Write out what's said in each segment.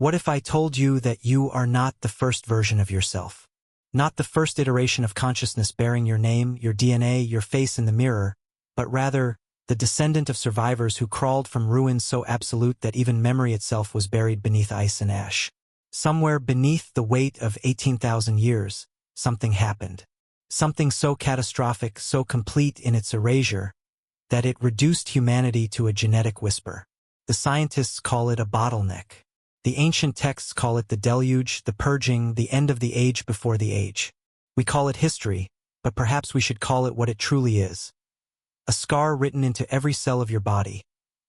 What if I told you that you are not the first version of yourself? Not the first iteration of consciousness bearing your name, your DNA, your face in the mirror, but rather the descendant of survivors who crawled from ruins so absolute that even memory itself was buried beneath ice and ash. Somewhere beneath the weight of 18,000 years, something happened. Something so catastrophic, so complete in its erasure, that it reduced humanity to a genetic whisper. The scientists call it a bottleneck. The ancient texts call it the deluge, the purging, the end of the age before the age. We call it history, but perhaps we should call it what it truly is. A scar written into every cell of your body.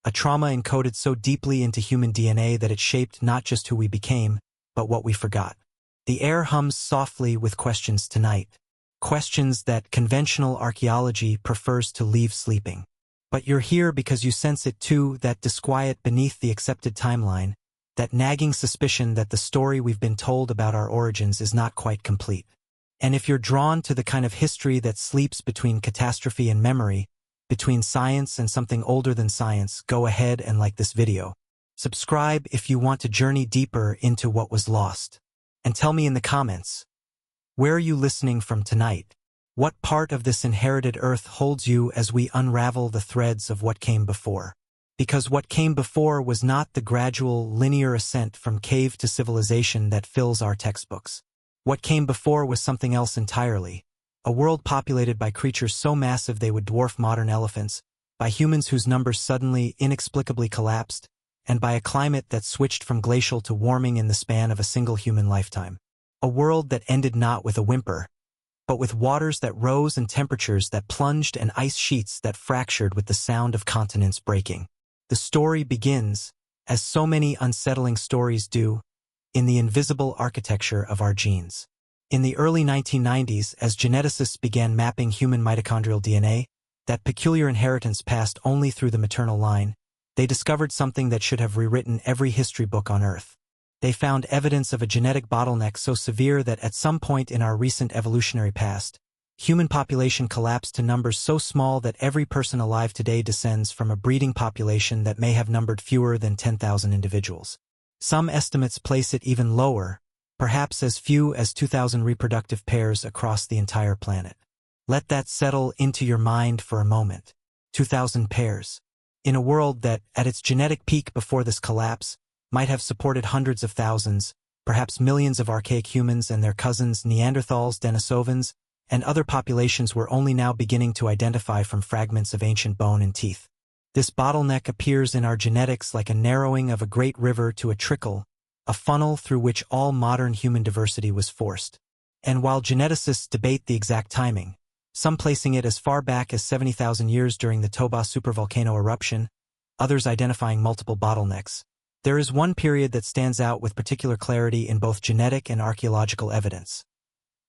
A trauma encoded so deeply into human DNA that it shaped not just who we became, but what we forgot. The air hums softly with questions tonight. Questions that conventional archaeology prefers to leave sleeping. But you're here because you sense it too, that disquiet beneath the accepted timeline, that nagging suspicion that the story we've been told about our origins is not quite complete. And if you're drawn to the kind of history that sleeps between catastrophe and memory, between science and something older than science, go ahead and like this video. Subscribe if you want to journey deeper into what was lost. And tell me in the comments, where are you listening from tonight? What part of this inherited earth holds you as we unravel the threads of what came before? Because what came before was not the gradual, linear ascent from cave to civilization that fills our textbooks. What came before was something else entirely. A world populated by creatures so massive they would dwarf modern elephants, by humans whose numbers suddenly, inexplicably collapsed, and by a climate that switched from glacial to warming in the span of a single human lifetime. A world that ended not with a whimper, but with waters that rose and temperatures that plunged and ice sheets that fractured with the sound of continents breaking. The story begins, as so many unsettling stories do, in the invisible architecture of our genes. In the early 1990s, as geneticists began mapping human mitochondrial DNA, that peculiar inheritance passed only through the maternal line, they discovered something that should have rewritten every history book on Earth. They found evidence of a genetic bottleneck so severe that at some point in our recent evolutionary past, human population collapsed to numbers so small that every person alive today descends from a breeding population that may have numbered fewer than 10,000 individuals. Some estimates place it even lower, perhaps as few as 2,000 reproductive pairs across the entire planet. Let that settle into your mind for a moment. 2,000 pairs. In a world that, at its genetic peak before this collapse, might have supported hundreds of thousands, perhaps millions of archaic humans and their cousins Neanderthals, Denisovans, and other populations we're only now beginning to identify from fragments of ancient bone and teeth. This bottleneck appears in our genetics like a narrowing of a great river to a trickle, a funnel through which all modern human diversity was forced. And while geneticists debate the exact timing, some placing it as far back as 70,000 years during the Toba supervolcano eruption, others identifying multiple bottlenecks, there is one period that stands out with particular clarity in both genetic and archaeological evidence.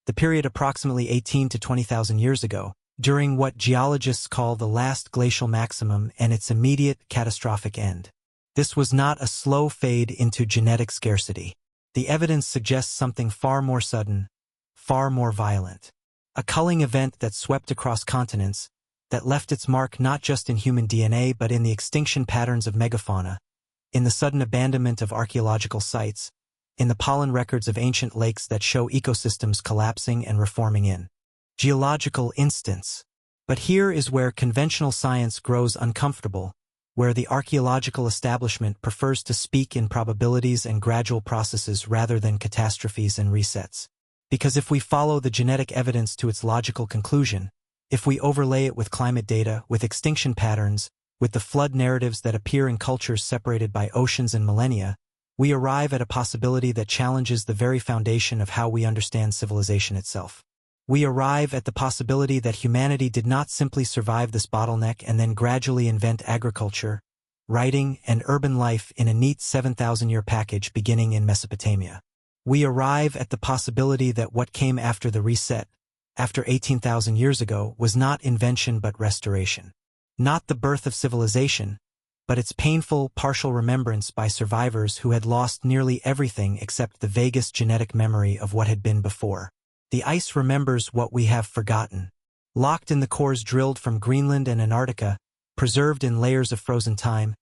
The period approximately 18 to 20,000 years ago, during what geologists call the last glacial maximum and its immediate catastrophic end. This was not a slow fade into genetic scarcity. The evidence suggests something far more sudden, far more violent. A culling event that swept across continents, that left its mark not just in human DNA but in the extinction patterns of megafauna, in the sudden abandonment of archaeological sites, in the pollen records of ancient lakes that show ecosystems collapsing and reforming in geological instants. But here is where conventional science grows uncomfortable, where the archaeological establishment prefers to speak in probabilities and gradual processes rather than catastrophes and resets. Because if we follow the genetic evidence to its logical conclusion, if we overlay it with climate data, with extinction patterns, with the flood narratives that appear in cultures separated by oceans and millennia, we arrive at a possibility that challenges the very foundation of how we understand civilization itself. We arrive at the possibility that humanity did not simply survive this bottleneck and then gradually invent agriculture, writing, and urban life in a neat 7,000-year package beginning in Mesopotamia. We arrive at the possibility that what came after the reset, after 18,000 years ago, was not invention but restoration. Not the birth of civilization, but its painful, partial remembrance by survivors who had lost nearly everything except the vaguest genetic memory of what had been before. The ice remembers what we have forgotten. Locked in the cores drilled from Greenland and Antarctica, preserved in layers of frozen time,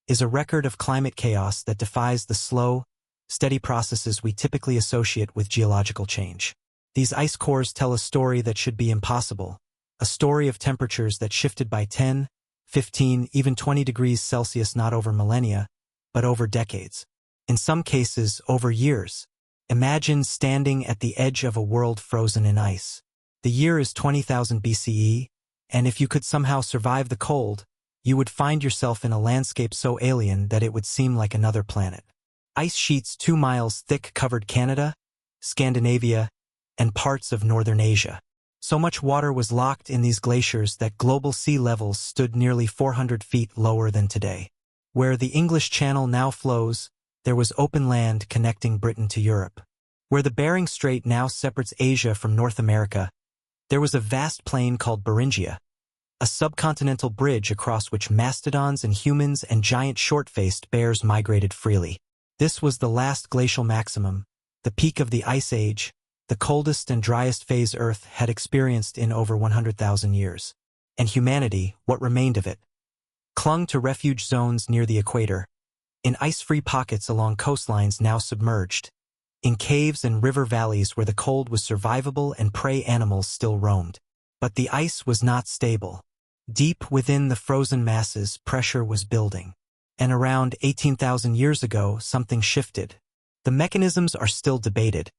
is a record of climate chaos that defies the slow, steady processes we typically associate with geological change. These ice cores tell a story that should be impossible, a story of temperatures that shifted by 10, 15, even 20 degrees Celsius not over millennia, but over decades. In some cases, over years. Imagine standing at the edge of a world frozen in ice. The year is 20,000 BCE, and if you could somehow survive the cold, you would find yourself in a landscape so alien that it would seem like another planet. Ice sheets 2 miles thick covered Canada, Scandinavia, and parts of northern Asia. So much water was locked in these glaciers that global sea levels stood nearly 400 feet lower than today. Where the English Channel now flows, there was open land connecting Britain to Europe. Where the Bering Strait now separates Asia from North America, there was a vast plain called Beringia, a subcontinental bridge across which mastodons and humans and giant short-faced bears migrated freely. This was the last glacial maximum, the peak of the Ice Age, the coldest and driest phase Earth had experienced in over 100,000 years. And humanity, what remained of it, clung to refuge zones near the equator, in ice-free pockets along coastlines now submerged, in caves and river valleys where the cold was survivable and prey animals still roamed. But the ice was not stable. Deep within the frozen masses, pressure was building. And around 18,000 years ago, something shifted. The mechanisms are still debated.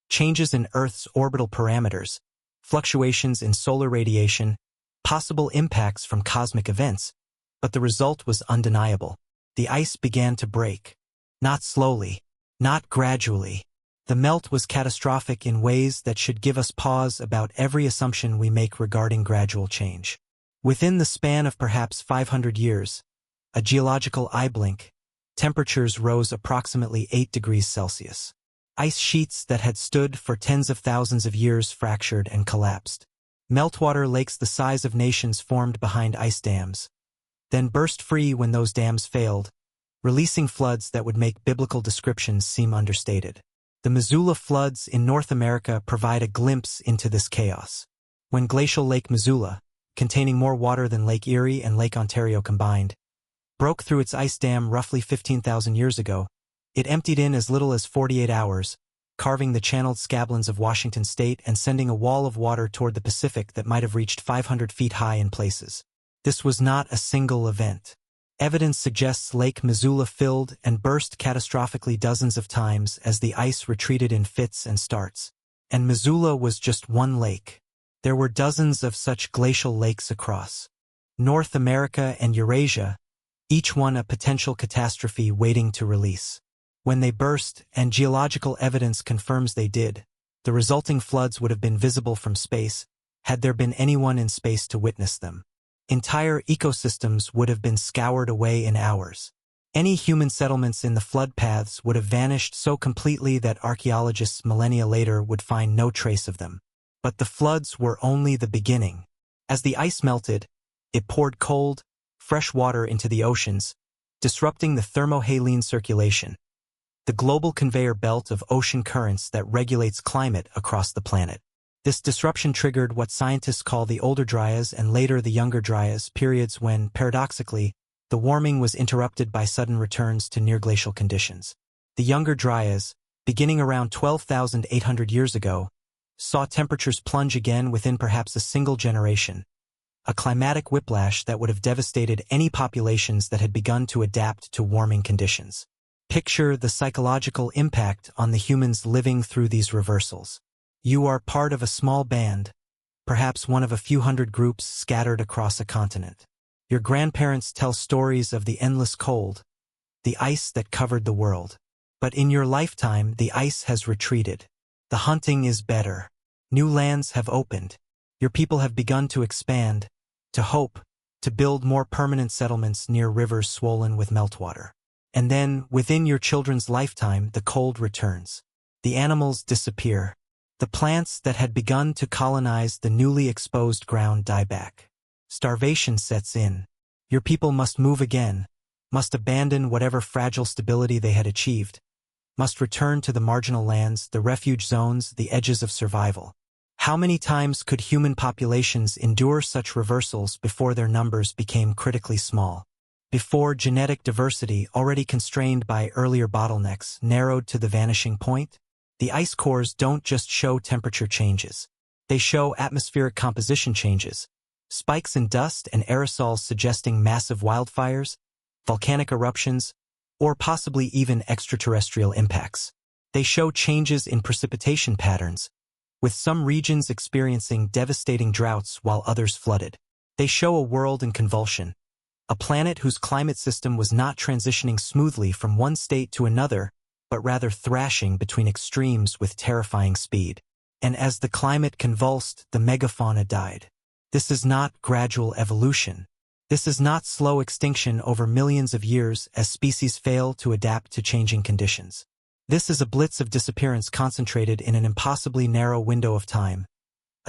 Changes in Earth's orbital parameters, fluctuations in solar radiation, possible impacts from cosmic events. But the result was undeniable. The ice began to break. Not slowly, not gradually. The melt was catastrophic in ways that should give us pause about every assumption we make regarding gradual change. Within the span of perhaps 500 years, a geological eye blink, temperatures rose approximately 8 degrees Celsius. Ice sheets that had stood for tens of thousands of years fractured and collapsed. Meltwater lakes the size of nations formed behind ice dams, then burst free when those dams failed, releasing floods that would make biblical descriptions seem understated. The Missoula floods in North America provide a glimpse into this chaos. When glacial Lake Missoula, containing more water than Lake Erie and Lake Ontario combined, broke through its ice dam roughly 15,000 years ago, it emptied in as little as 48 hours, carving the channeled scablands of Washington state and sending a wall of water toward the Pacific that might have reached 500 feet high in places. This was not a single event. Evidence suggests Lake Missoula filled and burst catastrophically dozens of times as the ice retreated in fits and starts. And Missoula was just one lake. There were dozens of such glacial lakes across North America and Eurasia, each one a potential catastrophe waiting to release. When they burst, and geological evidence confirms they did, the resulting floods would have been visible from space, had there been anyone in space to witness them. Entire ecosystems would have been scoured away in hours. Any human settlements in the flood paths would have vanished so completely that archaeologists millennia later would find no trace of them. But the floods were only the beginning. As the ice melted, it poured cold, fresh water into the oceans, disrupting the thermohaline circulation, the global conveyor belt of ocean currents that regulates climate across the planet. This disruption triggered what scientists call the Older Dryas and later the Younger Dryas, periods when, paradoxically, the warming was interrupted by sudden returns to near-glacial conditions. The Younger Dryas, beginning around 12,800 years ago, saw temperatures plunge again within perhaps a single generation, a climatic whiplash that would have devastated any populations that had begun to adapt to warming conditions. Picture the psychological impact on the humans living through these reversals. You are part of a small band, perhaps one of a few hundred groups scattered across a continent. Your grandparents tell stories of the endless cold, the ice that covered the world. But in your lifetime, the ice has retreated. The hunting is better. New lands have opened. Your people have begun to expand, to hope, to build more permanent settlements near rivers swollen with meltwater. And then, within your children's lifetime, the cold returns. The animals disappear. The plants that had begun to colonize the newly exposed ground die back. Starvation sets in. Your people must move again, must abandon whatever fragile stability they had achieved, must return to the marginal lands, the refuge zones, the edges of survival. How many times could human populations endure such reversals before their numbers became critically small? before genetic diversity, already constrained by earlier bottlenecks, narrowed to the vanishing point? The ice cores don't just show temperature changes. They show atmospheric composition changes, spikes in dust and aerosols suggesting massive wildfires, volcanic eruptions, or possibly even extraterrestrial impacts. They show changes in precipitation patterns, with some regions experiencing devastating droughts while others flooded. They show a world in convulsion, a planet whose climate system was not transitioning smoothly from one state to another, but rather thrashing between extremes with terrifying speed. And as the climate convulsed, the megafauna died. This is not gradual evolution. This is not slow extinction over millions of years as species fail to adapt to changing conditions. This is a blitz of disappearance concentrated in an impossibly narrow window of time,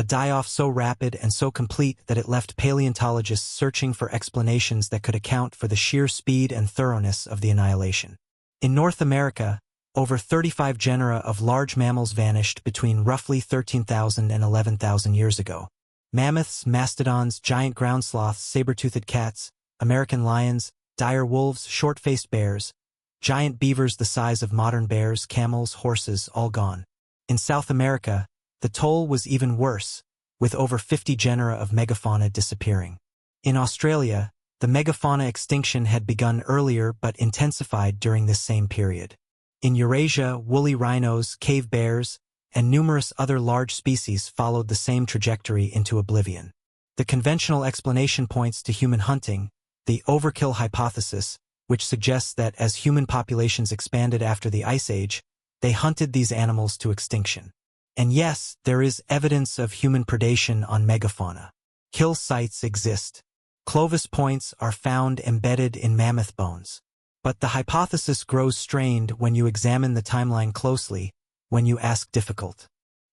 a die-off so rapid and so complete that it left paleontologists searching for explanations that could account for the sheer speed and thoroughness of the annihilation. In North America, over 35 genera of large mammals vanished between roughly 13,000 and 11,000 years ago. Mammoths, mastodons, giant ground sloths, saber-toothed cats, American lions, dire wolves, short-faced bears, giant beavers the size of modern bears, camels, horses, all gone. In South America, the toll was even worse, with over 50 genera of megafauna disappearing. In Australia, the megafauna extinction had begun earlier but intensified during this same period. In Eurasia, woolly rhinos, cave bears, and numerous other large species followed the same trajectory into oblivion. The conventional explanation points to human hunting, the overkill hypothesis, which suggests that as human populations expanded after the Ice Age, they hunted these animals to extinction. And yes, there is evidence of human predation on megafauna. Kill sites exist. Clovis points are found embedded in mammoth bones. But the hypothesis grows strained when you examine the timeline closely, when you ask difficult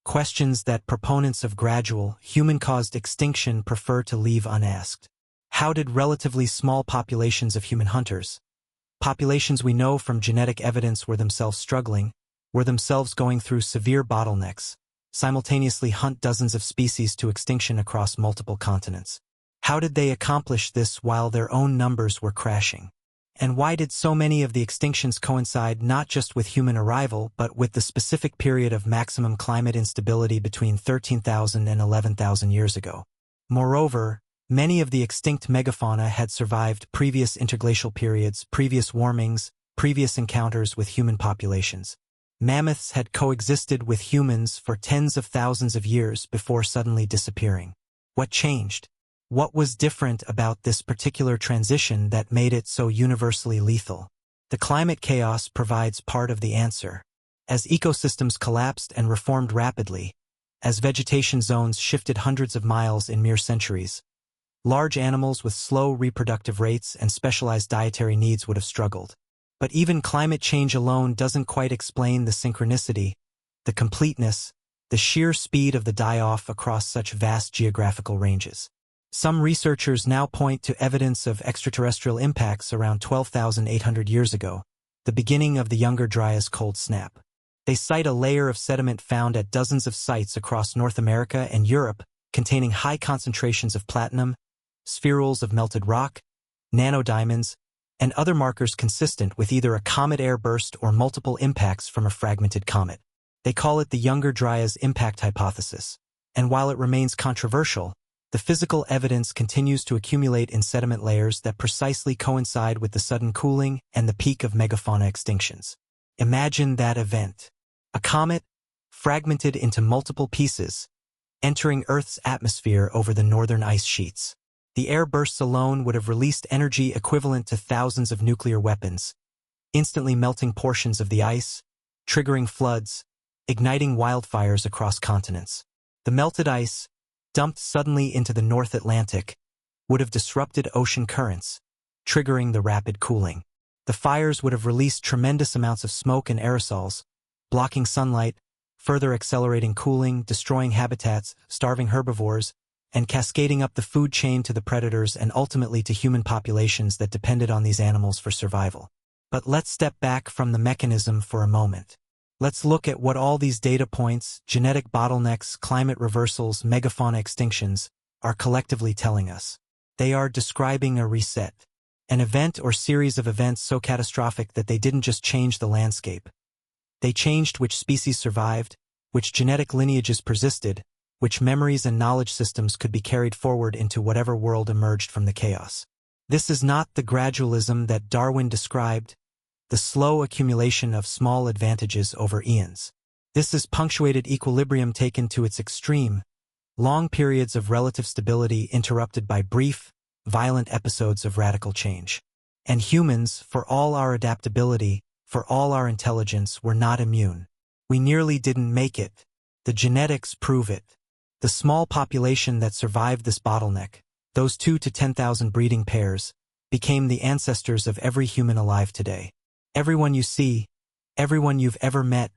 questions that proponents of gradual, human-caused extinction prefer to leave unasked. How did relatively small populations of human hunters, populations we know from genetic evidence were themselves struggling, were themselves going through severe bottlenecks, simultaneously hunt dozens of species to extinction across multiple continents? How did they accomplish this while their own numbers were crashing? And why did so many of the extinctions coincide not just with human arrival but with the specific period of maximum climate instability between 13,000 and 11,000 years ago? Moreover, many of the extinct megafauna had survived previous interglacial periods, previous warmings, previous encounters with human populations. Mammoths had coexisted with humans for tens of thousands of years before suddenly disappearing. What changed? What was different about this particular transition that made it so universally lethal? The climate chaos provides part of the answer. As ecosystems collapsed and reformed rapidly, as vegetation zones shifted hundreds of miles in mere centuries, large animals with slow reproductive rates and specialized dietary needs would have struggled. But even climate change alone doesn't quite explain the synchronicity, the completeness, the sheer speed of the die-off across such vast geographical ranges. Some researchers now point to evidence of extraterrestrial impacts around 12,800 years ago, the beginning of the Younger Dryas cold snap. They cite a layer of sediment found at dozens of sites across North America and Europe containing high concentrations of platinum, spherules of melted rock, nanodiamonds, and other markers consistent with either a comet airburst or multiple impacts from a fragmented comet. They call it the Younger Dryas impact hypothesis. And while it remains controversial, the physical evidence continues to accumulate in sediment layers that precisely coincide with the sudden cooling and the peak of megafauna extinctions. Imagine that event. A comet, fragmented into multiple pieces, entering Earth's atmosphere over the northern ice sheets. The air bursts alone would have released energy equivalent to thousands of nuclear weapons, instantly melting portions of the ice, triggering floods, igniting wildfires across continents. The melted ice, dumped suddenly into the North Atlantic, would have disrupted ocean currents, triggering the rapid cooling. The fires would have released tremendous amounts of smoke and aerosols, blocking sunlight, further accelerating cooling, destroying habitats, starving herbivores, and cascading up the food chain to the predators and ultimately to human populations that depended on these animals for survival. But let's step back from the mechanism for a moment. Let's look at what all these data points, genetic bottlenecks, climate reversals, megafauna extinctions, are collectively telling us. They are describing a reset. An event or series of events so catastrophic that they didn't just change the landscape. They changed which species survived, which genetic lineages persisted, which memories and knowledge systems could be carried forward into whatever world emerged from the chaos. This is not the gradualism that Darwin described, the slow accumulation of small advantages over eons. This is punctuated equilibrium taken to its extreme, long periods of relative stability interrupted by brief, violent episodes of radical change. And humans, for all our adaptability, for all our intelligence, were not immune. We nearly didn't make it. The genetics prove it. The small population that survived this bottleneck, those 2 to 10,000 breeding pairs, became the ancestors of every human alive today. Everyone you see, everyone you've ever met,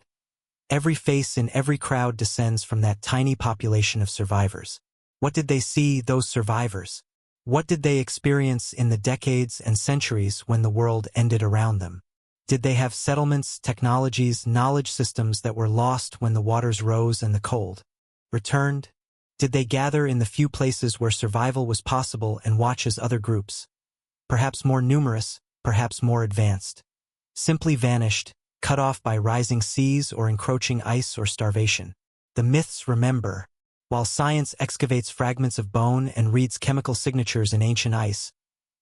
every face in every crowd descends from that tiny population of survivors. What did they see, those survivors? What did they experience in the decades and centuries when the world ended around them? Did they have settlements, technologies, knowledge systems that were lost when the waters rose and the cold returned? Did they gather in the few places where survival was possible and watch as other groups, perhaps more numerous, perhaps more advanced, simply vanished, cut off by rising seas or encroaching ice or starvation? The myths remember. While science excavates fragments of bone and reads chemical signatures in ancient ice,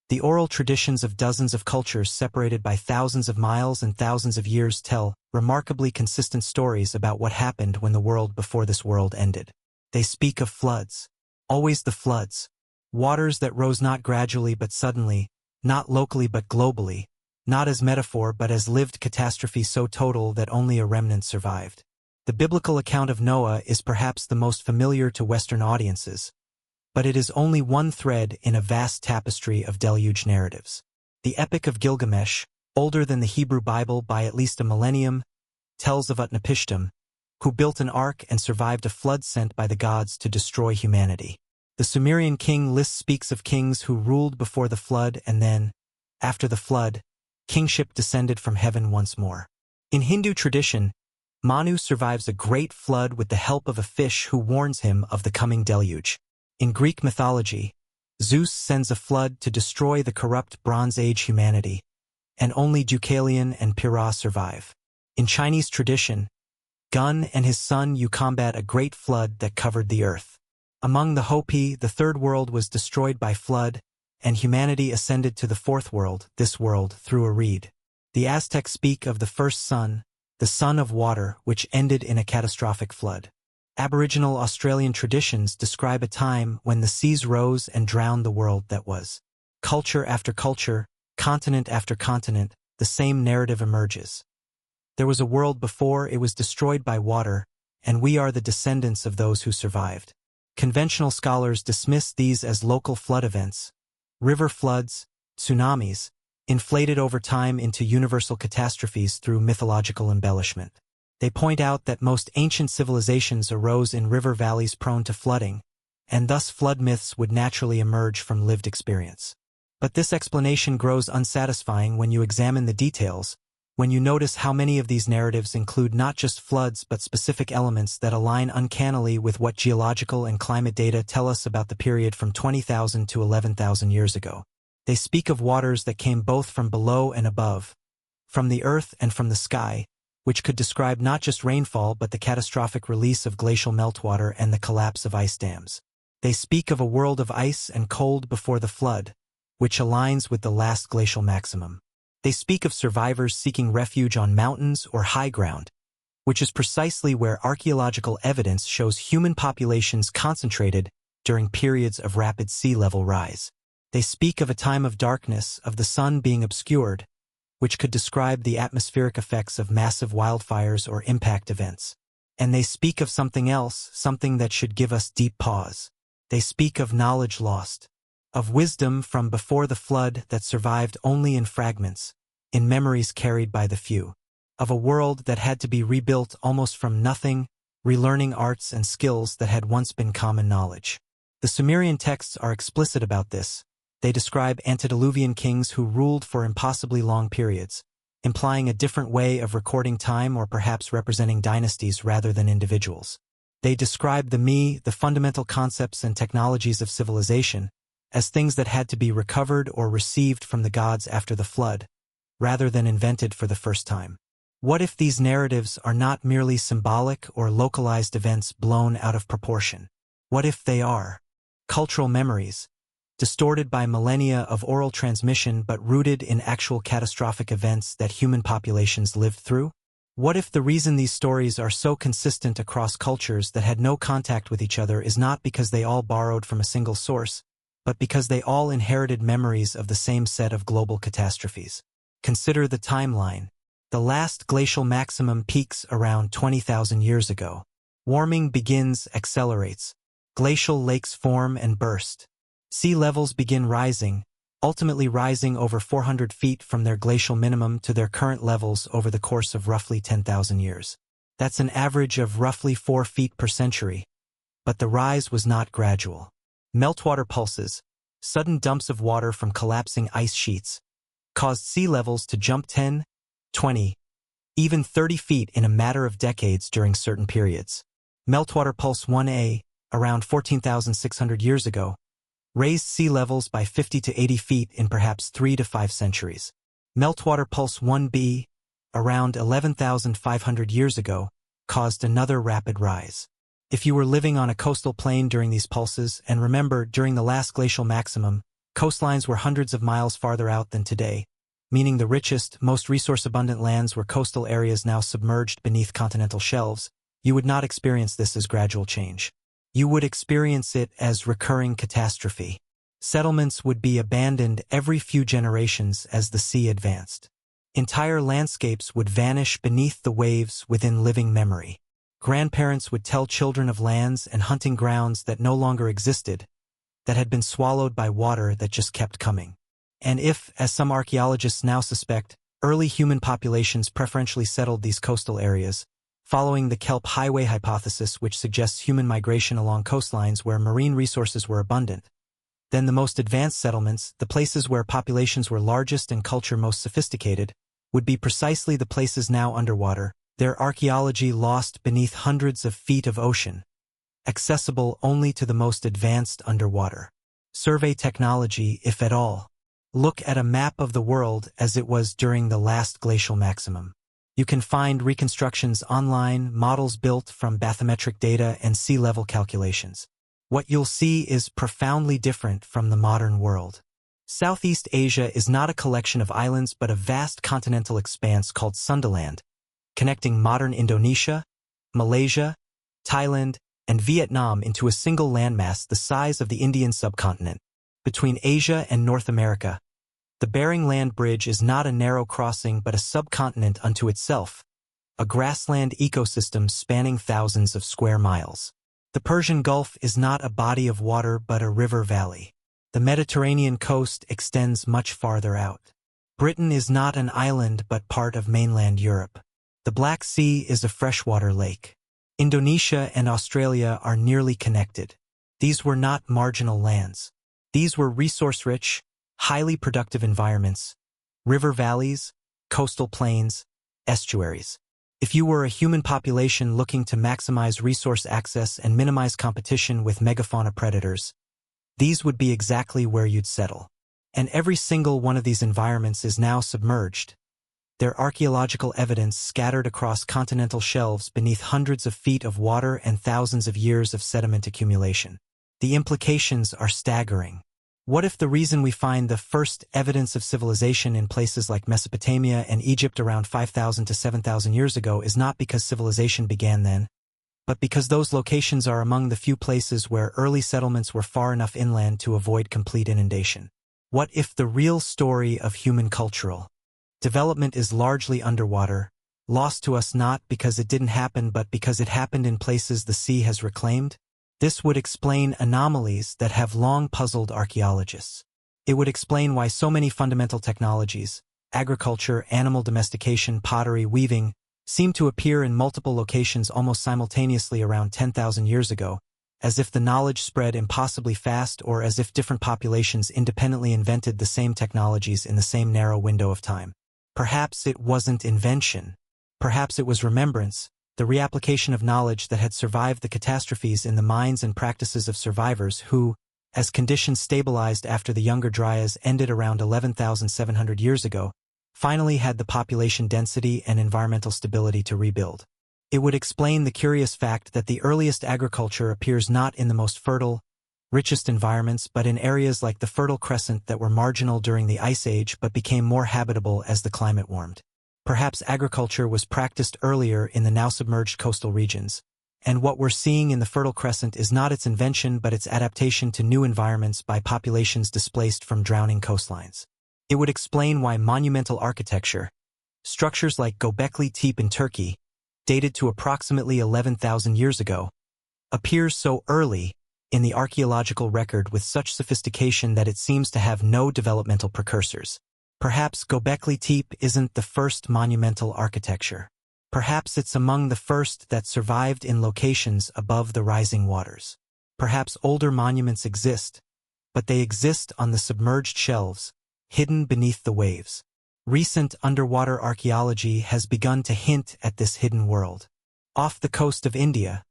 the oral traditions of dozens of cultures separated by thousands of miles and thousands of years tell remarkably consistent stories about what happened when the world before this world ended. They speak of floods. Always the floods. Waters that rose not gradually but suddenly, not locally but globally, not as metaphor but as lived catastrophe so total that only a remnant survived. The biblical account of Noah is perhaps the most familiar to Western audiences, but it is only one thread in a vast tapestry of deluge narratives. The Epic of Gilgamesh, older than the Hebrew Bible by at least a millennium, tells of Utnapishtim, who built an ark and survived a flood sent by the gods to destroy humanity. The Sumerian king list speaks of kings who ruled before the flood and then, after the flood, kingship descended from heaven once more. In Hindu tradition, Manu survives a great flood with the help of a fish who warns him of the coming deluge. In Greek mythology, Zeus sends a flood to destroy the corrupt Bronze Age humanity, and only Deucalion and Pyrrha survive. In Chinese tradition, Gun and his son Yu combat a great flood that covered the earth. Among the Hopi, the third world was destroyed by flood, and humanity ascended to the fourth world, this world, through a reed. The Aztecs speak of the first sun, the sun of water, which ended in a catastrophic flood. Aboriginal Australian traditions describe a time when the seas rose and drowned the world that was. Culture after culture, continent after continent, the same narrative emerges. There was a world before it was destroyed by water, and we are the descendants of those who survived. Conventional scholars dismiss these as local flood events, river floods, tsunamis, inflated over time into universal catastrophes through mythological embellishment. They point out that most ancient civilizations arose in river valleys prone to flooding, and thus flood myths would naturally emerge from lived experience. But this explanation grows unsatisfying when you examine the details, when you notice how many of these narratives include not just floods but specific elements that align uncannily with what geological and climate data tell us about the period from 20,000 to 11,000 years ago. They speak of waters that came both from below and above, from the earth and from the sky, which could describe not just rainfall but the catastrophic release of glacial meltwater and the collapse of ice dams. They speak of a world of ice and cold before the flood, which aligns with the last glacial maximum. They speak of survivors seeking refuge on mountains or high ground, which is precisely where archaeological evidence shows human populations concentrated during periods of rapid sea level rise. They speak of a time of darkness, of the sun being obscured, which could describe the atmospheric effects of massive wildfires or impact events. And they speak of something else, something that should give us deep pause. They speak of knowledge lost, of wisdom from before the flood that survived only in fragments, in memories carried by the few, of a world that had to be rebuilt almost from nothing, relearning arts and skills that had once been common knowledge. The Sumerian texts are explicit about this. They describe antediluvian kings who ruled for impossibly long periods, implying a different way of recording time or perhaps representing dynasties rather than individuals. They describe the me, the fundamental concepts and technologies of civilization, as things that had to be recovered or received from the gods after the flood, rather than invented for the first time. What if these narratives are not merely symbolic or localized events blown out of proportion? What if they are cultural memories, distorted by millennia of oral transmission but rooted in actual catastrophic events that human populations lived through? What if the reason these stories are so consistent across cultures that had no contact with each other is not because they all borrowed from a single source, but because they all inherited memories of the same set of global catastrophes? Consider the timeline. The last glacial maximum peaks around 20,000 years ago. Warming begins, accelerates. Glacial lakes form and burst. Sea levels begin rising, ultimately rising over 400 feet from their glacial minimum to their current levels over the course of roughly 10,000 years. That's an average of roughly 4 feet per century. But the rise was not gradual. Meltwater pulses, sudden dumps of water from collapsing ice sheets, caused sea levels to jump 10, 20, even 30 feet in a matter of decades during certain periods. Meltwater pulse 1A, around 14,600 years ago, raised sea levels by 50 to 80 feet in perhaps 3 to 5 centuries. Meltwater pulse 1B, around 11,500 years ago, caused another rapid rise. If you were living on a coastal plain during these pulses, and remember, during the last glacial maximum, coastlines were hundreds of miles farther out than today, meaning the richest, most resource-abundant lands were coastal areas now submerged beneath continental shelves, you would not experience this as gradual change. You would experience it as recurring catastrophe. Settlements would be abandoned every few generations as the sea advanced. Entire landscapes would vanish beneath the waves within living memory. Grandparents would tell children of lands and hunting grounds that no longer existed, that had been swallowed by water that just kept coming. And if, as some archaeologists now suspect, early human populations preferentially settled these coastal areas, following the kelp highway hypothesis, which suggests human migration along coastlines where marine resources were abundant, then the most advanced settlements, the places where populations were largest and culture most sophisticated, would be precisely the places now underwater, their archaeology lost beneath hundreds of feet of ocean, accessible only to the most advanced underwater. Survey technology, if at all. Look at a map of the world as it was during the last glacial maximum. You can find reconstructions online, models built from bathymetric data and sea level calculations. What you'll see is profoundly different from the modern world. Southeast Asia is not a collection of islands but a vast continental expanse called Sundaland, connecting modern Indonesia, Malaysia, Thailand, and Vietnam into a single landmass the size of the Indian subcontinent. Between Asia and North America, the Bering Land Bridge is not a narrow crossing but a subcontinent unto itself, a grassland ecosystem spanning thousands of square miles. The Persian Gulf is not a body of water but a river valley. The Mediterranean coast extends much farther out. Britain is not an island but part of mainland Europe. The Black Sea is a freshwater lake. Indonesia and Australia are nearly connected. These were not marginal lands. These were resource-rich, highly productive environments, river valleys, coastal plains, estuaries. If you were a human population looking to maximize resource access and minimize competition with megafauna predators, these would be exactly where you'd settle. And every single one of these environments is now submerged, their archaeological evidence scattered across continental shelves beneath hundreds of feet of water and thousands of years of sediment accumulation. The implications are staggering. What if the reason we find the first evidence of civilization in places like Mesopotamia and Egypt around 5,000 to 7,000 years ago is not because civilization began then, but because those locations are among the few places where early settlements were far enough inland to avoid complete inundation? What if the real story of human cultural development is largely underwater, lost to us not because it didn't happen but because it happened in places the sea has reclaimed? This would explain anomalies that have long puzzled archaeologists. It would explain why so many fundamental technologies, agriculture, animal domestication, pottery, weaving, seem to appear in multiple locations almost simultaneously around 10,000 years ago, as if the knowledge spread impossibly fast or as if different populations independently invented the same technologies in the same narrow window of time. Perhaps it wasn't invention. Perhaps it was remembrance, the reapplication of knowledge that had survived the catastrophes in the minds and practices of survivors who, as conditions stabilized after the Younger Dryas ended around 11,700 years ago, finally had the population density and environmental stability to rebuild. It would explain the curious fact that the earliest agriculture appears not in the most fertile, richest environments but in areas like the Fertile Crescent that were marginal during the Ice Age but became more habitable as the climate warmed. Perhaps agriculture was practiced earlier in the now submerged coastal regions, and what we're seeing in the Fertile Crescent is not its invention but its adaptation to new environments by populations displaced from drowning coastlines. It would explain why monumental architecture, structures like Göbekli Tepe in Turkey, dated to approximately 11,000 years ago, appears so early in the archaeological record with such sophistication that it seems to have no developmental precursors. Perhaps Göbekli Tepe isn't the first monumental architecture. Perhaps it's among the first that survived in locations above the rising waters. Perhaps older monuments exist, but they exist on the submerged shelves, hidden beneath the waves. Recent underwater archaeology has begun to hint at this hidden world. Off the coast of India,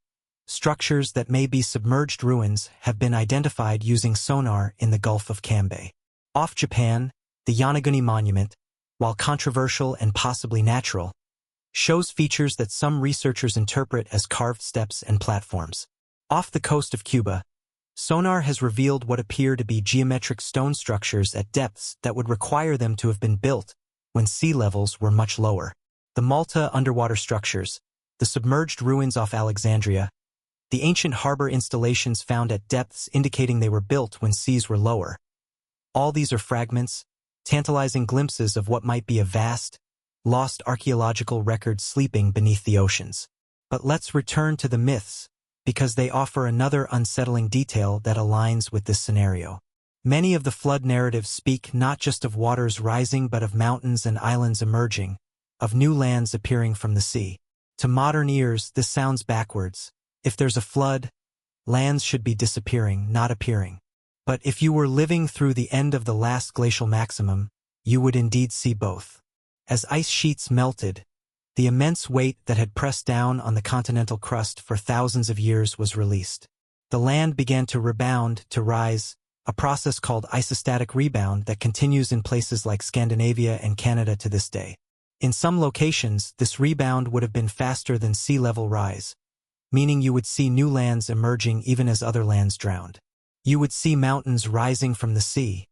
structures that may be submerged ruins have been identified using sonar in the Gulf of Cambay. Off Japan, the Yonaguni Monument, while controversial and possibly natural, shows features that some researchers interpret as carved steps and platforms. Off the coast of Cuba, sonar has revealed what appear to be geometric stone structures at depths that would require them to have been built when sea levels were much lower. The Malta underwater structures, the submerged ruins off Alexandria, the ancient harbor installations found at depths indicating they were built when seas were lower. All these are fragments, tantalizing glimpses of what might be a vast, lost archaeological record sleeping beneath the oceans. But let's return to the myths, because they offer another unsettling detail that aligns with this scenario. Many of the flood narratives speak not just of waters rising but of mountains and islands emerging, of new lands appearing from the sea. To modern ears, this sounds backwards. If there's a flood, lands should be disappearing, not appearing. But if you were living through the end of the last glacial maximum, you would indeed see both. As ice sheets melted, the immense weight that had pressed down on the continental crust for thousands of years was released. The land began to rebound, to rise, a process called isostatic rebound that continues in places like Scandinavia and Canada to this day. In some locations, this rebound would have been faster than sea level rise, meaning you would see new lands emerging even as other lands drowned. You would see mountains rising from the sea,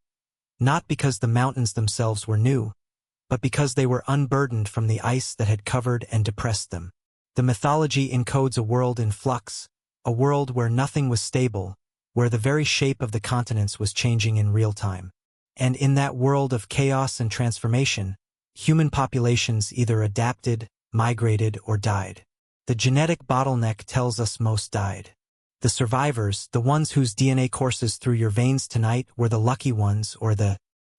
not because the mountains themselves were new, but because they were unburdened from the ice that had covered and depressed them. The mythology encodes a world in flux, a world where nothing was stable, where the very shape of the continents was changing in real time. And in that world of chaos and transformation, human populations either adapted, migrated, or died. The genetic bottleneck tells us most died. The survivors, the ones whose DNA courses through your veins tonight, were the lucky ones or the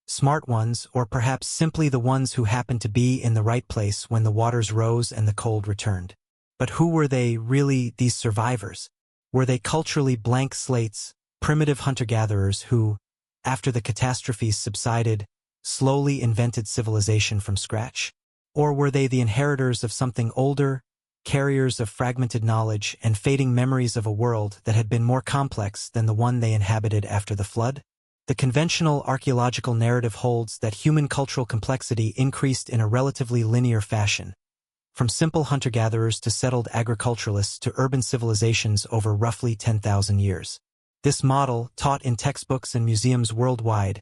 smart ones, or perhaps simply the ones who happened to be in the right place when the waters rose and the cold returned. But who were they really, these survivors? Were they culturally blank slates, primitive hunter-gatherers who, after the catastrophes subsided, slowly invented civilization from scratch? Or were they the inheritors of something older, carriers of fragmented knowledge and fading memories of a world that had been more complex than the one they inhabited after the flood? The conventional archaeological narrative holds that human cultural complexity increased in a relatively linear fashion, from simple hunter-gatherers to settled agriculturalists to urban civilizations over roughly 10,000 years. This model, taught in textbooks and museums worldwide,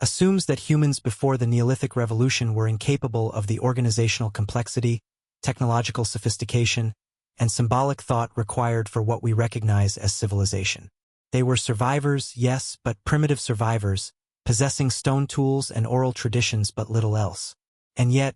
assumes that humans before the Neolithic Revolution were incapable of the organizational complexity, technological sophistication, and symbolic thought required for what we recognize as civilization. They were survivors, yes, but primitive survivors, possessing stone tools and oral traditions but little else. And yet,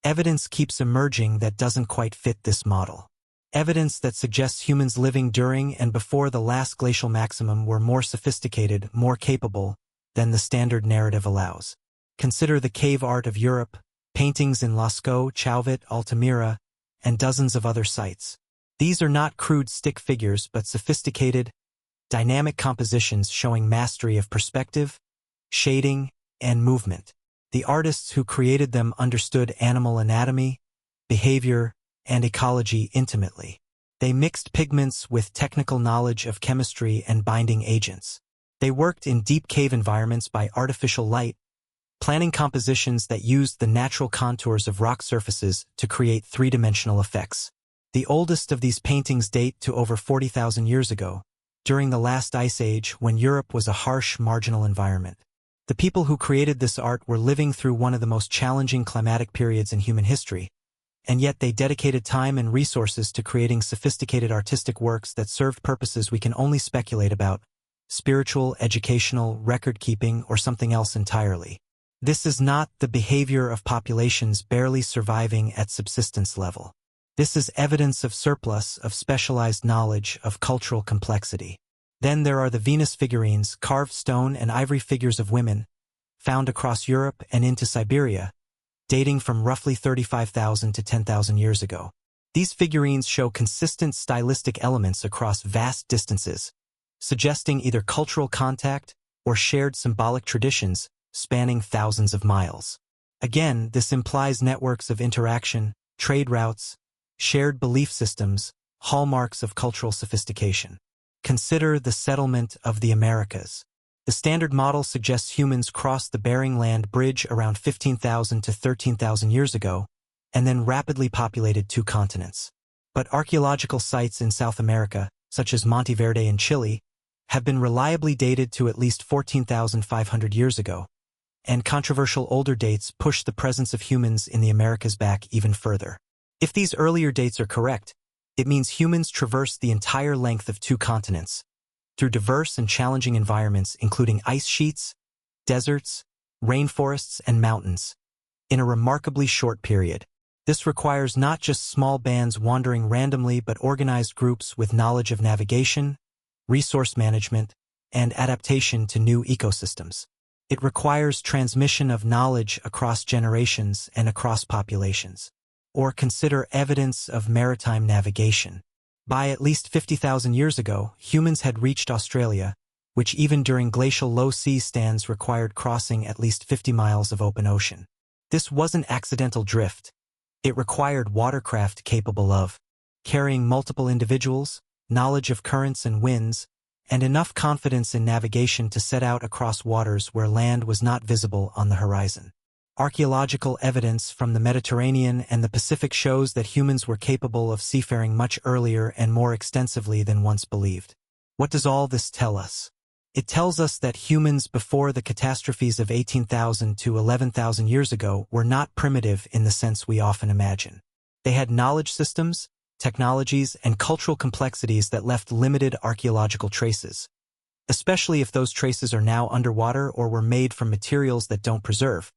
evidence keeps emerging that doesn't quite fit this model. Evidence that suggests humans living during and before the last glacial maximum were more sophisticated, more capable, than the standard narrative allows. Consider the cave art of Europe, paintings in Lascaux, Chauvet, Altamira, and dozens of other sites. These are not crude stick figures but sophisticated, dynamic compositions showing mastery of perspective, shading, and movement. The artists who created them understood animal anatomy, behavior, and ecology intimately. They mixed pigments with technical knowledge of chemistry and binding agents. They worked in deep cave environments by artificial light, planning compositions that used the natural contours of rock surfaces to create three-dimensional effects. The oldest of these paintings date to over 40,000 years ago, during the last ice age when Europe was a harsh, marginal environment. The people who created this art were living through one of the most challenging climatic periods in human history, and yet they dedicated time and resources to creating sophisticated artistic works that served purposes we can only speculate about: spiritual, educational, record-keeping, or something else entirely. This is not the behavior of populations barely surviving at subsistence level. This is evidence of surplus, of specialized knowledge, of cultural complexity. Then there are the Venus figurines, carved stone and ivory figures of women, found across Europe and into Siberia, dating from roughly 35,000 to 10,000 years ago. These figurines show consistent stylistic elements across vast distances, suggesting either cultural contact or shared symbolic traditions spanning thousands of miles. Again, this implies networks of interaction, trade routes, shared belief systems, hallmarks of cultural sophistication. Consider the settlement of the Americas. The standard model suggests humans crossed the Bering Land Bridge around 15,000 to 13,000 years ago, and then rapidly populated two continents. But archaeological sites in South America, such as Monte Verde in Chile, have been reliably dated to at least 14,500 years ago, and controversial older dates push the presence of humans in the Americas back even further. If these earlier dates are correct, it means humans traversed the entire length of two continents, through diverse and challenging environments including ice sheets, deserts, rainforests, and mountains, in a remarkably short period. This requires not just small bands wandering randomly but organized groups with knowledge of navigation, resource management, and adaptation to new ecosystems. It requires transmission of knowledge across generations and across populations. Or consider evidence of maritime navigation. By at least 50,000 years ago, humans had reached Australia, which even during glacial low sea stands required crossing at least 50 miles of open ocean. This wasn't accidental drift. It required watercraft capable of carrying multiple individuals, knowledge of currents and winds, and enough confidence in navigation to set out across waters where land was not visible on the horizon. Archaeological evidence from the Mediterranean and the Pacific shows that humans were capable of seafaring much earlier and more extensively than once believed. What does all this tell us? It tells us that humans before the catastrophes of 18,000 to 11,000 years ago were not primitive in the sense we often imagine. They had knowledge systems, technologies, and cultural complexities that left limited archaeological traces, especially if those traces are now underwater or were made from materials that don't preserve,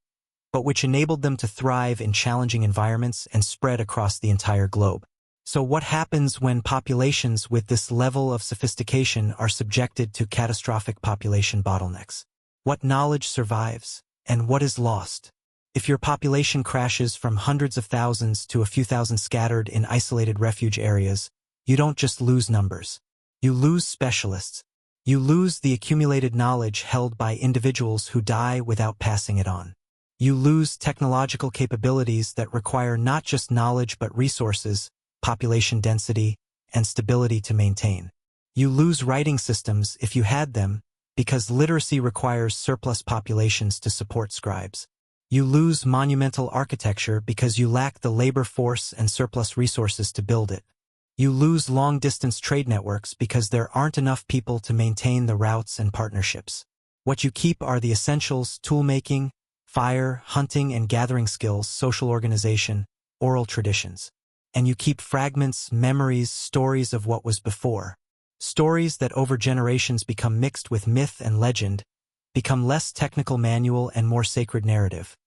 but which enabled them to thrive in challenging environments and spread across the entire globe. So what happens when populations with this level of sophistication are subjected to catastrophic population bottlenecks? What knowledge survives, and what is lost? If your population crashes from hundreds of thousands to a few thousand scattered in isolated refuge areas, you don't just lose numbers. You lose specialists. You lose the accumulated knowledge held by individuals who die without passing it on. You lose technological capabilities that require not just knowledge but resources, population density, and stability to maintain. You lose writing systems if you had them, because literacy requires surplus populations to support scribes. You lose monumental architecture because you lack the labor force and surplus resources to build it. You lose long-distance trade networks because there aren't enough people to maintain the routes and partnerships. What you keep are the essentials: tool-making, fire, hunting and gathering skills, social organization, oral traditions. And you keep fragments, memories, stories of what was before. Stories that over generations become mixed with myth and legend, become less technical manual and more sacred narrative,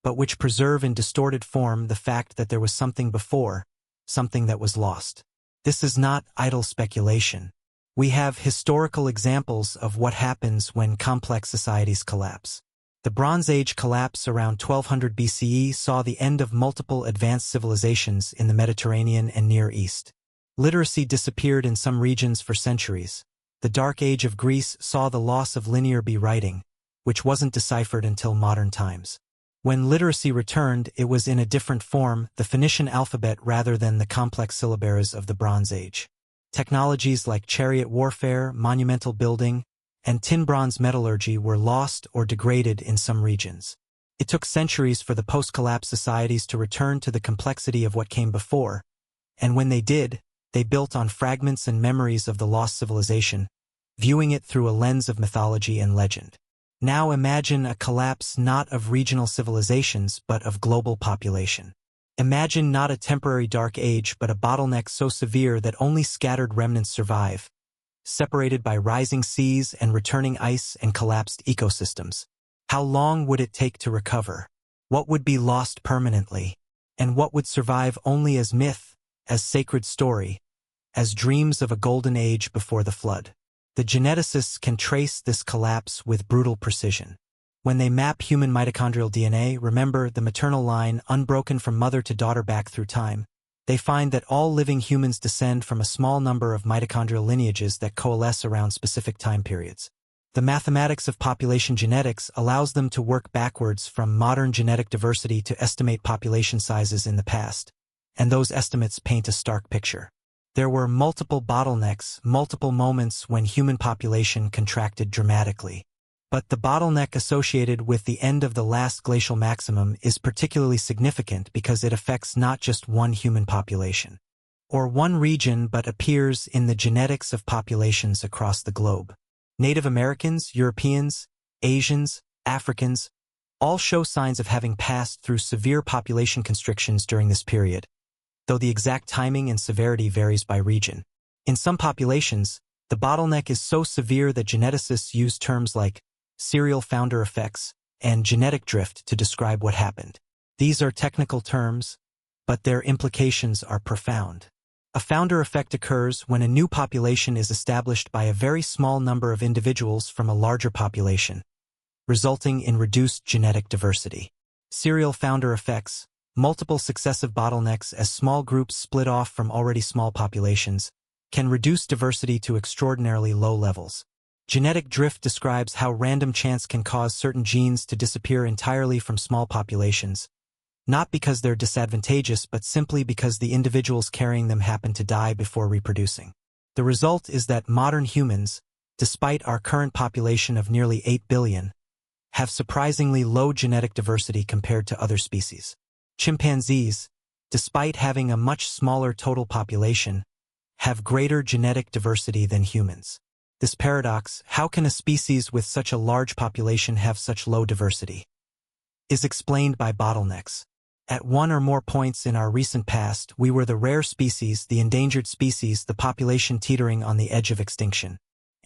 but which preserve in distorted form the fact that there was something before, something that was lost. This is not idle speculation. We have historical examples of what happens when complex societies collapse. The Bronze Age collapse around 1200 BCE saw the end of multiple advanced civilizations in the Mediterranean and Near East. Literacy disappeared in some regions for centuries. The Dark Age of Greece saw the loss of linear B writing, which wasn't deciphered until modern times. When literacy returned, it was in a different form, the Phoenician alphabet rather than the complex syllabaries of the Bronze Age. Technologies like chariot warfare, monumental building, and tin-bronze metallurgy were lost or degraded in some regions. It took centuries for the post-collapse societies to return to the complexity of what came before, and when they did, they built on fragments and memories of the lost civilization, viewing it through a lens of mythology and legend. Now imagine a collapse not of regional civilizations but of global population. Imagine not a temporary dark age but a bottleneck so severe that only scattered remnants survive, separated by rising seas and returning ice and collapsed ecosystems. How long would it take to recover? What would be lost permanently? And what would survive only as myth, as sacred story, as dreams of a golden age before the flood? The geneticists can trace this collapse with brutal precision. When they map human mitochondrial DNA, remember the maternal line unbroken from mother to daughter back through time, they find that all living humans descend from a small number of mitochondrial lineages that coalesce around specific time periods. The mathematics of population genetics allows them to work backwards from modern genetic diversity to estimate population sizes in the past, and those estimates paint a stark picture. There were multiple bottlenecks, multiple moments when human population contracted dramatically. But the bottleneck associated with the end of the last glacial maximum is particularly significant because it affects not just one human population or one region but appears in the genetics of populations across the globe. Native Americans, Europeans, Asians, Africans all show signs of having passed through severe population constrictions during this period, though the exact timing and severity varies by region. In some populations, the bottleneck is so severe that geneticists use terms like serial founder effects and genetic drift to describe what happened. These are technical terms, but their implications are profound. A founder effect occurs when a new population is established by a very small number of individuals from a larger population, resulting in reduced genetic diversity. Serial founder effects, multiple successive bottlenecks as small groups split off from already small populations, can reduce diversity to extraordinarily low levels. Genetic drift describes how random chance can cause certain genes to disappear entirely from small populations, not because they're disadvantageous but simply because the individuals carrying them happen to die before reproducing. The result is that modern humans, despite our current population of nearly 8 billion, have surprisingly low genetic diversity compared to other species. Chimpanzees, despite having a much smaller total population, have greater genetic diversity than humans. This paradox, how can a species with such a large population have such low diversity, is explained by bottlenecks. At one or more points in our recent past, we were the rare species, the endangered species, the population teetering on the edge of extinction.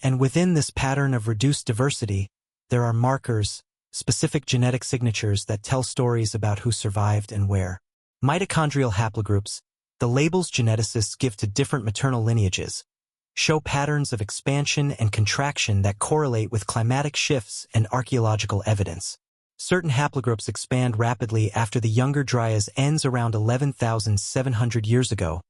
And within this pattern of reduced diversity, there are markers, specific genetic signatures that tell stories about who survived and where. Mitochondrial haplogroups, the labels geneticists give to different maternal lineages, show patterns of expansion and contraction that correlate with climatic shifts and archaeological evidence. Certain haplogroups expand rapidly after the Younger Dryas ends around 11,700 years ago,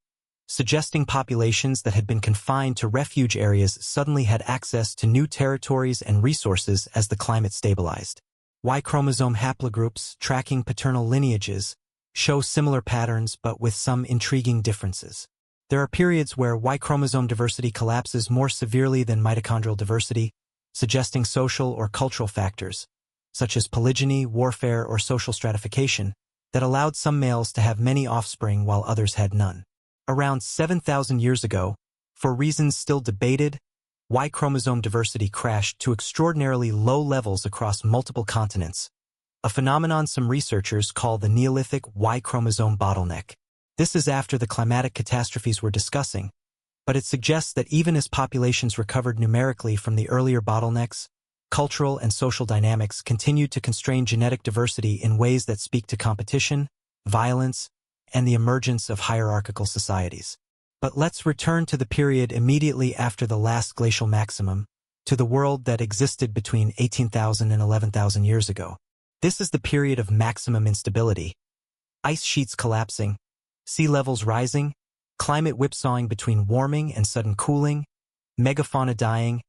suggesting populations that had been confined to refuge areas suddenly had access to new territories and resources as the climate stabilized. Y chromosome haplogroups, tracking paternal lineages, show similar patterns but with some intriguing differences. There are periods where Y chromosome diversity collapses more severely than mitochondrial diversity, suggesting social or cultural factors, such as polygyny, warfare, or social stratification, that allowed some males to have many offspring while others had none. Around 7,000 years ago, for reasons still debated, Y chromosome diversity crashed to extraordinarily low levels across multiple continents, a phenomenon some researchers call the Neolithic Y chromosome bottleneck. This is after the climatic catastrophes we're discussing, but it suggests that even as populations recovered numerically from the earlier bottlenecks, cultural and social dynamics continued to constrain genetic diversity in ways that speak to competition, violence, and the emergence of hierarchical societies. But let's return to the period immediately after the last glacial maximum, to the world that existed between 18,000 and 11,000 years ago. This is the period of maximum instability. Ice sheets collapsing, sea levels rising, climate whipsawing between warming and sudden cooling, megafauna dying,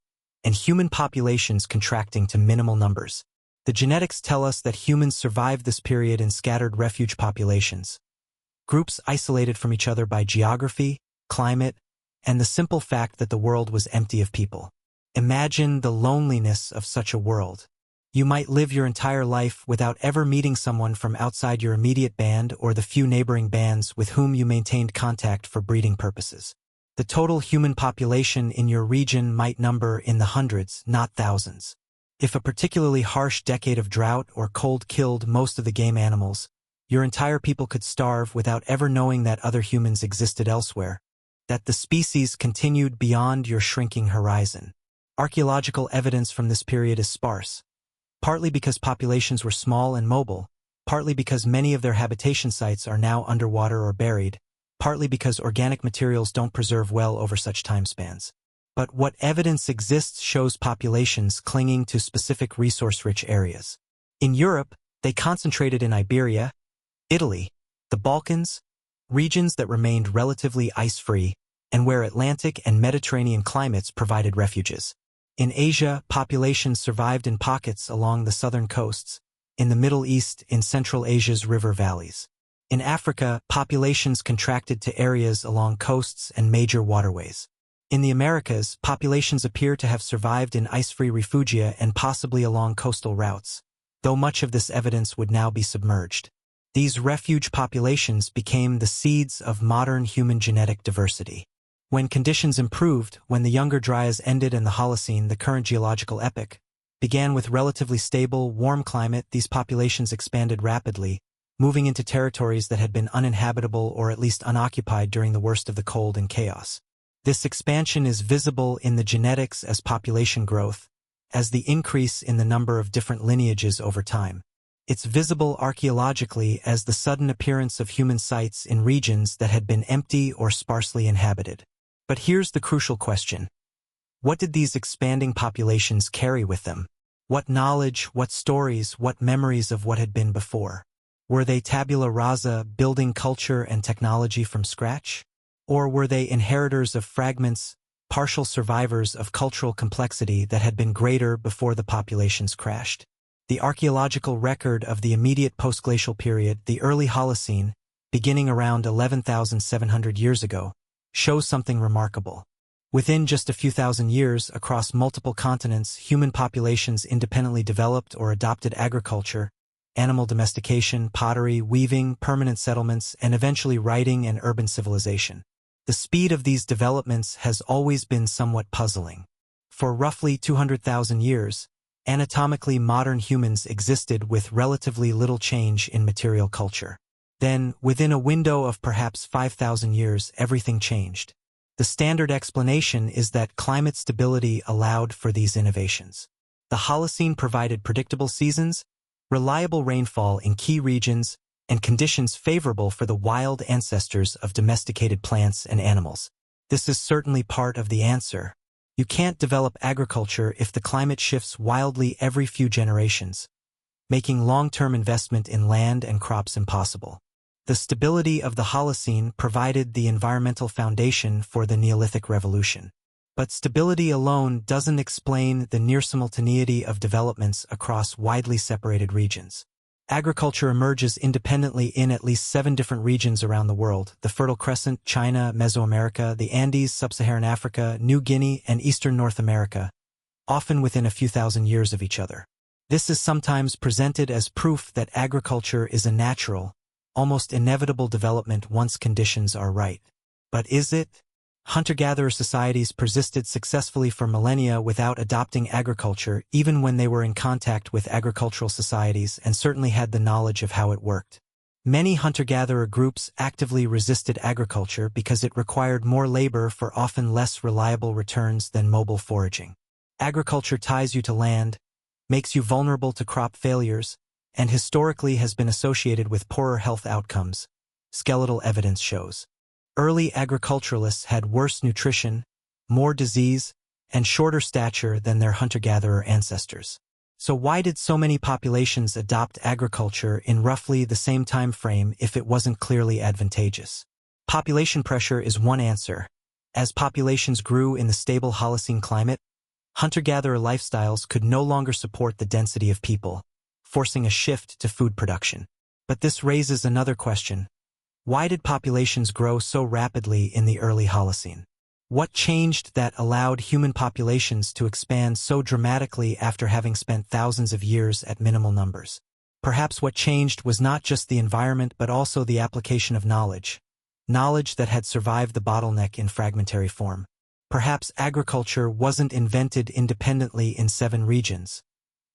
and human populations contracting to minimal numbers. The genetics tell us that humans survived this period in scattered refuge populations, groups isolated from each other by geography, climate, and the simple fact that the world was empty of people. Imagine the loneliness of such a world. You might live your entire life without ever meeting someone from outside your immediate band or the few neighboring bands with whom you maintained contact for breeding purposes. The total human population in your region might number in the hundreds, not thousands. If a particularly harsh decade of drought or cold killed most of the game animals, your entire people could starve without ever knowing that other humans existed elsewhere, that the species continued beyond your shrinking horizon. Archaeological evidence from this period is sparse, partly because populations were small and mobile, partly because many of their habitation sites are now underwater or buried, partly because organic materials don't preserve well over such time spans. But what evidence exists shows populations clinging to specific resource-rich areas. In Europe, they concentrated in Iberia, Italy, the Balkans, regions that remained relatively ice-free, and where Atlantic and Mediterranean climates provided refuges. In Asia, populations survived in pockets along the southern coasts, in the Middle East in Central Asia's river valleys. In Africa, populations contracted to areas along coasts and major waterways. In the Americas, populations appear to have survived in ice-free refugia and possibly along coastal routes, though much of this evidence would now be submerged. These refuge populations became the seeds of modern human genetic diversity. When conditions improved, when the Younger Dryas ended and the Holocene, the current geological epoch, began with relatively stable, warm climate, these populations expanded rapidly, moving into territories that had been uninhabitable or at least unoccupied during the worst of the cold and chaos. This expansion is visible in the genetics as population growth, as the increase in the number of different lineages over time. It's visible archaeologically as the sudden appearance of human sites in regions that had been empty or sparsely inhabited. But here's the crucial question. What did these expanding populations carry with them? What knowledge, what stories, what memories of what had been before? Were they tabula rasa, building culture and technology from scratch? Or were they inheritors of fragments, partial survivors of cultural complexity that had been greater before the populations crashed? The archaeological record of the immediate postglacial period, the early Holocene, beginning around 11,700 years ago, shows something remarkable. Within just a few thousand years, across multiple continents, human populations independently developed or adopted agriculture, animal domestication, pottery, weaving, permanent settlements, and eventually writing and urban civilization. The speed of these developments has always been somewhat puzzling. For roughly 200,000 years, anatomically modern humans existed with relatively little change in material culture. Then, within a window of perhaps 5,000 years, everything changed. The standard explanation is that climate stability allowed for these innovations. The Holocene provided predictable seasons, reliable rainfall in key regions, and conditions favorable for the wild ancestors of domesticated plants and animals. This is certainly part of the answer. You can't develop agriculture if the climate shifts wildly every few generations, making long-term investment in land and crops impossible. The stability of the Holocene provided the environmental foundation for the Neolithic Revolution. But stability alone doesn't explain the near simultaneity of developments across widely separated regions. Agriculture emerges independently in at least 7 different regions around the world: the Fertile Crescent, China, Mesoamerica, the Andes, Sub-Saharan Africa, New Guinea, and Eastern North America, often within a few thousand years of each other. This is sometimes presented as proof that agriculture is a natural, almost inevitable development once conditions are right. But is it? Hunter-gatherer societies persisted successfully for millennia without adopting agriculture, even when they were in contact with agricultural societies and certainly had the knowledge of how it worked. Many hunter-gatherer groups actively resisted agriculture because it required more labor for often less reliable returns than mobile foraging. Agriculture ties you to land, makes you vulnerable to crop failures, and historically has been associated with poorer health outcomes, skeletal evidence shows. Early agriculturalists had worse nutrition, more disease, and shorter stature than their hunter-gatherer ancestors. So why did so many populations adopt agriculture in roughly the same time frame if it wasn't clearly advantageous? Population pressure is one answer. As populations grew in the stable Holocene climate, hunter-gatherer lifestyles could no longer support the density of people, forcing a shift to food production. But this raises another question. Why did populations grow so rapidly in the early Holocene? What changed that allowed human populations to expand so dramatically after having spent thousands of years at minimal numbers? Perhaps what changed was not just the environment but also the application of knowledge. Knowledge that had survived the bottleneck in fragmentary form. Perhaps agriculture wasn't invented independently in 7 regions.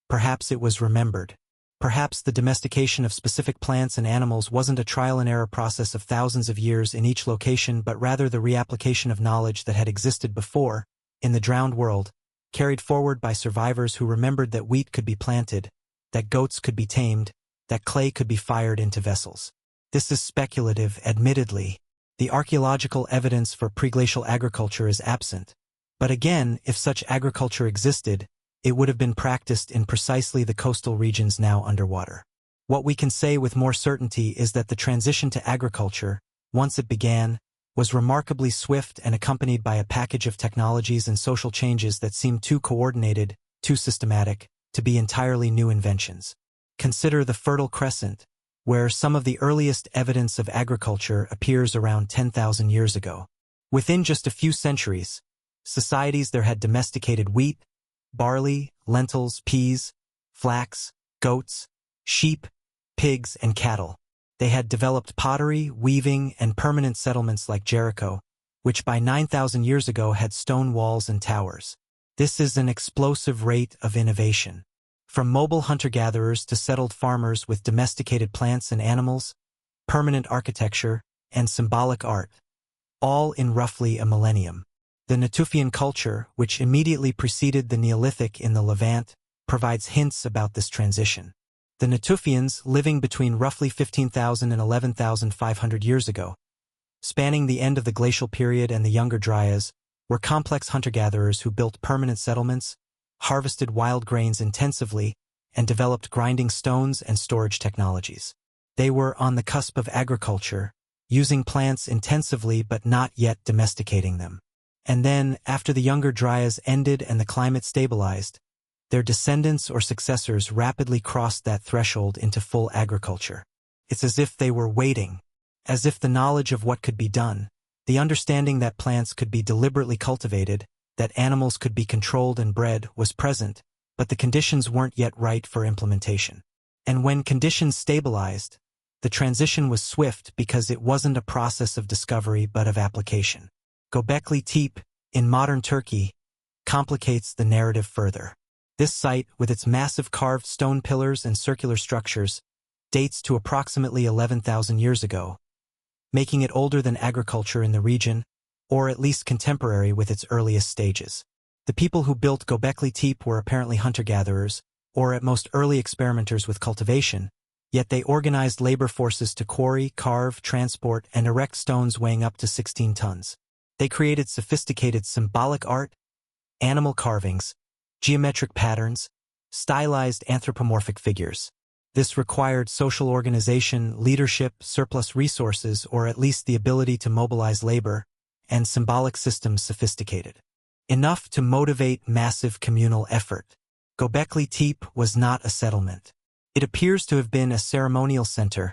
Perhaps it was remembered. Perhaps the domestication of specific plants and animals wasn't a trial-and-error process of thousands of years in each location but rather the reapplication of knowledge that had existed before, in the drowned world, carried forward by survivors who remembered that wheat could be planted, that goats could be tamed, that clay could be fired into vessels. This is speculative, admittedly. The archaeological evidence for preglacial agriculture is absent. But again, if such agriculture existed, it would have been practiced in precisely the coastal regions now underwater. What we can say with more certainty is that the transition to agriculture, once it began, was remarkably swift and accompanied by a package of technologies and social changes that seemed too coordinated, too systematic, to be entirely new inventions. Consider the Fertile Crescent, where some of the earliest evidence of agriculture appears around 10,000 years ago. Within just a few centuries, societies there had domesticated wheat, barley, lentils, peas, flax, goats, sheep, pigs, and cattle. They had developed pottery, weaving, and permanent settlements like Jericho, which by 9,000 years ago had stone walls and towers. This is an explosive rate of innovation. From mobile hunter-gatherers to settled farmers with domesticated plants and animals, permanent architecture, and symbolic art, all in roughly a millennium. The Natufian culture, which immediately preceded the Neolithic in the Levant, provides hints about this transition. The Natufians, living between roughly 15,000 and 11,500 years ago, spanning the end of the glacial period and the Younger Dryas, were complex hunter-gatherers who built permanent settlements, harvested wild grains intensively, and developed grinding stones and storage technologies. They were on the cusp of agriculture, using plants intensively but not yet domesticating them. And then, after the Younger Dryas ended and the climate stabilized, their descendants or successors rapidly crossed that threshold into full agriculture. It's as if they were waiting, as if the knowledge of what could be done, the understanding that plants could be deliberately cultivated, that animals could be controlled and bred, was present, but the conditions weren't yet right for implementation. And when conditions stabilized, the transition was swift because it wasn't a process of discovery but of application. Göbekli Tepe, in modern Turkey, complicates the narrative further. This site, with its massive carved stone pillars and circular structures, dates to approximately 11,000 years ago, making it older than agriculture in the region, or at least contemporary with its earliest stages. The people who built Göbekli Tepe were apparently hunter-gatherers, or at most early experimenters with cultivation, yet they organized labor forces to quarry, carve, transport, and erect stones weighing up to 16 tons. They created sophisticated symbolic art, animal carvings, geometric patterns, stylized anthropomorphic figures. This required social organization, leadership, surplus resources, or at least the ability to mobilize labor, and symbolic systems sophisticated enough to motivate massive communal effort. Göbekli Tepe was not a settlement. It appears to have been a ceremonial center,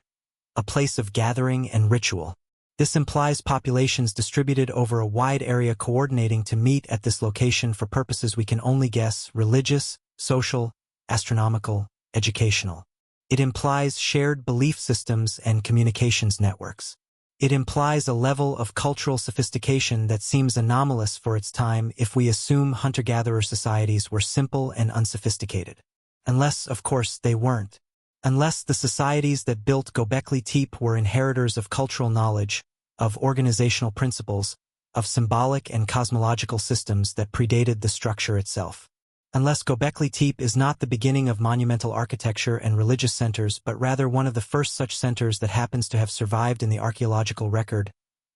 a place of gathering and ritual. This implies populations distributed over a wide area coordinating to meet at this location for purposes we can only guess: religious, social, astronomical, educational. It implies shared belief systems and communications networks. It implies a level of cultural sophistication that seems anomalous for its time if we assume hunter-gatherer societies were simple and unsophisticated. Unless, of course, they weren't. Unless the societies that built Göbekli Tepe were inheritors of cultural knowledge, of organizational principles, of symbolic and cosmological systems that predated the structure itself. Unless Göbekli Tepe is not the beginning of monumental architecture and religious centers but rather one of the first such centers that happens to have survived in the archaeological record,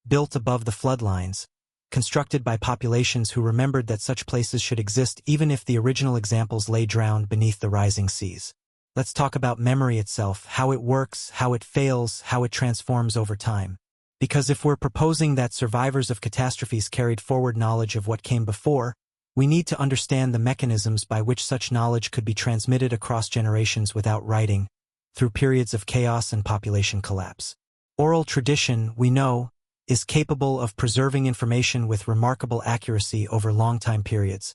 built above the floodlines, constructed by populations who remembered that such places should exist even if the original examples lay drowned beneath the rising seas. Let's talk about memory itself, how it works, how it fails, how it transforms over time. Because if we're proposing that survivors of catastrophes carried forward knowledge of what came before, we need to understand the mechanisms by which such knowledge could be transmitted across generations without writing, through periods of chaos and population collapse. Oral tradition, we know, is capable of preserving information with remarkable accuracy over long time periods,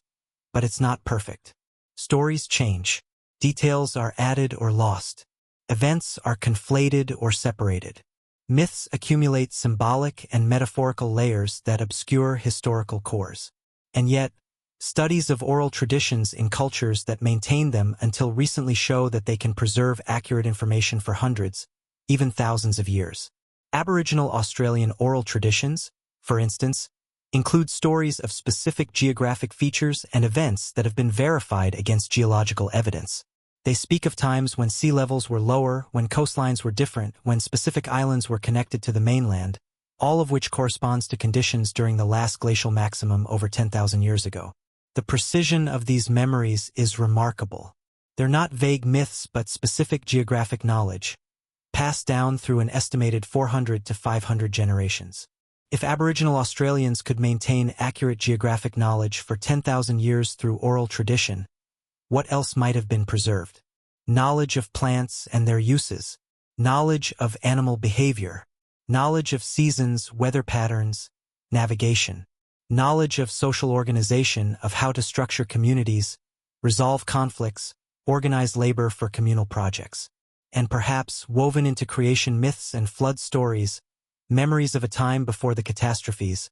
but it's not perfect. Stories change. Details are added or lost. Events are conflated or separated. Myths accumulate symbolic and metaphorical layers that obscure historical cores. And yet, studies of oral traditions in cultures that maintain them until recently show that they can preserve accurate information for hundreds, even thousands of years. Aboriginal Australian oral traditions, for instance, include stories of specific geographic features and events that have been verified against geological evidence. They speak of times when sea levels were lower, when coastlines were different, when specific islands were connected to the mainland, all of which corresponds to conditions during the last glacial maximum over 10,000 years ago. The precision of these memories is remarkable. They're not vague myths but specific geographic knowledge, passed down through an estimated 400 to 500 generations. If Aboriginal Australians could maintain accurate geographic knowledge for 10,000 years through oral tradition, what else might have been preserved? Knowledge of plants and their uses, knowledge of animal behavior, knowledge of seasons, weather patterns, navigation, knowledge of social organization, of how to structure communities, resolve conflicts, organize labor for communal projects, and perhaps woven into creation myths and flood stories, memories of a time before the catastrophes,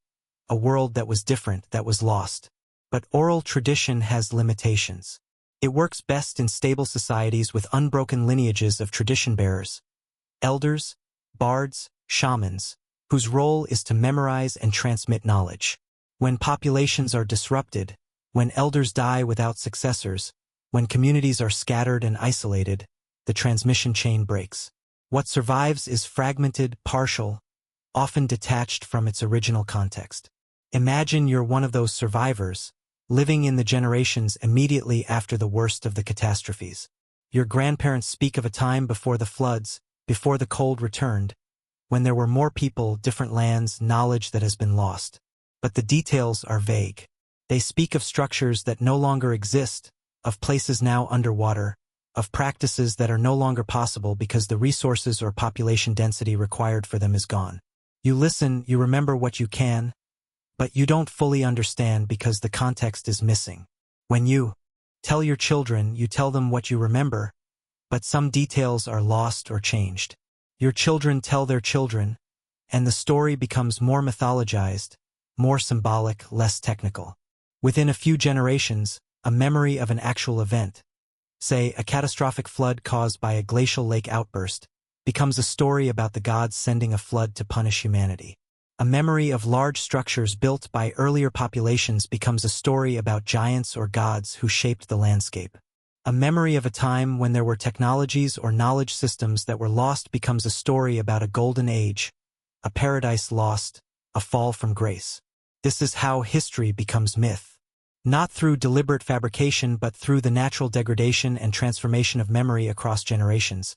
a world that was different, that was lost. But oral tradition has limitations. It works best in stable societies with unbroken lineages of tradition bearers, elders, bards, shamans, whose role is to memorize and transmit knowledge. When populations are disrupted, when elders die without successors, when communities are scattered and isolated, the transmission chain breaks. What survives is fragmented, partial, often detached from its original context. Imagine you're one of those survivors, living in the generations immediately after the worst of the catastrophes. Your grandparents speak of a time before the floods, before the cold returned, when there were more people, different lands, knowledge that has been lost. But the details are vague. They speak of structures that no longer exist, of places now underwater, of practices that are no longer possible because the resources or population density required for them is gone. You listen, you remember what you can, but you don't fully understand because the context is missing. When you tell your children, you tell them what you remember, but some details are lost or changed. Your children tell their children, and the story becomes more mythologized, more symbolic, less technical. Within a few generations, a memory of an actual event, say a catastrophic flood caused by a glacial lake outburst, becomes a story about the gods sending a flood to punish humanity. A memory of large structures built by earlier populations becomes a story about giants or gods who shaped the landscape. A memory of a time when there were technologies or knowledge systems that were lost becomes a story about a golden age, a paradise lost, a fall from grace. This is how history becomes myth. Not through deliberate fabrication but through the natural degradation and transformation of memory across generations,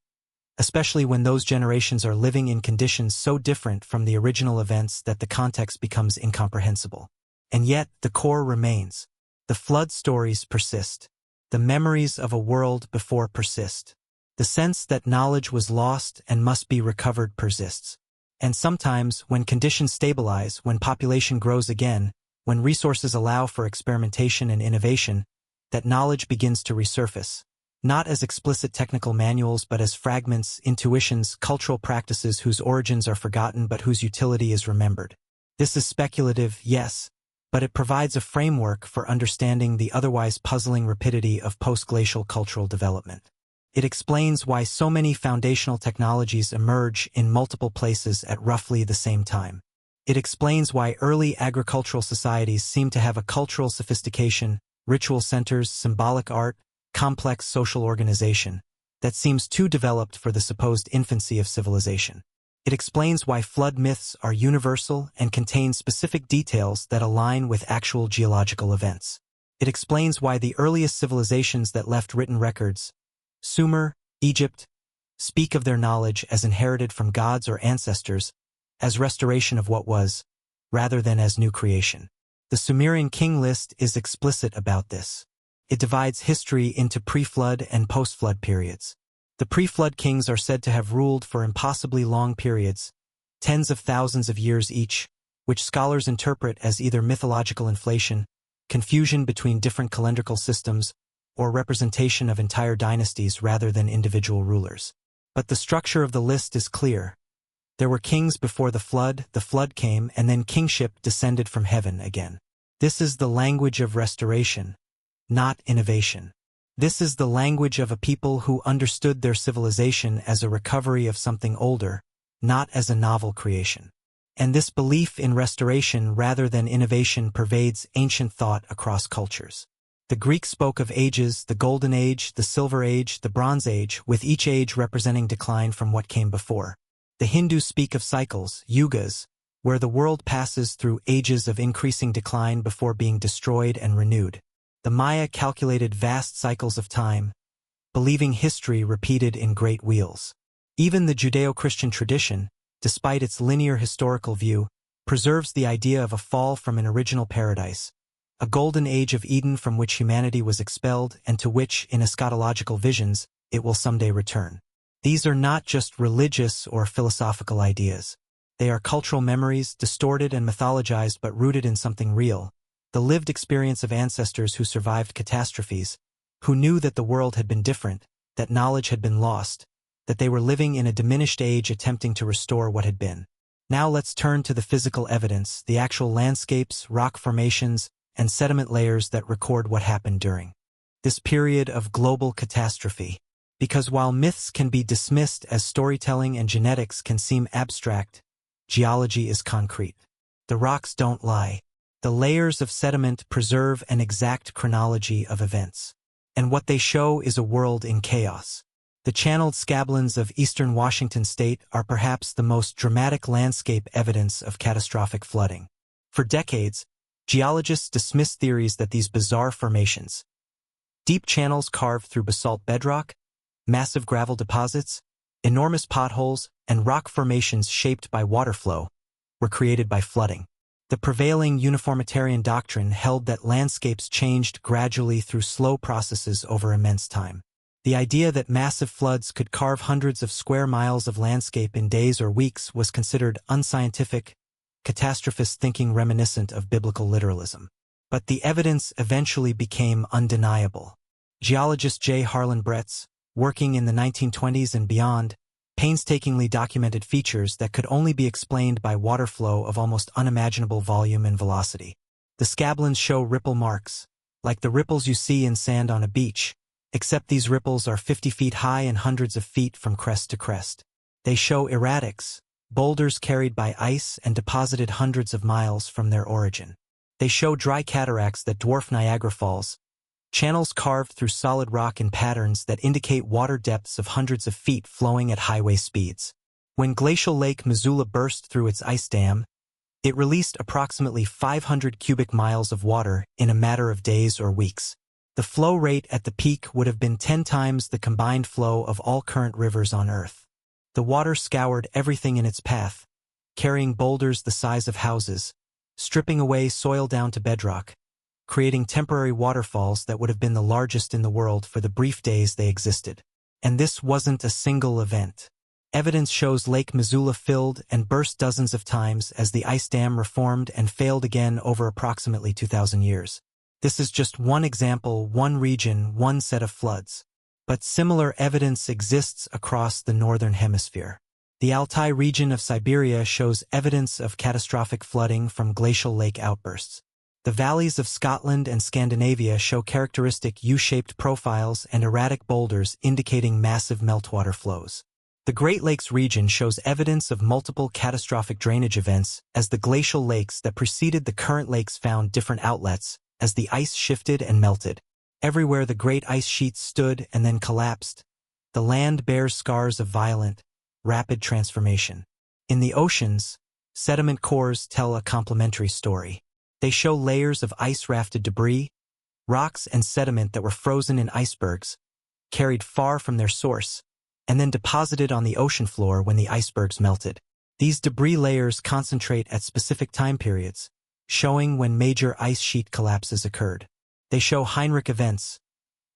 especially when those generations are living in conditions so different from the original events that the context becomes incomprehensible. And yet, the core remains. The flood stories persist. The memories of a world before persist. The sense that knowledge was lost and must be recovered persists. And sometimes, when conditions stabilize, when population grows again, when resources allow for experimentation and innovation, that knowledge begins to resurface. Not as explicit technical manuals but as fragments, intuitions, cultural practices whose origins are forgotten but whose utility is remembered. This is speculative, yes, but it provides a framework for understanding the otherwise puzzling rapidity of post-glacial cultural development. It explains why so many foundational technologies emerge in multiple places at roughly the same time. It explains why early agricultural societies seem to have a cultural sophistication, ritual centers, symbolic art, complex social organization that seems too developed for the supposed infancy of civilization. It explains why flood myths are universal and contain specific details that align with actual geological events. It explains why the earliest civilizations that left written records, Sumer, Egypt, speak of their knowledge as inherited from gods or ancestors, as restoration of what was, rather than as new creation. The Sumerian king list is explicit about this. It divides history into pre-flood and post-flood periods. The pre-flood kings are said to have ruled for impossibly long periods, tens of thousands of years each, which scholars interpret as either mythological inflation, confusion between different calendrical systems, or representation of entire dynasties rather than individual rulers. But the structure of the list is clear. There were kings before the flood came, and then kingship descended from heaven again. This is the language of restoration, not innovation. This is the language of a people who understood their civilization as a recovery of something older, not as a novel creation. And this belief in restoration rather than innovation pervades ancient thought across cultures. The Greeks spoke of ages, the Golden Age, the Silver Age, the Bronze Age, with each age representing decline from what came before. The Hindus speak of cycles, yugas, where the world passes through ages of increasing decline before being destroyed and renewed. The Maya calculated vast cycles of time, believing history repeated in great wheels. Even the Judeo-Christian tradition, despite its linear historical view, preserves the idea of a fall from an original paradise, a golden age of Eden from which humanity was expelled and to which, in eschatological visions, it will someday return. These are not just religious or philosophical ideas. They are cultural memories, distorted and mythologized but rooted in something real, the lived experience of ancestors who survived catastrophes, who knew that the world had been different, that knowledge had been lost, that they were living in a diminished age attempting to restore what had been. Now let's turn to the physical evidence, the actual landscapes, rock formations, and sediment layers that record what happened during this period of global catastrophe. Because while myths can be dismissed as storytelling and genetics can seem abstract, geology is concrete. The rocks don't lie. The layers of sediment preserve an exact chronology of events. And what they show is a world in chaos. The channeled scablands of eastern Washington state are perhaps the most dramatic landscape evidence of catastrophic flooding. For decades, geologists dismissed theories that these bizarre formations, deep channels carved through basalt bedrock, massive gravel deposits, enormous potholes, and rock formations shaped by water flow, were created by flooding. The prevailing uniformitarian doctrine held that landscapes changed gradually through slow processes over immense time. The idea that massive floods could carve hundreds of square miles of landscape in days or weeks was considered unscientific, catastrophist thinking reminiscent of biblical literalism. But the evidence eventually became undeniable. Geologist J. Harlan Bretz, working in the 1920s and beyond, painstakingly documented features that could only be explained by water flow of almost unimaginable volume and velocity. The scablands show ripple marks, like the ripples you see in sand on a beach, except these ripples are 50 feet high and hundreds of feet from crest to crest. They show erratics, boulders carried by ice and deposited hundreds of miles from their origin. They show dry cataracts that dwarf Niagara Falls, channels carved through solid rock in patterns that indicate water depths of hundreds of feet flowing at highway speeds. When glacial Lake Missoula burst through its ice dam, it released approximately 500 cubic miles of water in a matter of days or weeks. The flow rate at the peak would have been 10 times the combined flow of all current rivers on Earth. The water scoured everything in its path, carrying boulders the size of houses, stripping away soil down to bedrock, creating temporary waterfalls that would have been the largest in the world for the brief days they existed. And this wasn't a single event. Evidence shows Lake Missoula filled and burst dozens of times as the ice dam reformed and failed again over approximately 2,000 years. This is just one example, one region, one set of floods. But similar evidence exists across the northern hemisphere. The Altai region of Siberia shows evidence of catastrophic flooding from glacial lake outbursts. The valleys of Scotland and Scandinavia show characteristic U-shaped profiles and erratic boulders indicating massive meltwater flows. The Great Lakes region shows evidence of multiple catastrophic drainage events as the glacial lakes that preceded the current lakes found different outlets as the ice shifted and melted. Everywhere the great ice sheets stood and then collapsed, the land bears scars of violent, rapid transformation. In the oceans, sediment cores tell a complementary story. They show layers of ice-rafted debris, rocks and sediment that were frozen in icebergs, carried far from their source, and then deposited on the ocean floor when the icebergs melted. These debris layers concentrate at specific time periods, showing when major ice sheet collapses occurred. They show Heinrich events,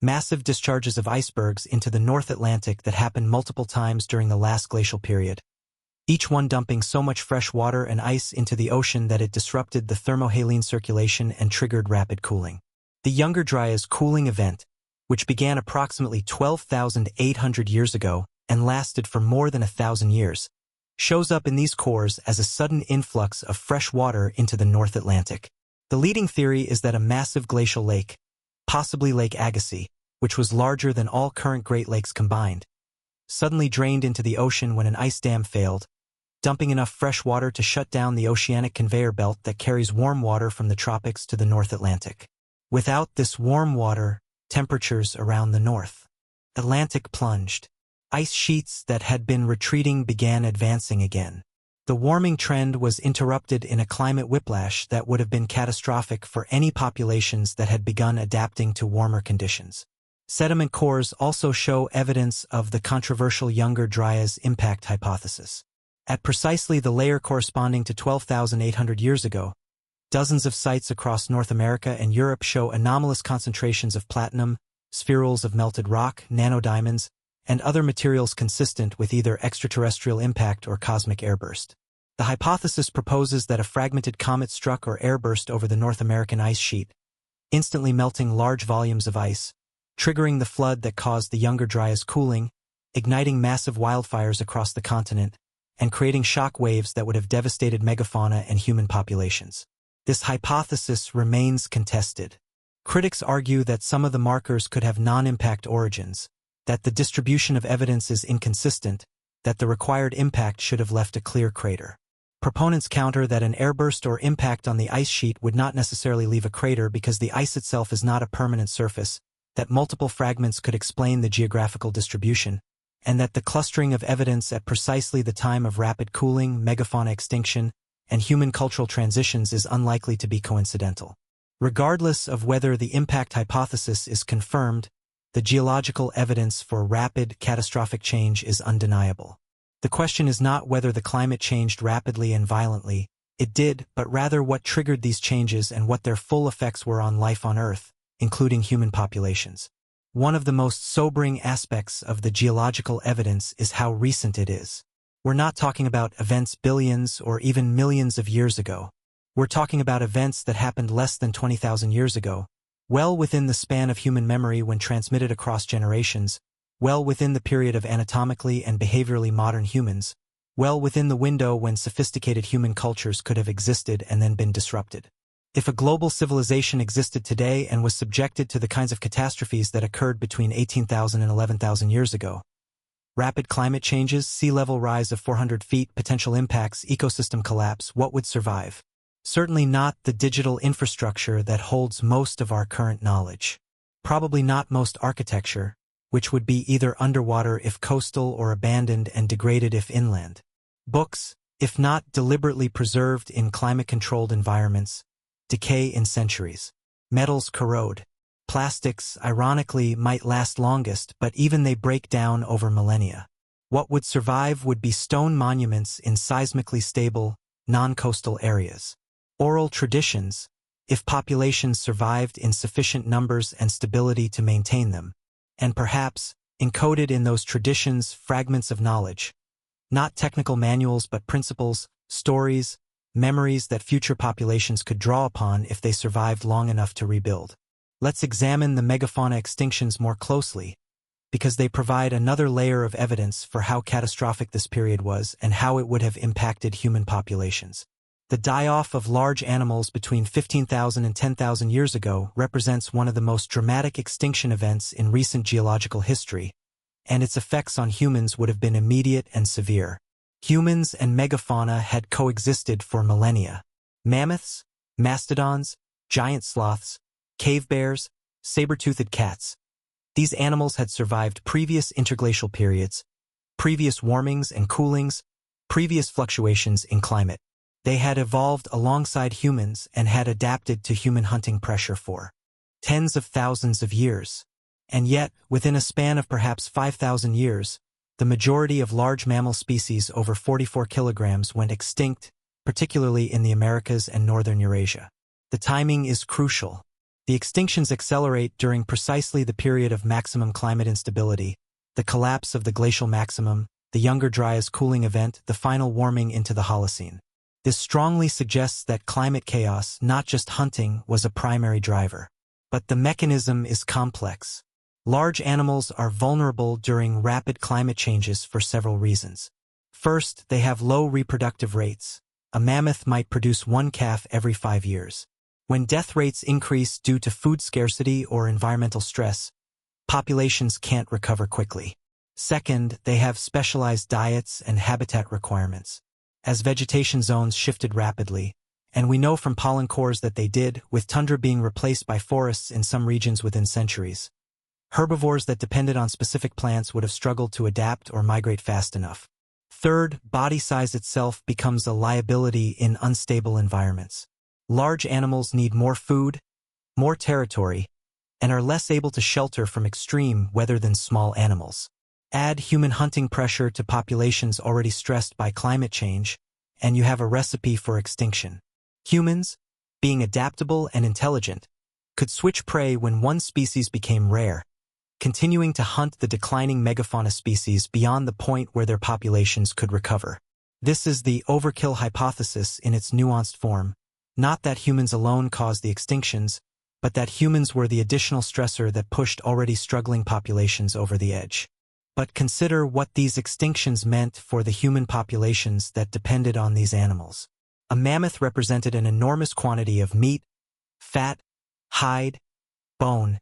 massive discharges of icebergs into the North Atlantic that happened multiple times during the last glacial period. each one dumping so much fresh water and ice into the ocean that it disrupted the thermohaline circulation and triggered rapid cooling. The Younger Dryas cooling event, which began approximately 12,800 years ago and lasted for more than 1,000 years, shows up in these cores as a sudden influx of fresh water into the North Atlantic. The leading theory is that a massive glacial lake, possibly Lake Agassiz, which was larger than all current Great Lakes combined, suddenly drained into the ocean when an ice dam failed, dumping enough fresh water to shut down the oceanic conveyor belt that carries warm water from the tropics to the North Atlantic. Without this warm water, temperatures around the North Atlantic plunged. Ice sheets that had been retreating began advancing again. The warming trend was interrupted in a climate whiplash that would have been catastrophic for any populations that had begun adapting to warmer conditions. Sediment cores also show evidence of the controversial Younger Dryas impact hypothesis. At precisely the layer corresponding to 12,800 years ago, dozens of sites across North America and Europe show anomalous concentrations of platinum, spherules of melted rock, nanodiamonds, and other materials consistent with either extraterrestrial impact or cosmic airburst. The hypothesis proposes that a fragmented comet struck or airburst over the North American ice sheet, instantly melting large volumes of ice, triggering the flood that caused the Younger Dryas cooling, igniting massive wildfires across the continent, and creating shock waves that would have devastated megafauna and human populations. This hypothesis remains contested. Critics argue that some of the markers could have non-impact origins, that the distribution of evidence is inconsistent, that the required impact should have left a clear crater. Proponents counter that an airburst or impact on the ice sheet would not necessarily leave a crater because the ice itself is not a permanent surface, that multiple fragments could explain the geographical distribution, and that the clustering of evidence at precisely the time of rapid cooling, megafauna extinction, and human cultural transitions is unlikely to be coincidental. Regardless of whether the impact hypothesis is confirmed, the geological evidence for rapid, catastrophic change is undeniable. The question is not whether the climate changed rapidly and violently. It did, but rather what triggered these changes and what their full effects were on life on Earth, including human populations. One of the most sobering aspects of the geological evidence is how recent it is. We're not talking about events billions or even millions of years ago. We're talking about events that happened less than 20,000 years ago, well within the span of human memory when transmitted across generations, well within the period of anatomically and behaviorally modern humans, well within the window when sophisticated human cultures could have existed and then been disrupted. If a global civilization existed today and was subjected to the kinds of catastrophes that occurred between 18,000 and 11,000 years ago, rapid climate changes, sea level rise of 400 feet, potential impacts, ecosystem collapse, what would survive? Certainly not the digital infrastructure that holds most of our current knowledge. Probably not most architecture, which would be either underwater if coastal or abandoned and degraded if inland. Books, if not deliberately preserved in climate-controlled environments, decay in centuries. Metals corrode. Plastics, ironically, might last longest, but even they break down over millennia. What would survive would be stone monuments in seismically stable, non-coastal areas. Oral traditions, if populations survived in sufficient numbers and stability to maintain them, and perhaps, encoded in those traditions, fragments of knowledge. Not technical manuals but principles, stories, memories that future populations could draw upon if they survived long enough to rebuild. Let's examine the megafauna extinctions more closely, because they provide another layer of evidence for how catastrophic this period was and how it would have impacted human populations. The die-off of large animals between 15,000 and 10,000 years ago represents one of the most dramatic extinction events in recent geological history, and its effects on humans would have been immediate and severe. Humans and megafauna had coexisted for millennia. Mammoths, mastodons, giant sloths, cave bears, saber-toothed cats. These animals had survived previous interglacial periods, previous warmings and coolings, previous fluctuations in climate. They had evolved alongside humans and had adapted to human hunting pressure for tens of thousands of years. And yet, within a span of perhaps 5,000 years, the majority of large mammal species over 44 kilograms went extinct, particularly in the Americas and northern Eurasia. The timing is crucial. The extinctions accelerate during precisely the period of maximum climate instability, the collapse of the glacial maximum, the Younger Dryas cooling event, the final warming into the Holocene. This strongly suggests that climate chaos, not just hunting, was a primary driver. But the mechanism is complex. Large animals are vulnerable during rapid climate changes for several reasons. First, they have low reproductive rates. A mammoth might produce one calf every 5 years. When death rates increase due to food scarcity or environmental stress, populations can't recover quickly. Second, they have specialized diets and habitat requirements. As vegetation zones shifted rapidly, and we know from pollen cores that they did, with tundra being replaced by forests in some regions within centuries, herbivores that depended on specific plants would have struggled to adapt or migrate fast enough. Third, body size itself becomes a liability in unstable environments. Large animals need more food, more territory, and are less able to shelter from extreme weather than small animals. Add human hunting pressure to populations already stressed by climate change, and you have a recipe for extinction. Humans, being adaptable and intelligent, could switch prey when one species became rare, continuing to hunt the declining megafauna species beyond the point where their populations could recover. This is the overkill hypothesis in its nuanced form, not that humans alone caused the extinctions, but that humans were the additional stressor that pushed already struggling populations over the edge. But consider what these extinctions meant for the human populations that depended on these animals. A mammoth represented an enormous quantity of meat, fat, hide, bone,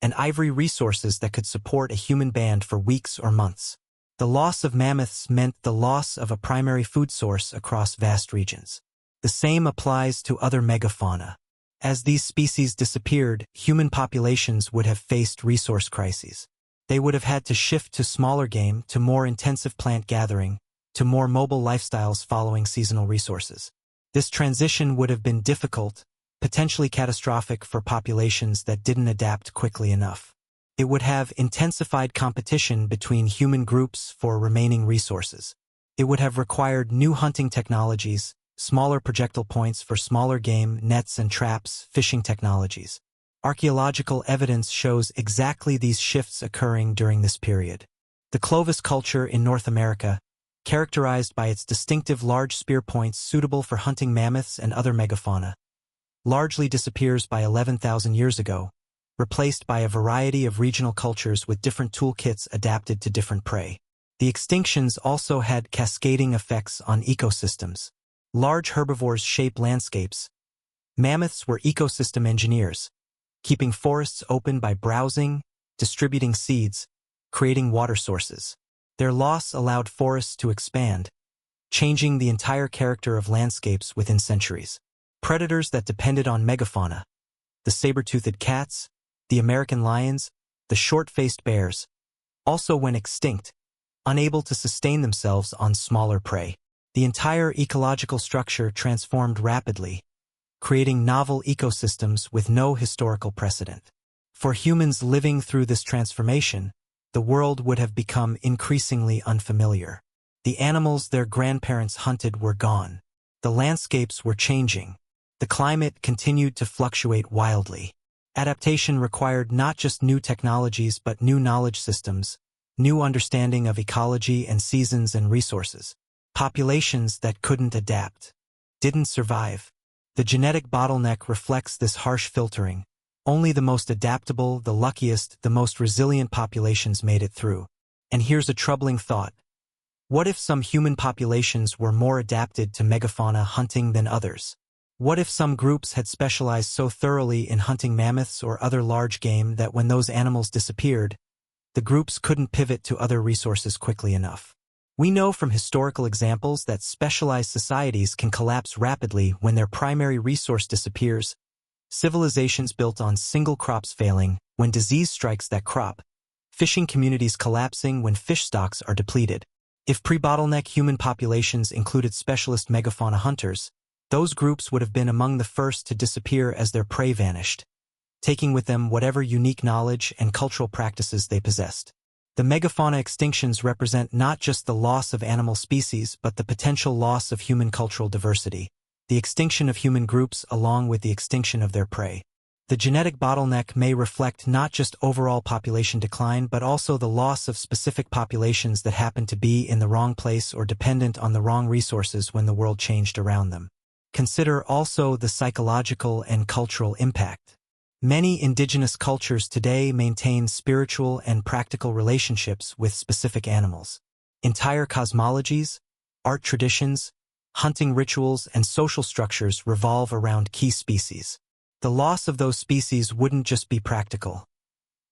and ivory resources that could support a human band for weeks or months. The loss of mammoths meant the loss of a primary food source across vast regions. The same applies to other megafauna. As these species disappeared, human populations would have faced resource crises. They would have had to shift to smaller game, to more intensive plant gathering, to more mobile lifestyles following seasonal resources. This transition would have been difficult, potentially catastrophic for populations that didn't adapt quickly enough. It would have intensified competition between human groups for remaining resources. It would have required new hunting technologies, smaller projectile points for smaller game, nets and traps, fishing technologies. Archaeological evidence shows exactly these shifts occurring during this period. The Clovis culture in North America, characterized by its distinctive large spear points suitable for hunting mammoths and other megafauna, largely disappears by 11,000 years ago, replaced by a variety of regional cultures with different toolkits adapted to different prey. The extinctions also had cascading effects on ecosystems. Large herbivores shape landscapes. Mammoths were ecosystem engineers, keeping forests open by browsing, distributing seeds, creating water sources. Their loss allowed forests to expand, changing the entire character of landscapes within centuries. Predators that depended on megafauna, the saber-toothed cats, the American lions, the short-faced bears, also went extinct, unable to sustain themselves on smaller prey. The entire ecological structure transformed rapidly, creating novel ecosystems with no historical precedent. For humans living through this transformation, the world would have become increasingly unfamiliar. The animals their grandparents hunted were gone. The landscapes were changing. The climate continued to fluctuate wildly. Adaptation required not just new technologies but new knowledge systems, new understanding of ecology and seasons and resources. Populations that couldn't adapt didn't survive. The genetic bottleneck reflects this harsh filtering. Only the most adaptable, the luckiest, the most resilient populations made it through. And here's a troubling thought. What if some human populations were more adapted to megafauna hunting than others? What if some groups had specialized so thoroughly in hunting mammoths or other large game that when those animals disappeared, the groups couldn't pivot to other resources quickly enough? We know from historical examples that specialized societies can collapse rapidly when their primary resource disappears. Civilizations built on single crops failing when disease strikes that crop. Fishing communities collapsing when fish stocks are depleted. If pre-bottleneck human populations included specialist megafauna hunters, those groups would have been among the first to disappear as their prey vanished, taking with them whatever unique knowledge and cultural practices they possessed. The megafauna extinctions represent not just the loss of animal species but the potential loss of human cultural diversity, the extinction of human groups along with the extinction of their prey. The genetic bottleneck may reflect not just overall population decline but also the loss of specific populations that happen to be in the wrong place or dependent on the wrong resources when the world changed around them. Consider also the psychological and cultural impact. Many indigenous cultures today maintain spiritual and practical relationships with specific animals. Entire cosmologies, art traditions, hunting rituals, and social structures revolve around key species. The loss of those species wouldn't just be practical.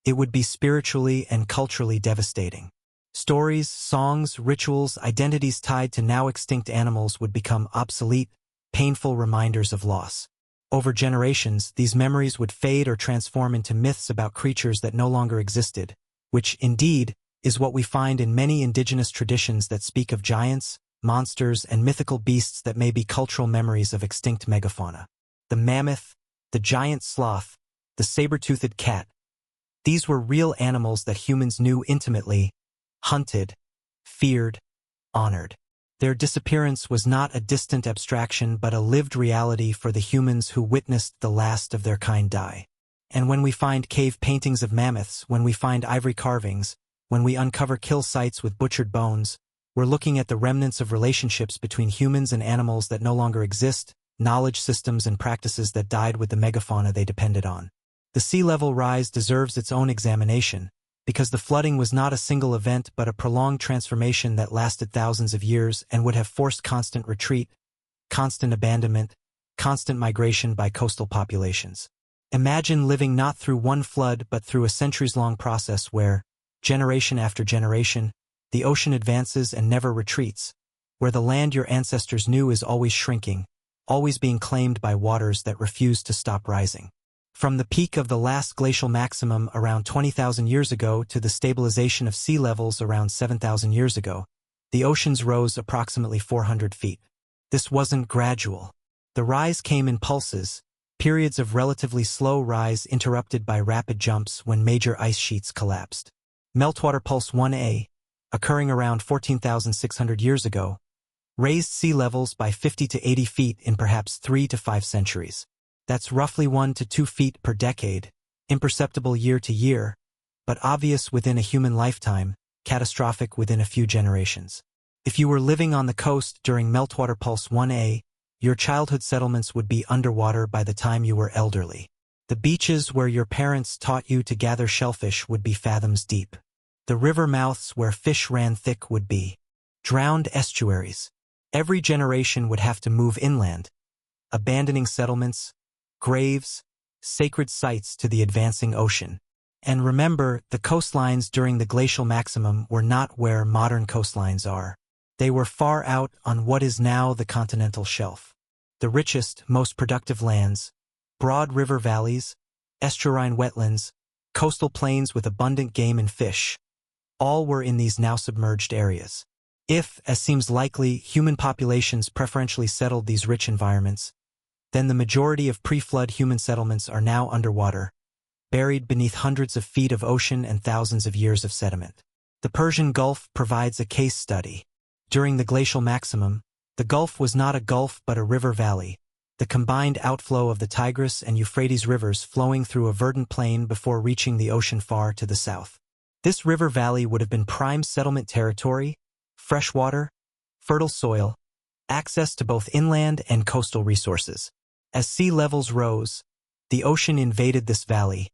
It would be spiritually and culturally devastating. Stories, songs, rituals, identities tied to now extinct animals would become obsolete, painful reminders of loss. Over generations, these memories would fade or transform into myths about creatures that no longer existed, which, indeed, is what we find in many indigenous traditions that speak of giants, monsters, and mythical beasts that may be cultural memories of extinct megafauna. The mammoth, the giant sloth, the saber-toothed cat. These were real animals that humans knew intimately, hunted, feared, honored. Their disappearance was not a distant abstraction but a lived reality for the humans who witnessed the last of their kind die. And when we find cave paintings of mammoths, when we find ivory carvings, when we uncover kill sites with butchered bones, we're looking at the remnants of relationships between humans and animals that no longer exist, knowledge systems and practices that died with the megafauna they depended on. The sea level rise deserves its own examination, because the flooding was not a single event but a prolonged transformation that lasted thousands of years and would have forced constant retreat, constant abandonment, constant migration by coastal populations. Imagine living not through one flood but through a centuries-long process where, generation after generation, the ocean advances and never retreats, where the land your ancestors knew is always shrinking, always being claimed by waters that refuse to stop rising. From the peak of the last glacial maximum around 20,000 years ago to the stabilization of sea levels around 7,000 years ago, the oceans rose approximately 400 feet. This wasn't gradual. The rise came in pulses, periods of relatively slow rise interrupted by rapid jumps when major ice sheets collapsed. Meltwater Pulse 1A, occurring around 14,600 years ago, raised sea levels by 50 to 80 feet in perhaps 3 to 5 centuries. That's roughly 1 to 2 feet per decade, imperceptible year to year, but obvious within a human lifetime, catastrophic within a few generations. If you were living on the coast during Meltwater Pulse 1A, your childhood settlements would be underwater by the time you were elderly. The beaches where your parents taught you to gather shellfish would be fathoms deep. The river mouths where fish ran thick would be drowned estuaries. Every generation would have to move inland, abandoning settlements, graves, sacred sites to the advancing ocean. And remember, the coastlines during the glacial maximum were not where modern coastlines are. They were far out on what is now the continental shelf. The richest, most productive lands, broad river valleys, estuarine wetlands, coastal plains with abundant game and fish, all were in these now submerged areas. If, as seems likely, human populations preferentially settled these rich environments, then the majority of pre-flood human settlements are now underwater, buried beneath hundreds of feet of ocean and thousands of years of sediment. The Persian Gulf provides a case study. During the glacial maximum, the Gulf was not a gulf but a river valley, the combined outflow of the Tigris and Euphrates rivers flowing through a verdant plain before reaching the ocean far to the south. This river valley would have been prime settlement territory, fresh water, fertile soil, access to both inland and coastal resources. As sea levels rose, the ocean invaded this valley,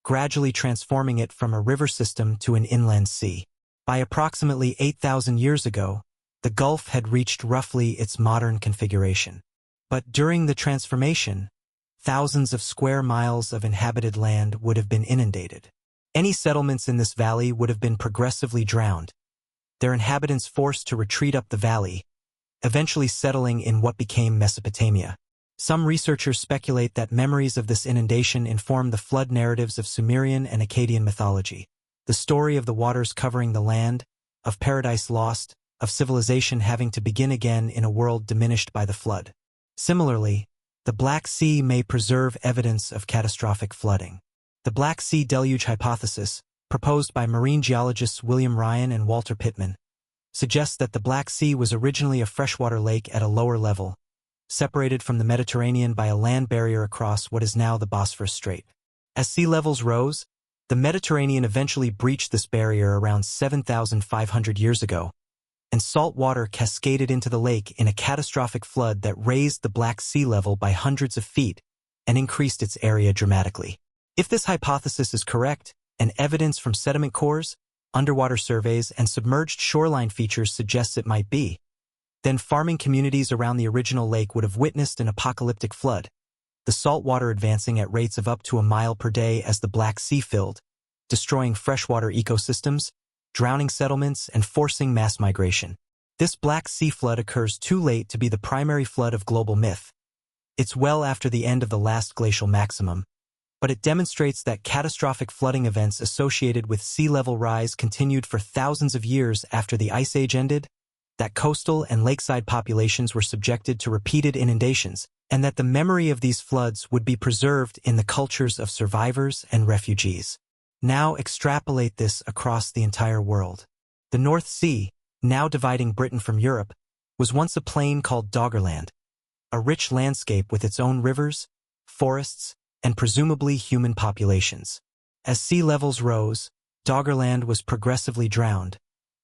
gradually transforming it from a river system to an inland sea. By approximately 8,000 years ago, the Gulf had reached roughly its modern configuration. But during the transformation, thousands of square miles of inhabited land would have been inundated. Any settlements in this valley would have been progressively drowned, their inhabitants forced to retreat up the valley, eventually settling in what became Mesopotamia. Some researchers speculate that memories of this inundation inform the flood narratives of Sumerian and Akkadian mythology, the story of the waters covering the land, of paradise lost, of civilization having to begin again in a world diminished by the flood. Similarly, the Black Sea may preserve evidence of catastrophic flooding. The Black Sea deluge hypothesis, proposed by marine geologists William Ryan and Walter Pittman, suggests that the Black Sea was originally a freshwater lake at a lower level, separated from the Mediterranean by a land barrier across what is now the Bosphorus Strait. As sea levels rose, the Mediterranean eventually breached this barrier around 7,500 years ago, and salt water cascaded into the lake in a catastrophic flood that raised the Black Sea level by hundreds of feet and increased its area dramatically. If this hypothesis is correct, and evidence from sediment cores, underwater surveys, and submerged shoreline features suggests it might be, then farming communities around the original lake would have witnessed an apocalyptic flood, the salt water advancing at rates of up to a mile per day as the Black Sea filled, destroying freshwater ecosystems, drowning settlements, and forcing mass migration. This Black Sea flood occurs too late to be the primary flood of global myth. It's well after the end of the last glacial maximum, but it demonstrates that catastrophic flooding events associated with sea level rise continued for thousands of years after the Ice Age ended, that coastal and lakeside populations were subjected to repeated inundations, and that the memory of these floods would be preserved in the cultures of survivors and refugees. Now extrapolate this across the entire world. The North Sea, now dividing Britain from Europe, was once a plain called Doggerland, a rich landscape with its own rivers, forests, and presumably human populations. As sea levels rose, Doggerland was progressively drowned,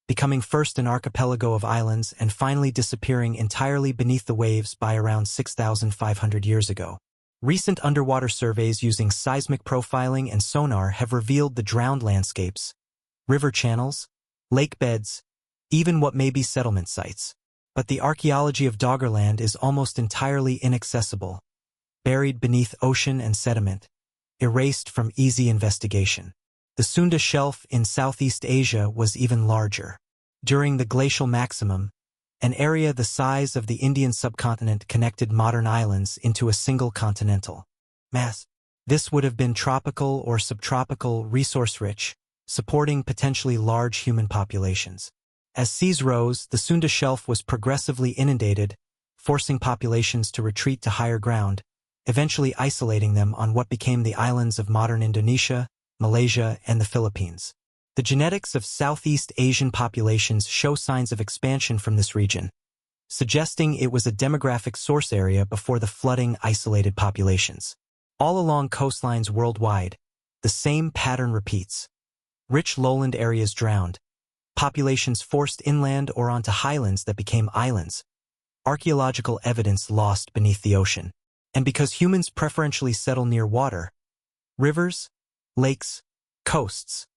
becoming first an archipelago of islands and finally disappearing entirely beneath the waves by around 6,500 years ago. Recent underwater surveys using seismic profiling and sonar have revealed the drowned landscapes, river channels, lake beds, even what may be settlement sites. But the archaeology of Doggerland is almost entirely inaccessible, buried beneath ocean and sediment, erased from easy investigation. The Sunda Shelf in Southeast Asia was even larger. During the glacial maximum, an area the size of the Indian subcontinent connected modern islands into a single continental mass. This would have been tropical or subtropical, resource-rich, supporting potentially large human populations. As seas rose, the Sunda Shelf was progressively inundated, forcing populations to retreat to higher ground, eventually isolating them on what became the islands of modern Indonesia, Malaysia, and the Philippines. The genetics of Southeast Asian populations show signs of expansion from this region, suggesting it was a demographic source area before the flooding isolated populations. All along coastlines worldwide, the same pattern repeats. Rich lowland areas drowned, populations forced inland or onto highlands that became islands, archaeological evidence lost beneath the ocean. And because humans preferentially settle near water, rivers, lakes, coasts,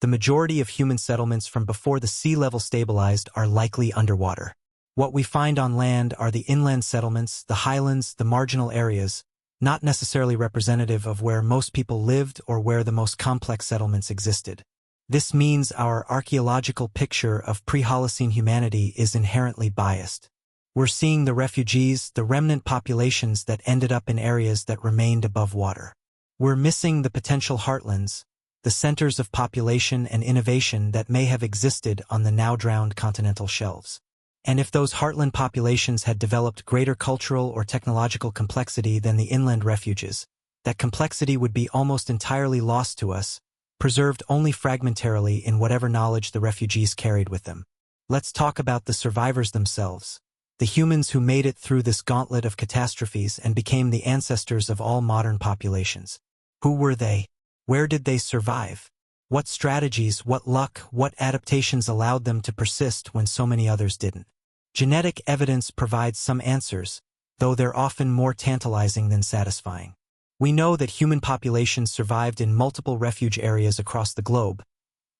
the majority of human settlements from before the sea level stabilized are likely underwater. What we find on land are the inland settlements, the highlands, the marginal areas, not necessarily representative of where most people lived or where the most complex settlements existed. This means our archaeological picture of pre-Holocene humanity is inherently biased. We're seeing the refugees, the remnant populations that ended up in areas that remained above water. We're missing the potential heartlands, the centers of population and innovation that may have existed on the now drowned continental shelves. And if those heartland populations had developed greater cultural or technological complexity than the inland refuges, that complexity would be almost entirely lost to us, preserved only fragmentarily in whatever knowledge the refugees carried with them. Let's talk about the survivors themselves. The humans who made it through this gauntlet of catastrophes and became the ancestors of all modern populations. Who were they? Where did they survive? What strategies, what luck, what adaptations allowed them to persist when so many others didn't? Genetic evidence provides some answers, though they're often more tantalizing than satisfying. We know that human populations survived in multiple refuge areas across the globe.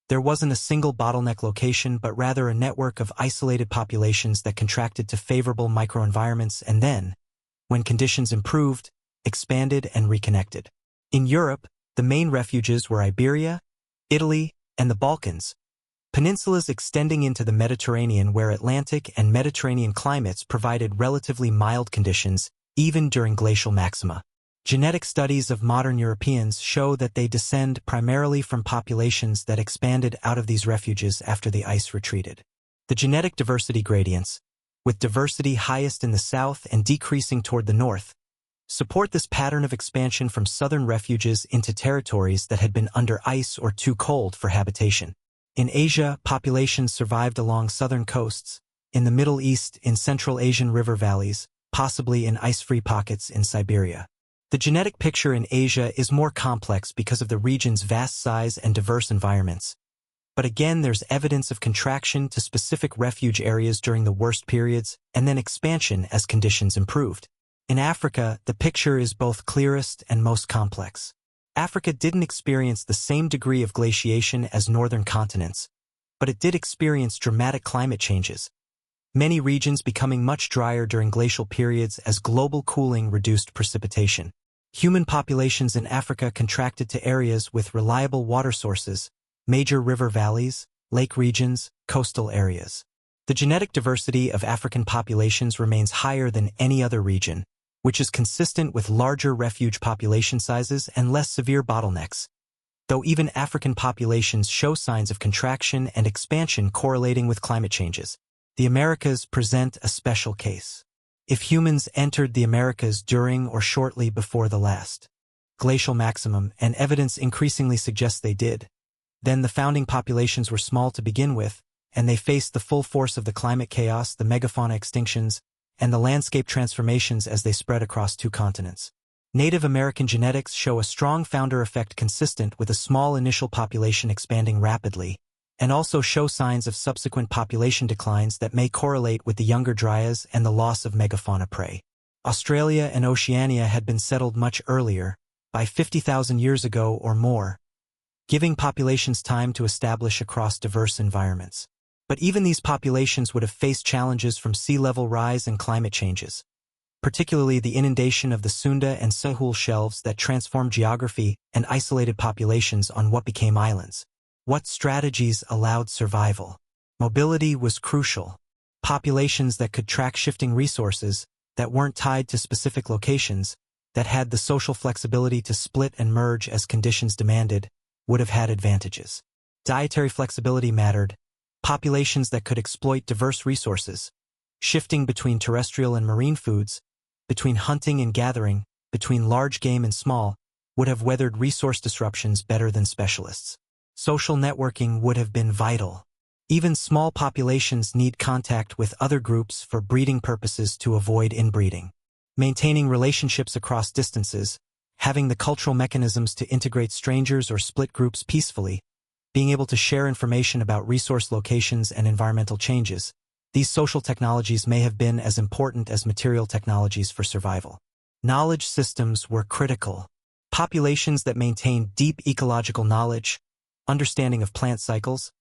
There wasn't a single bottleneck location, but rather a network of isolated populations that contracted to favorable microenvironments and then, when conditions improved, expanded and reconnected. In Europe, the main refuges were Iberia, Italy, and the Balkans, peninsulas extending into the Mediterranean where Atlantic and Mediterranean climates provided relatively mild conditions even during glacial maxima. Genetic studies of modern Europeans show that they descend primarily from populations that expanded out of these refuges after the ice retreated. The genetic diversity gradients, with diversity highest in the south and decreasing toward the north, support this pattern of expansion from southern refuges into territories that had been under ice or too cold for habitation. In Asia, populations survived along southern coasts. In the Middle East, in Central Asian river valleys, possibly in ice-free pockets in Siberia. The genetic picture in Asia is more complex because of the region's vast size and diverse environments. But again, there's evidence of contraction to specific refuge areas during the worst periods, and then expansion as conditions improved. In Africa, the picture is both clearest and most complex. Africa didn't experience the same degree of glaciation as northern continents, but it did experience dramatic climate changes, many regions becoming much drier during glacial periods as global cooling reduced precipitation. Human populations in Africa contracted to areas with reliable water sources, major river valleys, lake regions, coastal areas. The genetic diversity of African populations remains higher than any other region, which is consistent with larger refuge population sizes and less severe bottlenecks. Though even African populations show signs of contraction and expansion correlating with climate changes, the Americas present a special case. If humans entered the Americas during or shortly before the last glacial maximum, and evidence increasingly suggests they did, then the founding populations were small to begin with, and they faced the full force of the climate chaos, the megafauna extinctions, and the landscape transformations as they spread across two continents. Native American genetics show a strong founder effect consistent with a small initial population expanding rapidly, and also show signs of subsequent population declines that may correlate with the younger dryas and the loss of megafauna prey. Australia and Oceania had been settled much earlier, by 50,000 years ago or more, giving populations time to establish across diverse environments. But even these populations would have faced challenges from sea level rise and climate changes, particularly the inundation of the Sunda and Sahul shelves that transformed geography and isolated populations on what became islands. What strategies allowed survival? Mobility was crucial. Populations that could track shifting resources, that weren't tied to specific locations, that had the social flexibility to split and merge as conditions demanded, would have had advantages. Dietary flexibility mattered. Populations that could exploit diverse resources, shifting between terrestrial and marine foods, between hunting and gathering, between large game and small, would have weathered resource disruptions better than specialists. Social networking would have been vital. Even small populations need contact with other groups for breeding purposes to avoid inbreeding. Maintaining relationships across distances, having the cultural mechanisms to integrate strangers or split groups peacefully, being able to share information about resource locations and environmental changes, these social technologies may have been as important as material technologies for survival. Knowledge systems were critical. Populations that maintained deep ecological knowledge, understanding of plant cycles,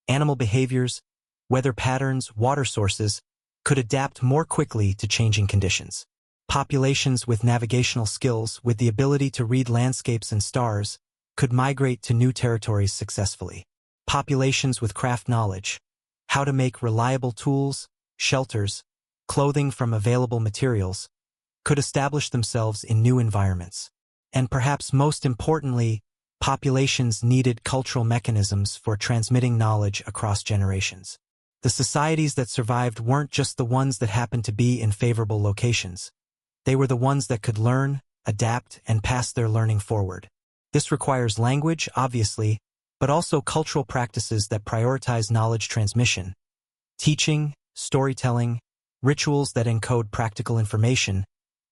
animal behaviors, weather patterns, water sources, could adapt more quickly to changing conditions. Populations with navigational skills, with the ability to read landscapes and stars, could migrate to new territories successfully. Populations with craft knowledge, how to make reliable tools, shelters, clothing from available materials, could establish themselves in new environments. And perhaps most importantly, populations needed cultural mechanisms for transmitting knowledge across generations. The societies that survived weren't just the ones that happened to be in favorable locations. They were the ones that could learn, adapt, and pass their learning forward. This requires language, obviously, but also cultural practices that prioritize knowledge transmission. Teaching, storytelling, rituals that encode practical information,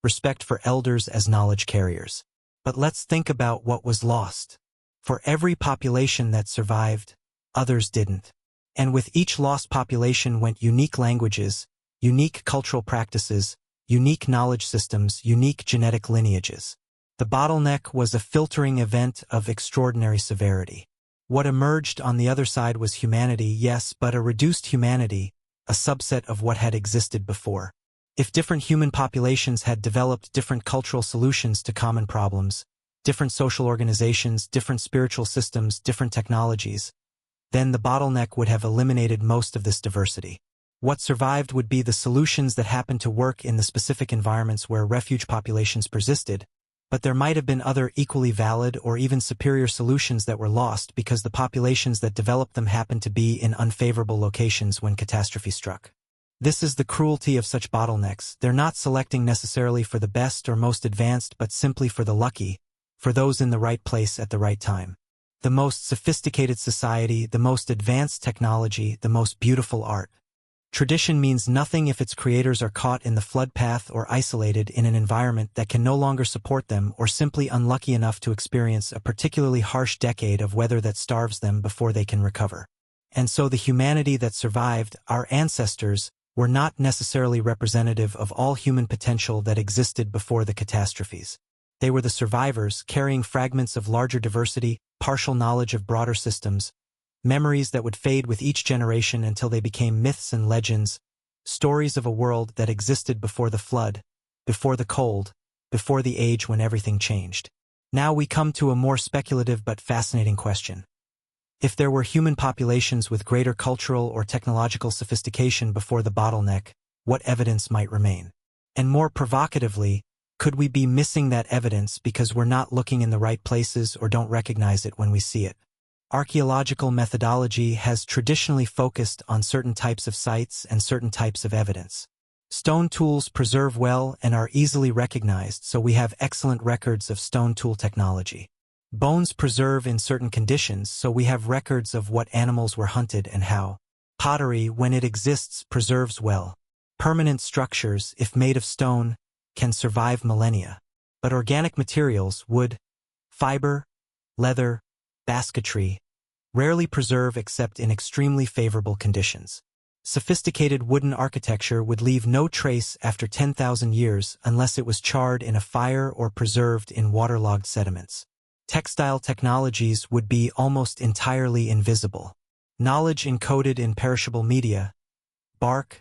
respect for elders as knowledge carriers. But let's think about what was lost. For every population that survived, others didn't. And with each lost population went unique languages, unique cultural practices, unique knowledge systems, unique genetic lineages. The bottleneck was a filtering event of extraordinary severity. What emerged on the other side was humanity, yes, but a reduced humanity, a subset of what had existed before. If different human populations had developed different cultural solutions to common problems, different social organizations, different spiritual systems, different technologies, then the bottleneck would have eliminated most of this diversity. What survived would be the solutions that happened to work in the specific environments where refuge populations persisted, but there might have been other equally valid or even superior solutions that were lost because the populations that developed them happened to be in unfavorable locations when catastrophe struck. This is the cruelty of such bottlenecks. They're not selecting necessarily for the best or most advanced, but simply for the lucky, for those in the right place at the right time. The most sophisticated society, the most advanced technology, the most beautiful art. Tradition means nothing if its creators are caught in the flood path or isolated in an environment that can no longer support them or simply unlucky enough to experience a particularly harsh decade of weather that starves them before they can recover. And so the humanity that survived, our ancestors, were not necessarily representative of all human potential that existed before the catastrophes. They were the survivors, carrying fragments of larger diversity, partial knowledge of broader systems, memories that would fade with each generation until they became myths and legends, stories of a world that existed before the flood, before the cold, before the age when everything changed. Now we come to a more speculative but fascinating question. If there were human populations with greater cultural or technological sophistication before the bottleneck, what evidence might remain? And more provocatively, could we be missing that evidence because we're not looking in the right places or don't recognize it when we see it? Archaeological methodology has traditionally focused on certain types of sites and certain types of evidence. Stone tools preserve well and are easily recognized, so we have excellent records of stone tool technology. Bones preserve in certain conditions, so we have records of what animals were hunted and how. Pottery, when it exists, preserves well. Permanent structures, if made of stone, can survive millennia. But organic materials, wood, fiber, leather, basketry, rarely preserve except in extremely favorable conditions. Sophisticated wooden architecture would leave no trace after 10,000 years unless it was charred in a fire or preserved in waterlogged sediments. Textile technologies would be almost entirely invisible. Knowledge encoded in perishable media, bark,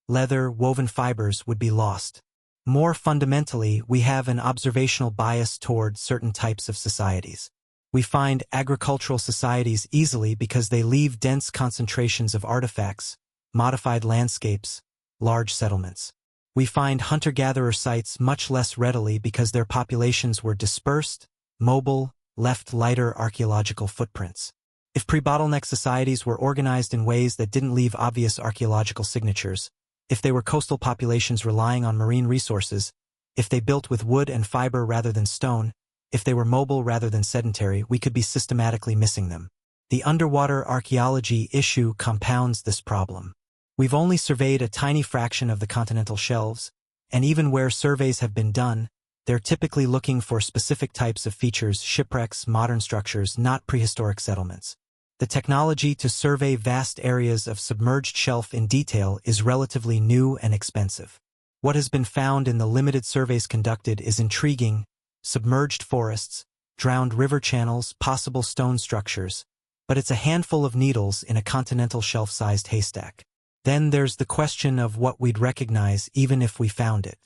leather, woven fibers would be lost. More fundamentally, we have an observational bias toward certain types of societies. We find agricultural societies easily because they leave dense concentrations of artifacts, modified landscapes, large settlements. We find hunter-gatherer sites much less readily because their populations were dispersed, mobile, left lighter archaeological footprints. If pre-bottleneck societies were organized in ways that didn't leave obvious archaeological signatures, if they were coastal populations relying on marine resources, if they built with wood and fiber rather than stone, if they were mobile rather than sedentary, we could be systematically missing them. The underwater archaeology issue compounds this problem. We've only surveyed a tiny fraction of the continental shelves, and even where surveys have been done, they're typically looking for specific types of features, shipwrecks, modern structures, not prehistoric settlements. The technology to survey vast areas of submerged shelf in detail is relatively new and expensive. What has been found in the limited surveys conducted is intriguing: submerged forests, drowned river channels, possible stone structures, but it's a handful of needles in a continental shelf-sized haystack. Then there's the question of what we'd recognize even if we found it.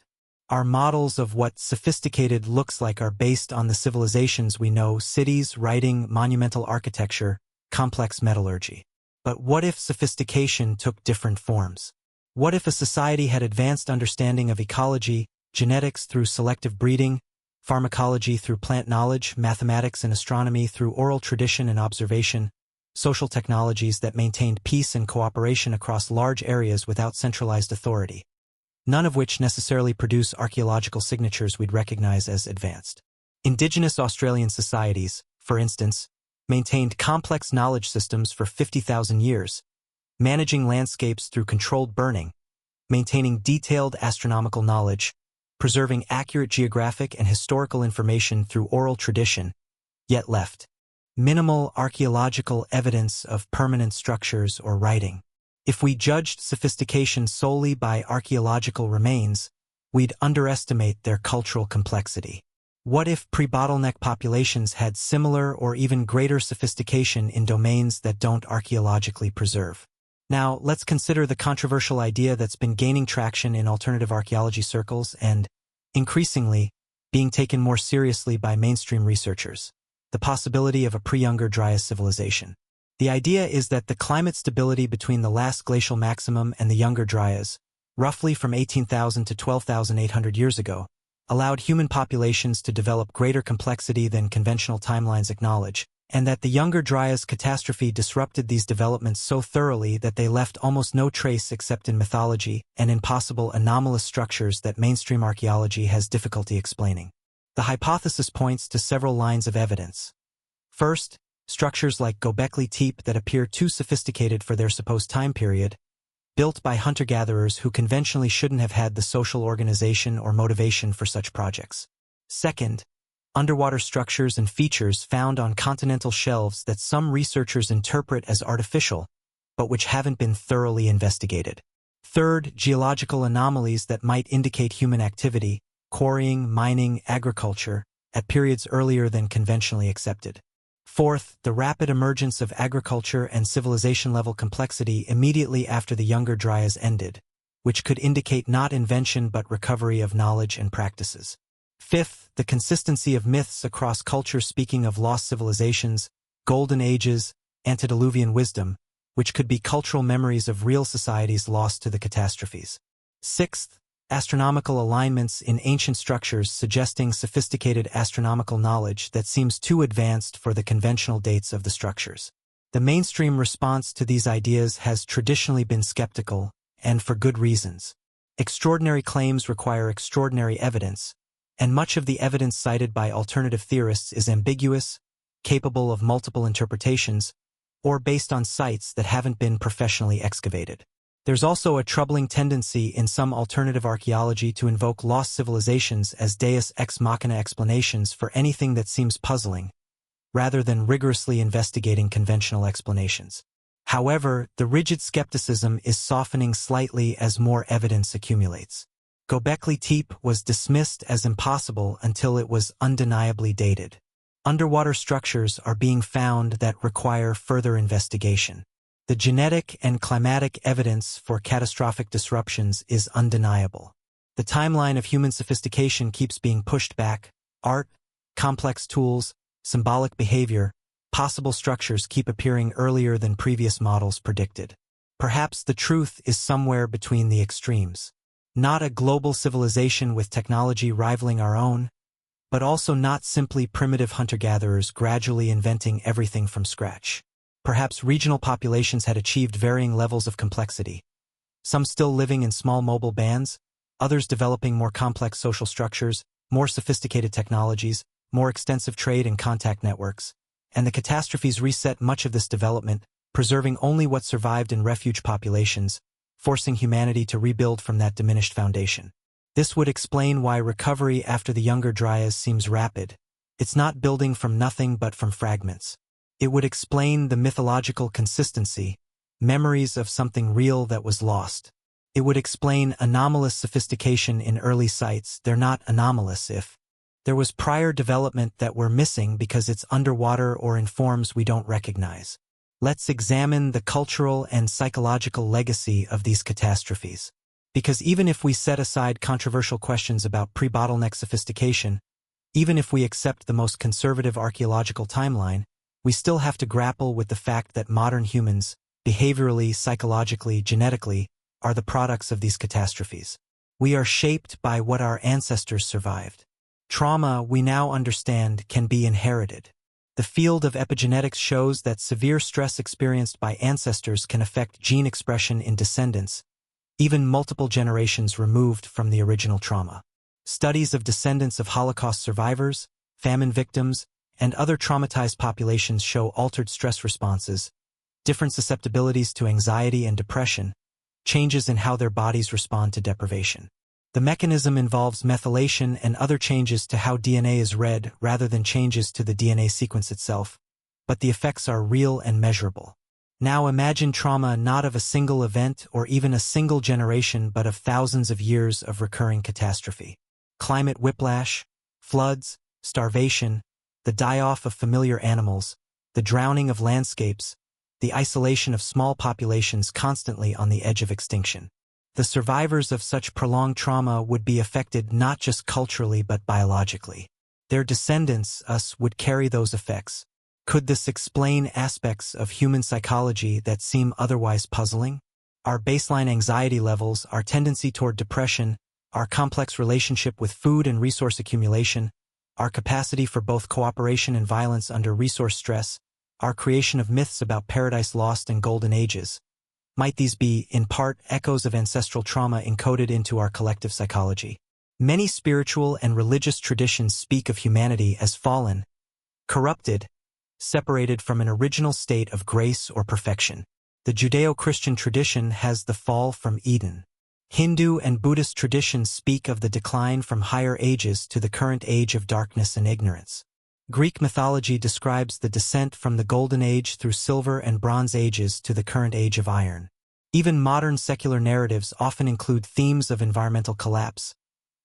Our models of what sophisticated looks like are based on the civilizations we know: cities, writing, monumental architecture, complex metallurgy. But what if sophistication took different forms? What if a society had advanced understanding of ecology, genetics through selective breeding, pharmacology through plant knowledge, mathematics and astronomy through oral tradition and observation, social technologies that maintained peace and cooperation across large areas without centralized authority, none of which necessarily produce archaeological signatures we'd recognize as advanced? Indigenous Australian societies, for instance, maintained complex knowledge systems for 50,000 years, managing landscapes through controlled burning, maintaining detailed astronomical knowledge, preserving accurate geographic and historical information through oral tradition, yet left minimal archaeological evidence of permanent structures or writing. If we judged sophistication solely by archaeological remains, we'd underestimate their cultural complexity. What if pre-bottleneck populations had similar or even greater sophistication in domains that don't archaeologically preserve? Now, let's consider the controversial idea that's been gaining traction in alternative archaeology circles and, increasingly, being taken more seriously by mainstream researchers: the possibility of a pre-Younger Dryas civilization. The idea is that the climate stability between the last glacial maximum and the Younger Dryas, roughly from 18,000 to 12,800 years ago, allowed human populations to develop greater complexity than conventional timelines acknowledge, and that the Younger Dryas catastrophe disrupted these developments so thoroughly that they left almost no trace except in mythology and in possible anomalous structures that mainstream archaeology has difficulty explaining. The hypothesis points to several lines of evidence. First, structures like Göbekli Tepe that appear too sophisticated for their supposed time period, built by hunter-gatherers who conventionally shouldn't have had the social organization or motivation for such projects. Second, underwater structures and features found on continental shelves that some researchers interpret as artificial, but which haven't been thoroughly investigated. Third, geological anomalies that might indicate human activity, quarrying, mining, agriculture, at periods earlier than conventionally accepted. Fourth, the rapid emergence of agriculture and civilization-level complexity immediately after the Younger Dryas ended, which could indicate not invention but recovery of knowledge and practices. Fifth, the consistency of myths across cultures speaking of lost civilizations, golden ages, antediluvian wisdom, which could be cultural memories of real societies lost to the catastrophes. Sixth, astronomical alignments in ancient structures suggesting sophisticated astronomical knowledge that seems too advanced for the conventional dates of the structures. The mainstream response to these ideas has traditionally been skeptical, and for good reasons. Extraordinary claims require extraordinary evidence, and much of the evidence cited by alternative theorists is ambiguous, capable of multiple interpretations, or based on sites that haven't been professionally excavated. There's also a troubling tendency in some alternative archaeology to invoke lost civilizations as deus ex machina explanations for anything that seems puzzling, rather than rigorously investigating conventional explanations. However, the rigid skepticism is softening slightly as more evidence accumulates. Göbekli Tepe was dismissed as impossible until it was undeniably dated. Underwater structures are being found that require further investigation. The genetic and climatic evidence for catastrophic disruptions is undeniable. The timeline of human sophistication keeps being pushed back. Art, complex tools, symbolic behavior, possible structures keep appearing earlier than previous models predicted. Perhaps the truth is somewhere between the extremes. Not a global civilization with technology rivaling our own, but also not simply primitive hunter-gatherers gradually inventing everything from scratch. Perhaps regional populations had achieved varying levels of complexity, some still living in small mobile bands, others developing more complex social structures, more sophisticated technologies, more extensive trade and contact networks, and the catastrophes reset much of this development, preserving only what survived in refuge populations, forcing humanity to rebuild from that diminished foundation. This would explain why recovery after the Younger Dryas seems rapid. It's not building from nothing but from fragments. It would explain the mythological consistency, memories of something real that was lost. It would explain anomalous sophistication in early sites. They're not anomalous if there was prior development that we're missing because it's underwater or in forms we don't recognize. Let's examine the cultural and psychological legacy of these catastrophes. Because even if we set aside controversial questions about pre-bottleneck sophistication, even if we accept the most conservative archaeological timeline, we still have to grapple with the fact that modern humans, behaviorally, psychologically, genetically, are the products of these catastrophes. We are shaped by what our ancestors survived. Trauma, we now understand, can be inherited. The field of epigenetics shows that severe stress experienced by ancestors can affect gene expression in descendants, even multiple generations removed from the original trauma. Studies of descendants of Holocaust survivors, famine victims, and other traumatized populations show altered stress responses, different susceptibilities to anxiety and depression, changes in how their bodies respond to deprivation. The mechanism involves methylation and other changes to how DNA is read rather than changes to the DNA sequence itself, but the effects are real and measurable. Now imagine trauma not of a single event or even a single generation but of thousands of years of recurring catastrophe. Climate whiplash, floods, starvation, the die-off of familiar animals, the drowning of landscapes, the isolation of small populations constantly on the edge of extinction. The survivors of such prolonged trauma would be affected not just culturally but biologically. Their descendants, us, would carry those effects. Could this explain aspects of human psychology that seem otherwise puzzling? Our baseline anxiety levels, our tendency toward depression, our complex relationship with food and resource accumulation, our capacity for both cooperation and violence under resource stress, our creation of myths about paradise lost and golden ages. Might these be, in part, echoes of ancestral trauma encoded into our collective psychology? Many spiritual and religious traditions speak of humanity as fallen, corrupted, separated from an original state of grace or perfection. The Judeo-Christian tradition has the fall from Eden. Hindu and Buddhist traditions speak of the decline from higher ages to the current age of darkness and ignorance. Greek mythology describes the descent from the Golden Age through Silver and Bronze Ages to the current age of Iron. Even modern secular narratives often include themes of environmental collapse,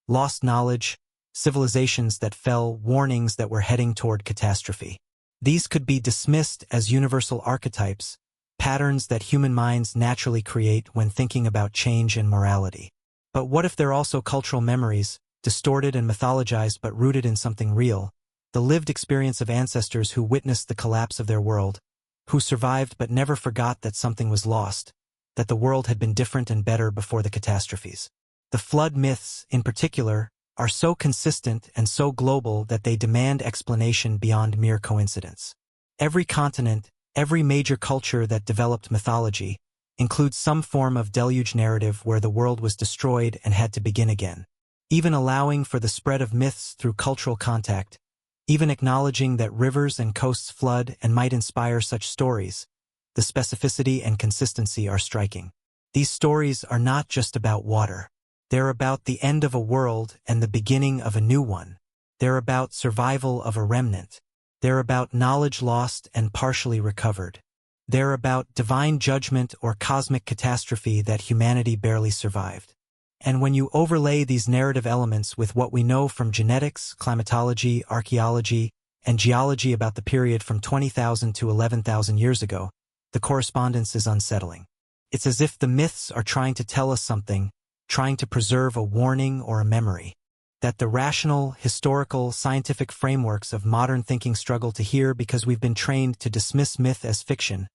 lost knowledge, civilizations that fell, warnings that we're heading toward catastrophe. These could be dismissed as universal archetypes, patterns that human minds naturally create when thinking about change and morality. But what if they're also cultural memories, distorted and mythologized but rooted in something real, the lived experience of ancestors who witnessed the collapse of their world, who survived but never forgot that something was lost, that the world had been different and better before the catastrophes? The flood myths, in particular, are so consistent and so global that they demand explanation beyond mere coincidence. Every continent, every major culture that developed mythology, includes some form of deluge narrative where the world was destroyed and had to begin again. Even allowing for the spread of myths through cultural contact, even acknowledging that rivers and coasts flood and might inspire such stories, the specificity and consistency are striking. These stories are not just about water. They're about the end of a world and the beginning of a new one. They're about survival of a remnant. They're about knowledge lost and partially recovered. They're about divine judgment or cosmic catastrophe that humanity barely survived. And when you overlay these narrative elements with what we know from genetics, climatology, archaeology, and geology about the period from 20,000 to 11,000 years ago, the correspondence is unsettling. It's as if the myths are trying to tell us something, trying to preserve a warning or a memory, that the rational, historical, scientific frameworks of modern thinking struggle to hear because we've been trained to dismiss myth as fiction,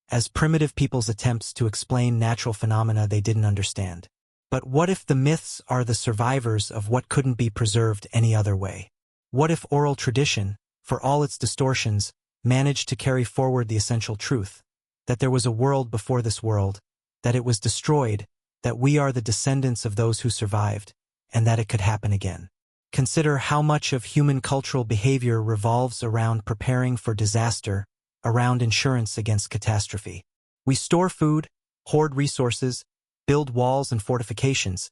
as primitive people's attempts to explain natural phenomena they didn't understand. But what if the myths are the survivors of what couldn't be preserved any other way? What if oral tradition, for all its distortions, managed to carry forward the essential truth, that there was a world before this world, that it was destroyed, that we are the descendants of those who survived, and that it could happen again? Consider how much of human cultural behavior revolves around preparing for disaster, around insurance against catastrophe. We store food, hoard resources, build walls and fortifications,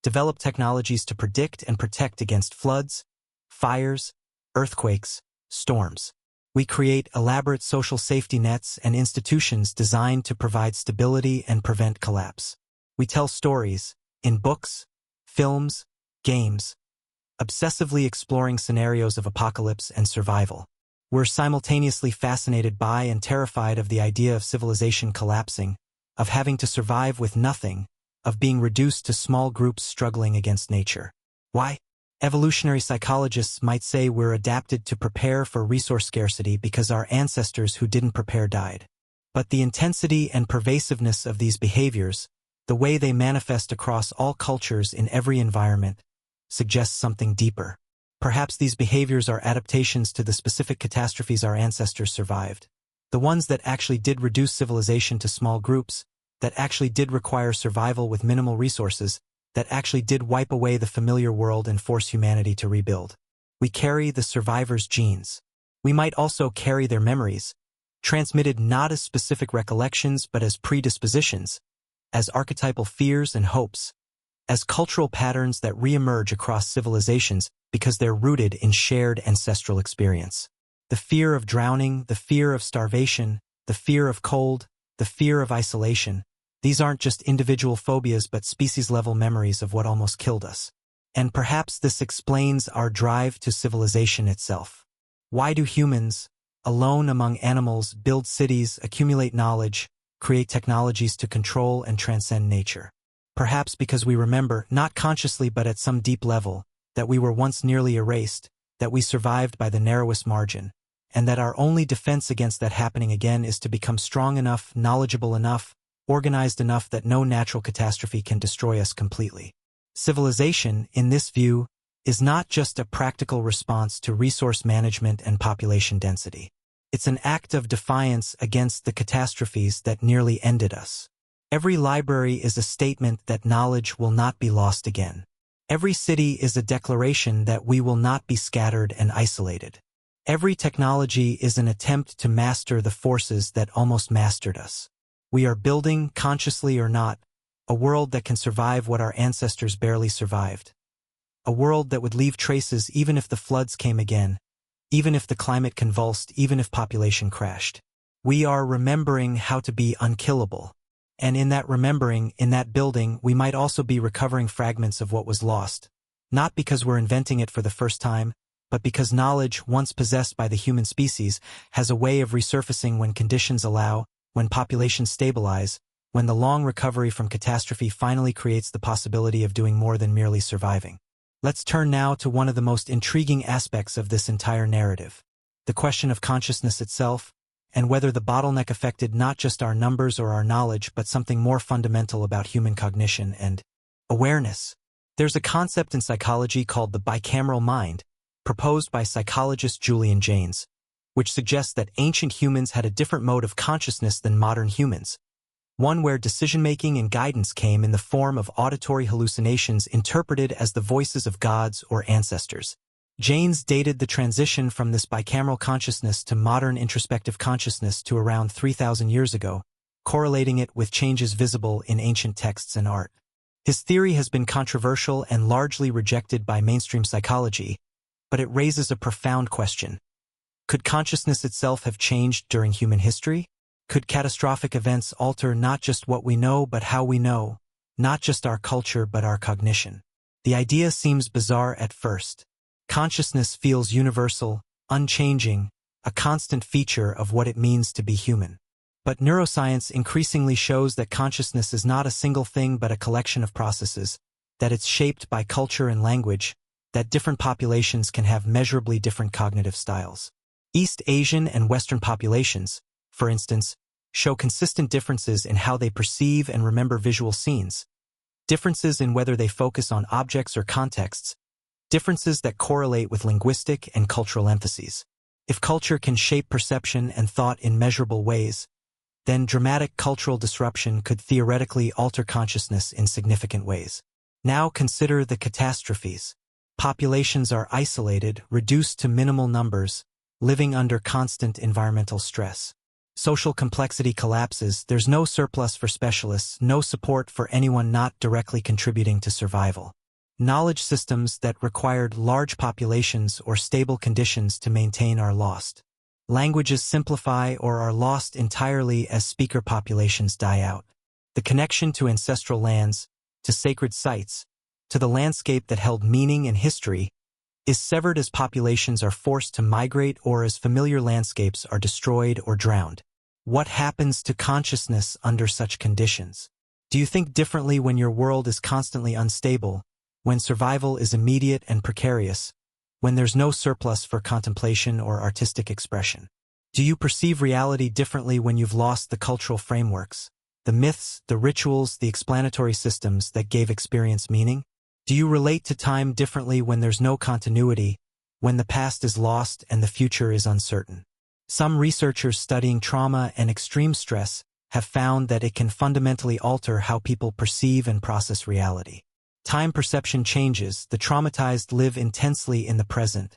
develop technologies to predict and protect against floods, fires, earthquakes, storms. We create elaborate social safety nets and institutions designed to provide stability and prevent collapse. We tell stories, in books, films, games, obsessively exploring scenarios of apocalypse and survival. We're simultaneously fascinated by and terrified of the idea of civilization collapsing, of having to survive with nothing, of being reduced to small groups struggling against nature. Why? Evolutionary psychologists might say we're adapted to prepare for resource scarcity because our ancestors who didn't prepare died. But the intensity and pervasiveness of these behaviors, the way they manifest across all cultures in every environment, suggests something deeper. Perhaps these behaviors are adaptations to the specific catastrophes our ancestors survived. The ones that actually did reduce civilization to small groups, that actually did require survival with minimal resources, that actually did wipe away the familiar world and force humanity to rebuild. We carry the survivors' genes. We might also carry their memories, transmitted not as specific recollections but as predispositions, as archetypal fears and hopes, as cultural patterns that reemerge across civilizations because they're rooted in shared ancestral experience. The fear of drowning, the fear of starvation, the fear of cold, the fear of isolation, these aren't just individual phobias but species-level memories of what almost killed us. And perhaps this explains our drive to civilization itself. Why do humans, alone among animals, build cities, accumulate knowledge, create technologies to control and transcend nature? Perhaps because we remember, not consciously but at some deep level, that we were once nearly erased, that we survived by the narrowest margin, and that our only defense against that happening again is to become strong enough, knowledgeable enough, organized enough that no natural catastrophe can destroy us completely. Civilization, in this view, is not just a practical response to resource management and population density. It's an act of defiance against the catastrophes that nearly ended us. Every library is a statement that knowledge will not be lost again. Every city is a declaration that we will not be scattered and isolated. Every technology is an attempt to master the forces that almost mastered us. We are building, consciously or not, a world that can survive what our ancestors barely survived. A world that would leave traces even if the floods came again, even if the climate convulsed, even if population crashed. We are remembering how to be unkillable. And in that remembering, in that building, we might also be recovering fragments of what was lost. Not because we're inventing it for the first time, but because knowledge, once possessed by the human species, has a way of resurfacing when conditions allow, when populations stabilize, when the long recovery from catastrophe finally creates the possibility of doing more than merely surviving. Let's turn now to one of the most intriguing aspects of this entire narrative, the question of consciousness itself, and whether the bottleneck affected not just our numbers or our knowledge but something more fundamental about human cognition and awareness. There's a concept in psychology called the bicameral mind, proposed by psychologist Julian Jaynes, which suggests that ancient humans had a different mode of consciousness than modern humans, one where decision-making and guidance came in the form of auditory hallucinations interpreted as the voices of gods or ancestors. Jaynes dated the transition from this bicameral consciousness to modern introspective consciousness to around 3,000 years ago, correlating it with changes visible in ancient texts and art. His theory has been controversial and largely rejected by mainstream psychology, but it raises a profound question. Could consciousness itself have changed during human history? Could catastrophic events alter not just what we know but how we know, not just our culture but our cognition? The idea seems bizarre at first. Consciousness feels universal, unchanging, a constant feature of what it means to be human. But neuroscience increasingly shows that consciousness is not a single thing but a collection of processes, that it's shaped by culture and language, that different populations can have measurably different cognitive styles. East Asian and Western populations, for instance, show consistent differences in how they perceive and remember visual scenes, differences in whether they focus on objects or contexts, differences that correlate with linguistic and cultural emphases. If culture can shape perception and thought in measurable ways, then dramatic cultural disruption could theoretically alter consciousness in significant ways. Now consider the catastrophes. Populations are isolated, reduced to minimal numbers, living under constant environmental stress. Social complexity collapses, there's no surplus for specialists, no support for anyone not directly contributing to survival. Knowledge systems that required large populations or stable conditions to maintain are lost. Languages simplify or are lost entirely as speaker populations die out. The connection to ancestral lands, to sacred sites, to the landscape that held meaning and history, is severed as populations are forced to migrate or as familiar landscapes are destroyed or drowned. What happens to consciousness under such conditions? Do you think differently when your world is constantly unstable, when survival is immediate and precarious, when there's no surplus for contemplation or artistic expression? Do you perceive reality differently when you've lost the cultural frameworks, the myths, the rituals, the explanatory systems that gave experience meaning? Do you relate to time differently when there's no continuity, when the past is lost and the future is uncertain? Some researchers studying trauma and extreme stress have found that it can fundamentally alter how people perceive and process reality. Time perception changes, the traumatized live intensely in the present,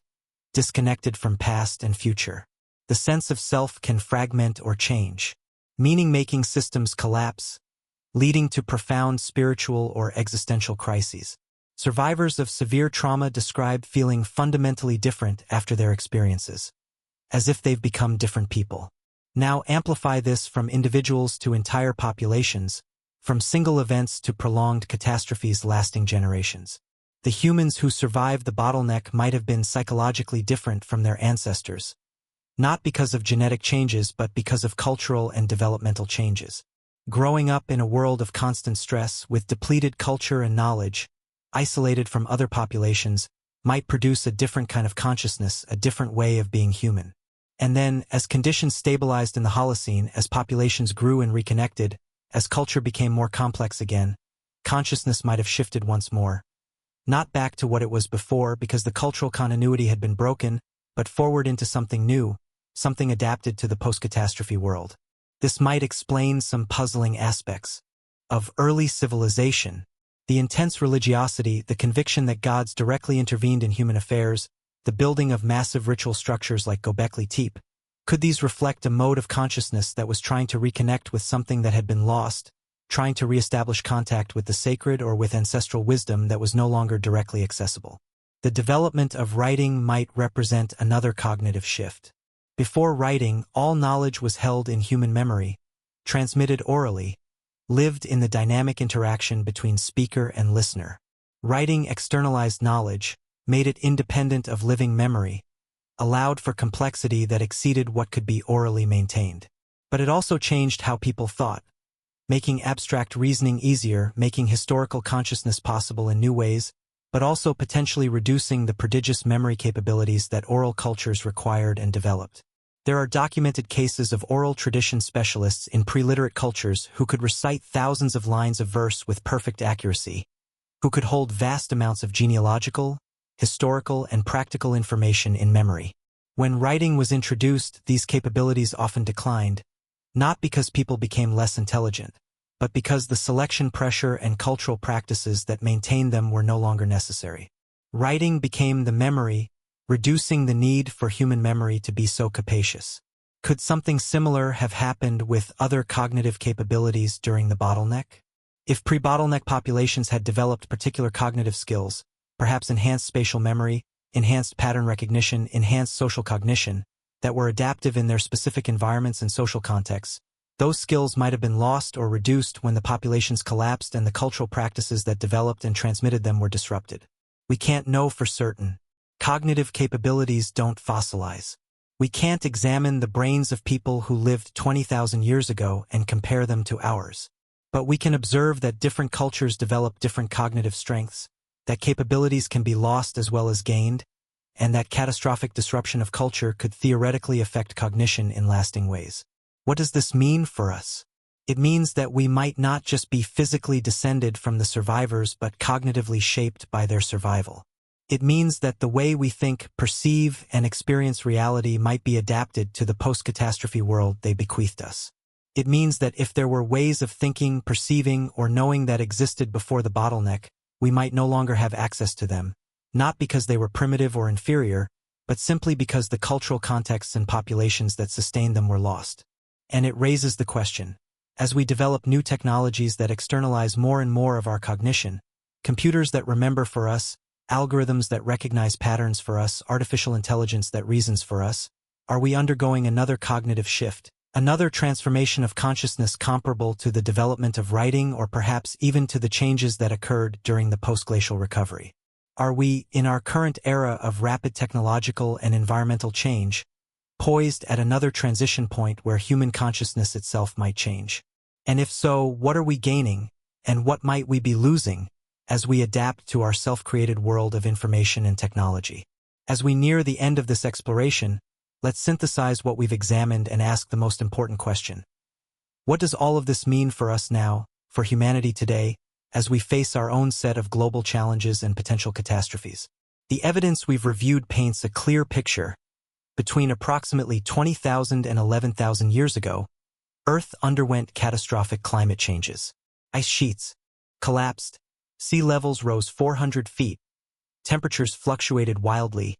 disconnected from past and future. The sense of self can fragment or change. Meaning-making systems collapse, leading to profound spiritual or existential crises. Survivors of severe trauma describe feeling fundamentally different after their experiences, as if they've become different people. Now amplify this from individuals to entire populations, from single events to prolonged catastrophes lasting generations. The humans who survived the bottleneck might have been psychologically different from their ancestors, not because of genetic changes but because of cultural and developmental changes. Growing up in a world of constant stress with depleted culture and knowledge, isolated from other populations, might produce a different kind of consciousness, a different way of being human. And then, as conditions stabilized in the Holocene, as populations grew and reconnected, as culture became more complex again, consciousness might have shifted once more. Not back to what it was before because the cultural continuity had been broken, but forward into something new, something adapted to the post-catastrophe world. This might explain some puzzling aspects of early civilization. The intense religiosity, the conviction that gods directly intervened in human affairs, the building of massive ritual structures like Göbekli Tepe, Could these reflect a mode of consciousness that was trying to reconnect with something that had been lost, trying to reestablish contact with the sacred or with ancestral wisdom that was no longer directly accessible? The development of writing might represent another cognitive shift. Before writing, all knowledge was held in human memory, transmitted orally, lived in the dynamic interaction between speaker and listener. Writing externalized knowledge, made it independent of living memory, allowed for complexity that exceeded what could be orally maintained. But it also changed how people thought, making abstract reasoning easier, making historical consciousness possible in new ways, but also potentially reducing the prodigious memory capabilities that oral cultures required and developed. There are documented cases of oral tradition specialists in pre-literate cultures who could recite thousands of lines of verse with perfect accuracy, who could hold vast amounts of genealogical, historical, and practical information in memory. When writing was introduced, these capabilities often declined, not because people became less intelligent, but because the selection pressure and cultural practices that maintained them were no longer necessary. Writing became the memory, reducing the need for human memory to be so capacious. Could something similar have happened with other cognitive capabilities during the bottleneck? If pre-bottleneck populations had developed particular cognitive skills, perhaps enhanced spatial memory, enhanced pattern recognition, enhanced social cognition, that were adaptive in their specific environments and social contexts, those skills might have been lost or reduced when the populations collapsed and the cultural practices that developed and transmitted them were disrupted. We can't know for certain. Cognitive capabilities don't fossilize. We can't examine the brains of people who lived 20,000 years ago and compare them to ours. But we can observe that different cultures develop different cognitive strengths, that capabilities can be lost as well as gained, and that catastrophic disruption of culture could theoretically affect cognition in lasting ways. What does this mean for us? It means that we might not just be physically descended from the survivors but cognitively shaped by their survival. It means that the way we think, perceive, and experience reality might be adapted to the post-catastrophe world they bequeathed us. It means that if there were ways of thinking, perceiving, or knowing that existed before the bottleneck, we might no longer have access to them, not because they were primitive or inferior, but simply because the cultural contexts and populations that sustained them were lost. And it raises the question, as we develop new technologies that externalize more and more of our cognition, computers that remember for us, algorithms that recognize patterns for us, artificial intelligence that reasons for us, are we undergoing another cognitive shift, another transformation of consciousness comparable to the development of writing or perhaps even to the changes that occurred during the post-glacial recovery? Are we, in our current era of rapid technological and environmental change, poised at another transition point where human consciousness itself might change? And if so, what are we gaining, and what might we be losing, as we adapt to our self-created world of information and technology? As we near the end of this exploration, let's synthesize what we've examined and ask the most important question. What does all of this mean for us now, for humanity today, as we face our own set of global challenges and potential catastrophes? The evidence we've reviewed paints a clear picture. Between approximately 20,000 and 11,000 years ago, Earth underwent catastrophic climate changes. Ice sheets collapsed, sea levels rose 400 feet, temperatures fluctuated wildly,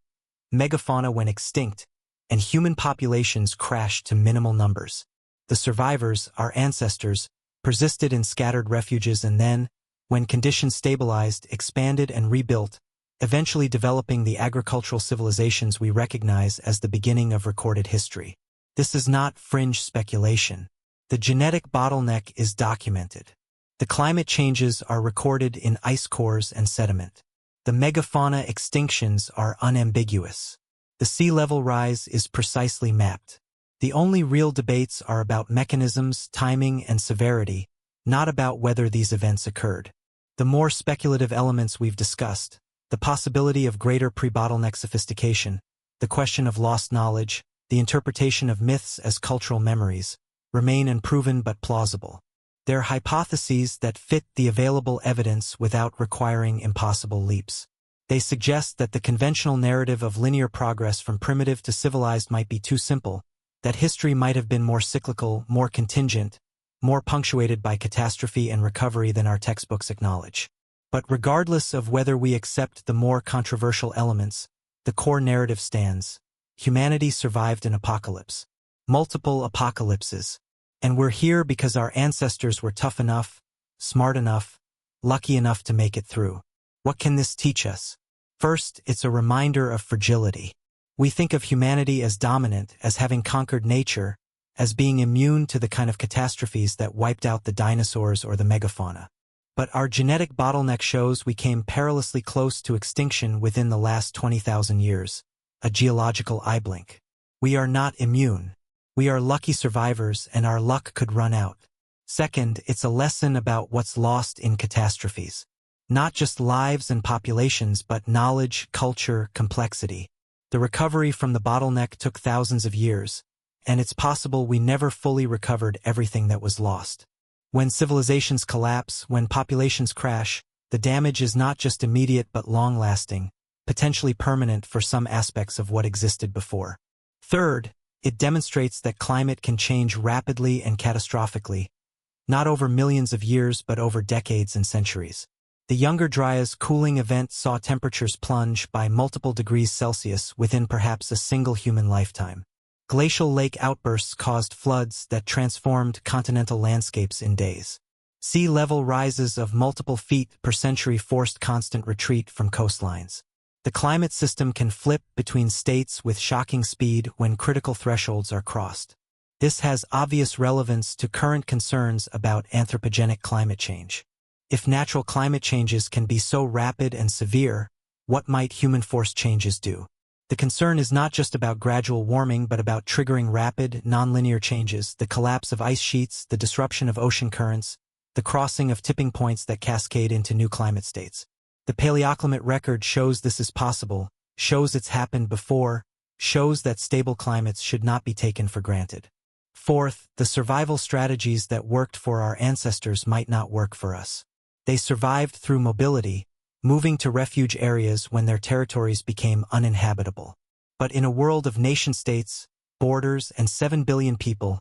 megafauna went extinct, and human populations crashed to minimal numbers. The survivors, our ancestors, persisted in scattered refuges and then, when conditions stabilized, expanded and rebuilt, eventually developing the agricultural civilizations we recognize as the beginning of recorded history. This is not fringe speculation. The genetic bottleneck is documented. The climate changes are recorded in ice cores and sediment. The megafauna extinctions are unambiguous. The sea level rise is precisely mapped. The only real debates are about mechanisms, timing, and severity, not about whether these events occurred. The more speculative elements we've discussed, the possibility of greater pre-bottleneck sophistication, the question of lost knowledge, the interpretation of myths as cultural memories, remain unproven but plausible. They're hypotheses that fit the available evidence without requiring impossible leaps. They suggest that the conventional narrative of linear progress from primitive to civilized might be too simple, that history might have been more cyclical, more contingent, more punctuated by catastrophe and recovery than our textbooks acknowledge. But regardless of whether we accept the more controversial elements, the core narrative stands. Humanity survived an apocalypse. multiple apocalypses. And we're here because our ancestors were tough enough, smart enough, lucky enough to make it through. What can this teach us? First, it's a reminder of fragility. We think of humanity as dominant, as having conquered nature, as being immune to the kind of catastrophes that wiped out the dinosaurs or the megafauna. But our genetic bottleneck shows we came perilously close to extinction within the last 20,000 years, a geological eye blink. We are not immune. We are lucky survivors, and our luck could run out. Second, it's a lesson about what's lost in catastrophes. Not just lives and populations, but knowledge, culture, complexity. The recovery from the bottleneck took thousands of years, and it's possible we never fully recovered everything that was lost. When civilizations collapse, when populations crash, the damage is not just immediate but long-lasting, potentially permanent for some aspects of what existed before. Third, it demonstrates that climate can change rapidly and catastrophically, not over millions of years but over decades and centuries. The Younger Dryas cooling event saw temperatures plunge by multiple degrees Celsius within perhaps a single human lifetime. Glacial lake outbursts caused floods that transformed continental landscapes in days. Sea level rises of multiple feet per century forced constant retreat from coastlines. The climate system can flip between states with shocking speed when critical thresholds are crossed. This has obvious relevance to current concerns about anthropogenic climate change. If natural climate changes can be so rapid and severe, what might human-forced changes do? The concern is not just about gradual warming but about triggering rapid, nonlinear changes, the collapse of ice sheets, the disruption of ocean currents, the crossing of tipping points that cascade into new climate states. The paleoclimate record shows this is possible, shows it's happened before, shows that stable climates should not be taken for granted. Fourth, the survival strategies that worked for our ancestors might not work for us. They survived through mobility, moving to refuge areas when their territories became uninhabitable. But in a world of nation-states, borders, and 7 billion people,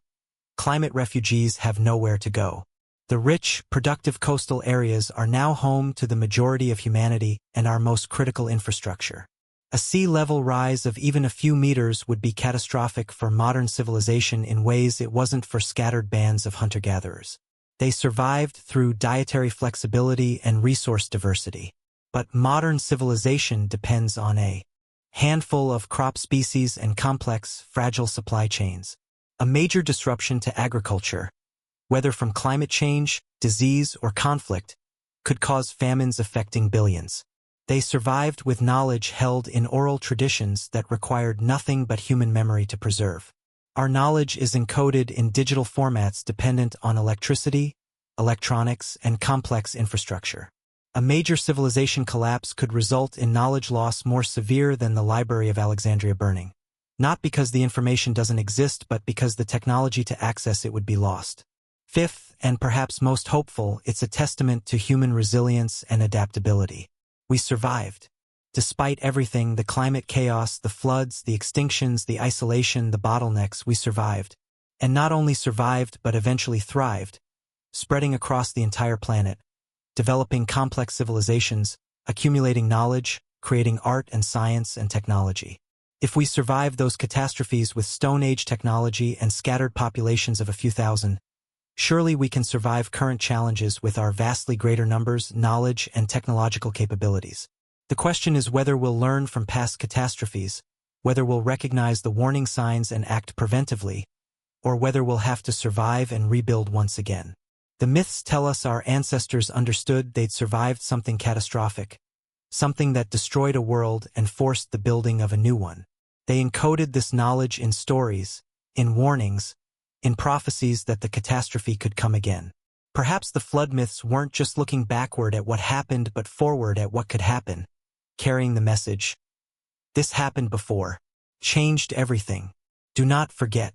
climate refugees have nowhere to go. The rich, productive coastal areas are now home to the majority of humanity and our most critical infrastructure. A sea level rise of even a few meters would be catastrophic for modern civilization in ways it wasn't for scattered bands of hunter-gatherers. They survived through dietary flexibility and resource diversity. But modern civilization depends on a handful of crop species and complex, fragile supply chains. A major disruption to agriculture, whether from climate change, disease, or conflict, could cause famines affecting billions. They survived with knowledge held in oral traditions that required nothing but human memory to preserve. Our knowledge is encoded in digital formats dependent on electricity, electronics, and complex infrastructure. A major civilization collapse could result in knowledge loss more severe than the Library of Alexandria burning. Not because the information doesn't exist, but because the technology to access it would be lost. Fifth, and perhaps most hopeful, it's a testament to human resilience and adaptability. We survived. Despite everything, the climate chaos, the floods, the extinctions, the isolation, the bottlenecks, we survived. And not only survived, but eventually thrived, spreading across the entire planet, developing complex civilizations, accumulating knowledge, creating art and science and technology. If we survived those catastrophes with Stone Age technology and scattered populations of a few thousand, surely we can survive current challenges with our vastly greater numbers, knowledge, and technological capabilities. The question is whether we'll learn from past catastrophes, whether we'll recognize the warning signs and act preventively, or whether we'll have to survive and rebuild once again. The myths tell us our ancestors understood they'd survived something catastrophic, something that destroyed a world and forced the building of a new one. They encoded this knowledge in stories, in warnings, in prophecies that the catastrophe could come again. Perhaps the flood myths weren't just looking backward at what happened but forward at what could happen, carrying the message, "This happened before, changed everything. Do not forget,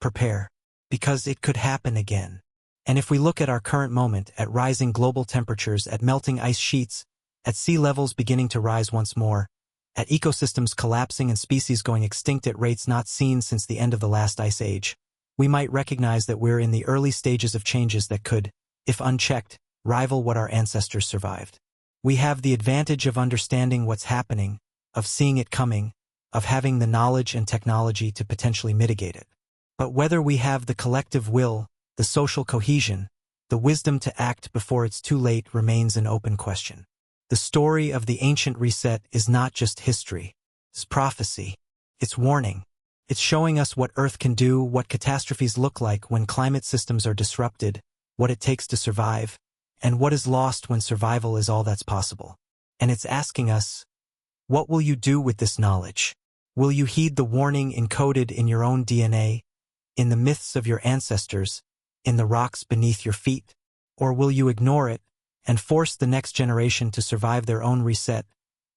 prepare, because it could happen again." And if we look at our current moment, at rising global temperatures, at melting ice sheets, at sea levels beginning to rise once more, at ecosystems collapsing and species going extinct at rates not seen since the end of the last ice age, we might recognize that we're in the early stages of changes that could, if unchecked, rival what our ancestors survived. We have the advantage of understanding what's happening, of seeing it coming, of having the knowledge and technology to potentially mitigate it. But whether we have the collective will, the social cohesion, the wisdom to act before it's too late remains an open question. The story of the ancient reset is not just history. It's prophecy. It's warning. It's showing us what Earth can do, what catastrophes look like when climate systems are disrupted, what it takes to survive, and what is lost when survival is all that's possible. And it's asking us, what will you do with this knowledge? Will you heed the warning encoded in your own DNA, in the myths of your ancestors, in the rocks beneath your feet? Or will you ignore it and force the next generation to survive their own reset,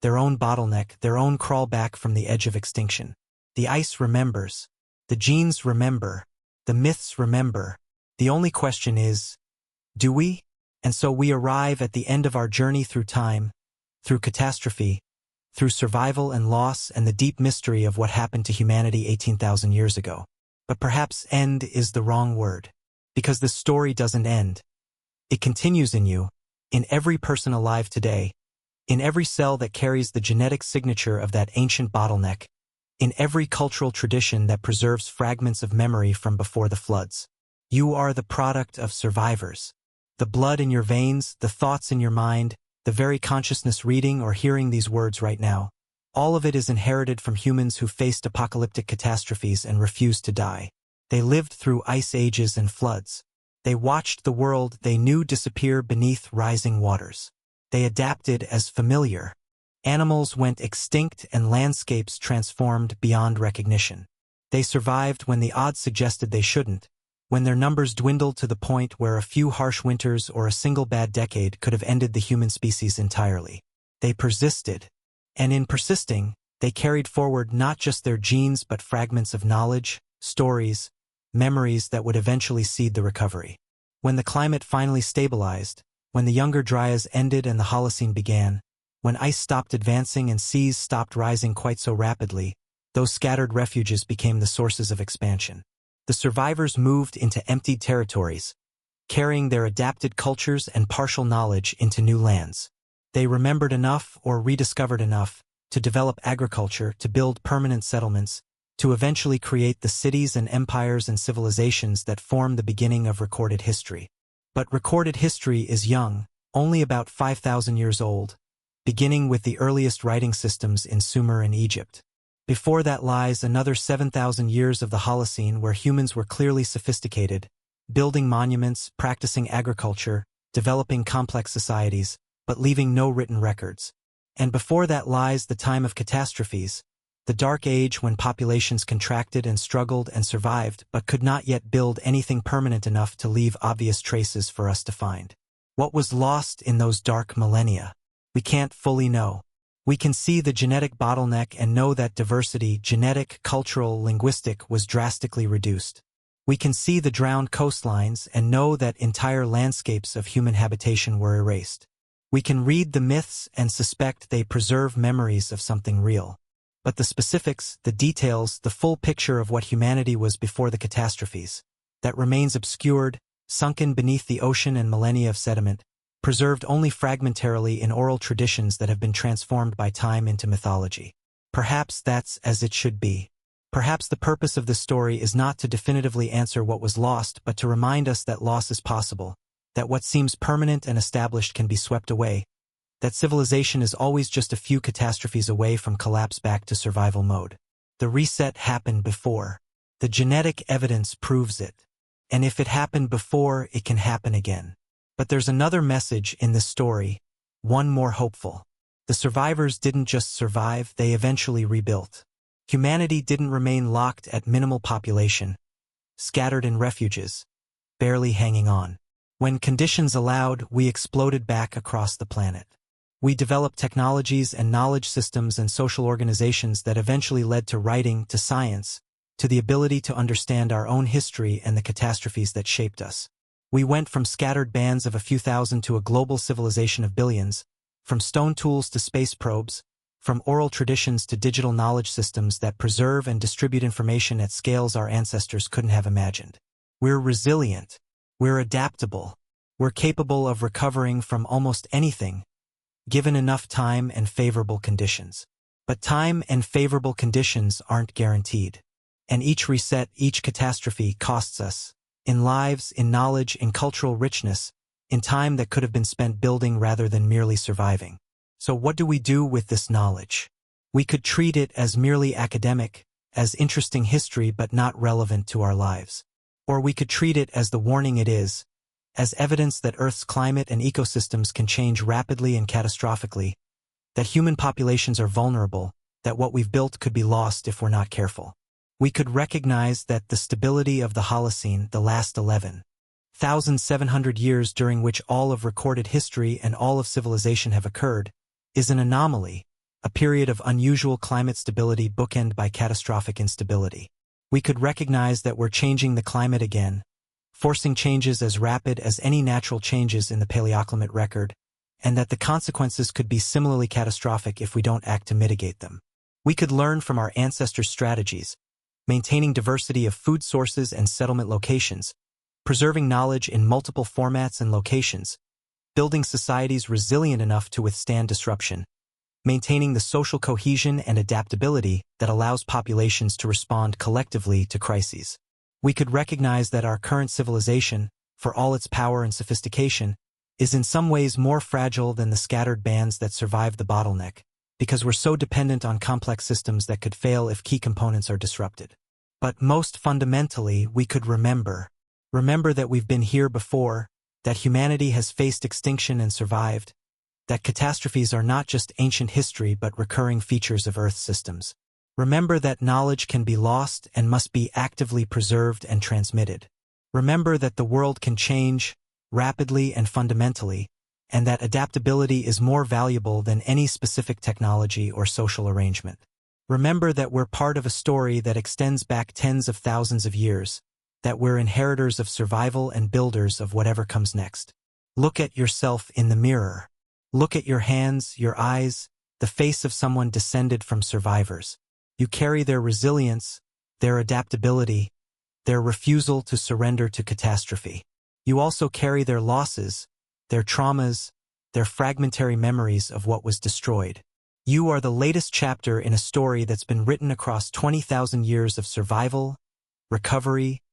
their own bottleneck, their own crawl back from the edge of extinction? The ice remembers. The genes remember. The myths remember. The only question is, do we? And so we arrive at the end of our journey through time, through catastrophe, through survival and loss and the deep mystery of what happened to humanity 18,000 years ago. But perhaps end is the wrong word, because the story doesn't end. It continues in you, in every person alive today, in every cell that carries the genetic signature of that ancient bottleneck, in every cultural tradition that preserves fragments of memory from before the floods. You are the product of survivors. The blood in your veins, the thoughts in your mind, the very consciousness reading or hearing these words right now, all of it is inherited from humans who faced apocalyptic catastrophes and refused to die. They lived through ice ages and floods. They watched the world they knew disappear beneath rising waters. They adapted as familiar. Animals went extinct and landscapes transformed beyond recognition. They survived when the odds suggested they shouldn't, when their numbers dwindled to the point where a few harsh winters or a single bad decade could have ended the human species entirely. They persisted. And in persisting, they carried forward not just their genes but fragments of knowledge, stories, memories that would eventually seed the recovery. When the climate finally stabilized, when the Younger Dryas ended and the Holocene began, when ice stopped advancing and seas stopped rising quite so rapidly, those scattered refuges became the sources of expansion. The survivors moved into emptied territories, carrying their adapted cultures and partial knowledge into new lands. They remembered enough or rediscovered enough to develop agriculture, to build permanent settlements, to eventually create the cities and empires and civilizations that form the beginning of recorded history. But recorded history is young, only about 5,000 years old, beginning with the earliest writing systems in Sumer and Egypt. Before that lies another 7,000 years of the Holocene where humans were clearly sophisticated, building monuments, practicing agriculture, developing complex societies, but leaving no written records. And before that lies the time of catastrophes, the dark age when populations contracted and struggled and survived but could not yet build anything permanent enough to leave obvious traces for us to find. What was lost in those dark millennia? We can't fully know. We can see the genetic bottleneck and know that diversity, genetic, cultural, linguistic, was drastically reduced. We can see the drowned coastlines and know that entire landscapes of human habitation were erased. We can read the myths and suspect they preserve memories of something real. But the specifics, the details, the full picture of what humanity was before the catastrophes, that remains obscured, sunken beneath the ocean and millennia of sediment, preserved only fragmentarily in oral traditions that have been transformed by time into mythology. Perhaps that's as it should be. Perhaps the purpose of this story is not to definitively answer what was lost, but to remind us that loss is possible, that what seems permanent and established can be swept away, that civilization is always just a few catastrophes away from collapse back to survival mode. The reset happened before. The genetic evidence proves it. And if it happened before, it can happen again. But there's another message in this story, one more hopeful. The survivors didn't just survive, they eventually rebuilt. Humanity didn't remain locked at minimal population, scattered in refuges, barely hanging on. When conditions allowed, we exploded back across the planet. We developed technologies and knowledge systems and social organizations that eventually led to writing, to science, to the ability to understand our own history and the catastrophes that shaped us. We went from scattered bands of a few thousand to a global civilization of billions, from stone tools to space probes, from oral traditions to digital knowledge systems that preserve and distribute information at scales our ancestors couldn't have imagined. We're resilient. We're adaptable. We're capable of recovering from almost anything, given enough time and favorable conditions. But time and favorable conditions aren't guaranteed. And each reset, each catastrophe costs us. In lives, in knowledge, in cultural richness, in time that could have been spent building rather than merely surviving. So what do we do with this knowledge? We could treat it as merely academic, as interesting history but not relevant to our lives. Or we could treat it as the warning it is, as evidence that Earth's climate and ecosystems can change rapidly and catastrophically, that human populations are vulnerable, that what we've built could be lost if we're not careful. We could recognize that the stability of the Holocene, the last 11,700 years during which all of recorded history and all of civilization have occurred, is an anomaly, a period of unusual climate stability bookended by catastrophic instability. We could recognize that we're changing the climate again, forcing changes as rapid as any natural changes in the paleoclimate record, and that the consequences could be similarly catastrophic if we don't act to mitigate them. We could learn from our ancestors' strategies, maintaining diversity of food sources and settlement locations, preserving knowledge in multiple formats and locations, building societies resilient enough to withstand disruption, maintaining the social cohesion and adaptability that allows populations to respond collectively to crises. We could recognize that our current civilization, for all its power and sophistication, is in some ways more fragile than the scattered bands that survived the bottleneck, because we're so dependent on complex systems that could fail if key components are disrupted. But most fundamentally, we could remember that we've been here before, that humanity has faced extinction and survived, that catastrophes are not just ancient history but recurring features of Earth's systems. Remember that knowledge can be lost and must be actively preserved and transmitted. Remember that the world can change rapidly and fundamentally, and that adaptability is more valuable than any specific technology or social arrangement. Remember that we're part of a story that extends back tens of thousands of years, that we're inheritors of survival and builders of whatever comes next. Look at yourself in the mirror. Look at your hands, your eyes, the face of someone descended from survivors. You carry their resilience, their adaptability, their refusal to surrender to catastrophe. You also carry their losses, their traumas, their fragmentary memories of what was destroyed. You are the latest chapter in a story that's been written across 20,000 years of survival, recovery,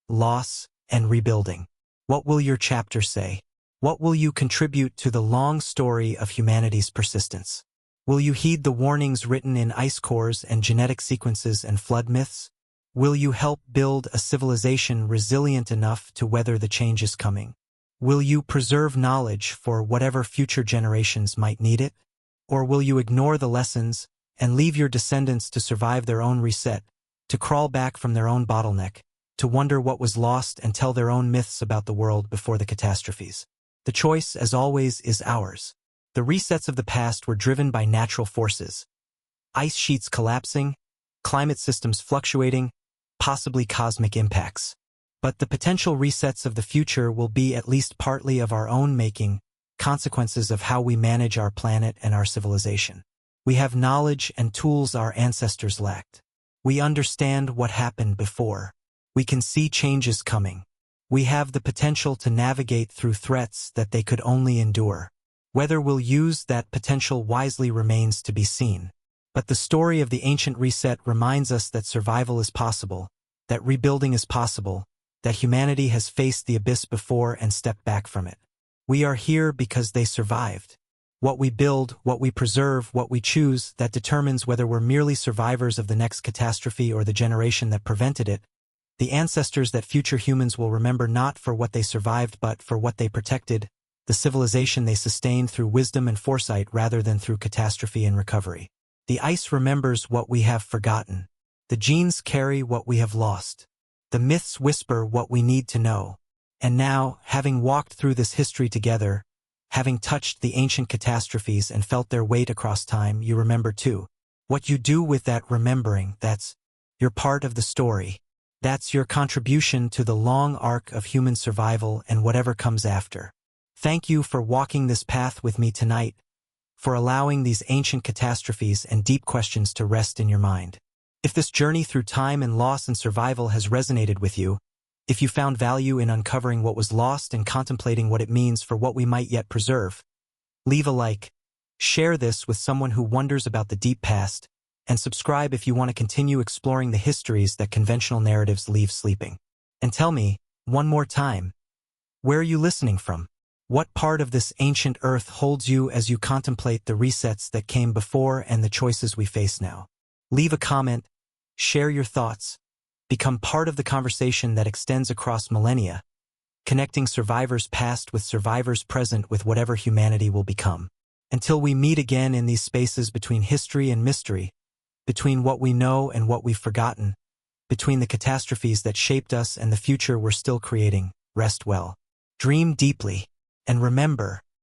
loss, and rebuilding. What will your chapter say? What will you contribute to the long story of humanity's persistence? Will you heed the warnings written in ice cores and genetic sequences and flood myths? Will you help build a civilization resilient enough to weather the changes coming? Will you preserve knowledge for whatever future generations might need it? Or will you ignore the lessons and leave your descendants to survive their own reset, to crawl back from their own bottleneck, to wonder what was lost and tell their own myths about the world before the catastrophes? The choice, as always, is ours. The resets of the past were driven by natural forces. Ice sheets collapsing, climate systems fluctuating, possibly cosmic impacts. But the potential resets of the future will be at least partly of our own making, consequences of how we manage our planet and our civilization. We have knowledge and tools our ancestors lacked. We understand what happened before. We can see changes coming. We have the potential to navigate through threats that they could only endure. Whether we'll use that potential wisely remains to be seen. But the story of the ancient reset reminds us that survival is possible, that rebuilding is possible, that humanity has faced the abyss before and stepped back from it. We are here because they survived. What we build, what we preserve, what we choose, that determines whether we're merely survivors of the next catastrophe or the generation that prevented it. The ancestors that future humans will remember not for what they survived but for what they protected, the civilization they sustained through wisdom and foresight rather than through catastrophe and recovery. The ice remembers what we have forgotten. The genes carry what we have lost. The myths whisper what we need to know. And now, having walked through this history together, having touched the ancient catastrophes and felt their weight across time, you remember too. What you do with that remembering, you're part of the story. That's your contribution to the long arc of human survival and whatever comes after. Thank you for walking this path with me tonight, for allowing these ancient catastrophes and deep questions to rest in your mind. If this journey through time and loss and survival has resonated with you, if you found value in uncovering what was lost and contemplating what it means for what we might yet preserve, leave a like. Share this with someone who wonders about the deep past, and subscribe if you want to continue exploring the histories that conventional narratives leave sleeping. And tell me, one more time, where are you listening from? What part of this ancient earth holds you as you contemplate the resets that came before and the choices we face now? Leave a comment, share your thoughts, become part of the conversation that extends across millennia, connecting survivors past with survivors present with whatever humanity will become. Until we meet again in these spaces between history and mystery, between what we know and what we've forgotten, between the catastrophes that shaped us and the future we're still creating, rest well. Dream deeply, and remember,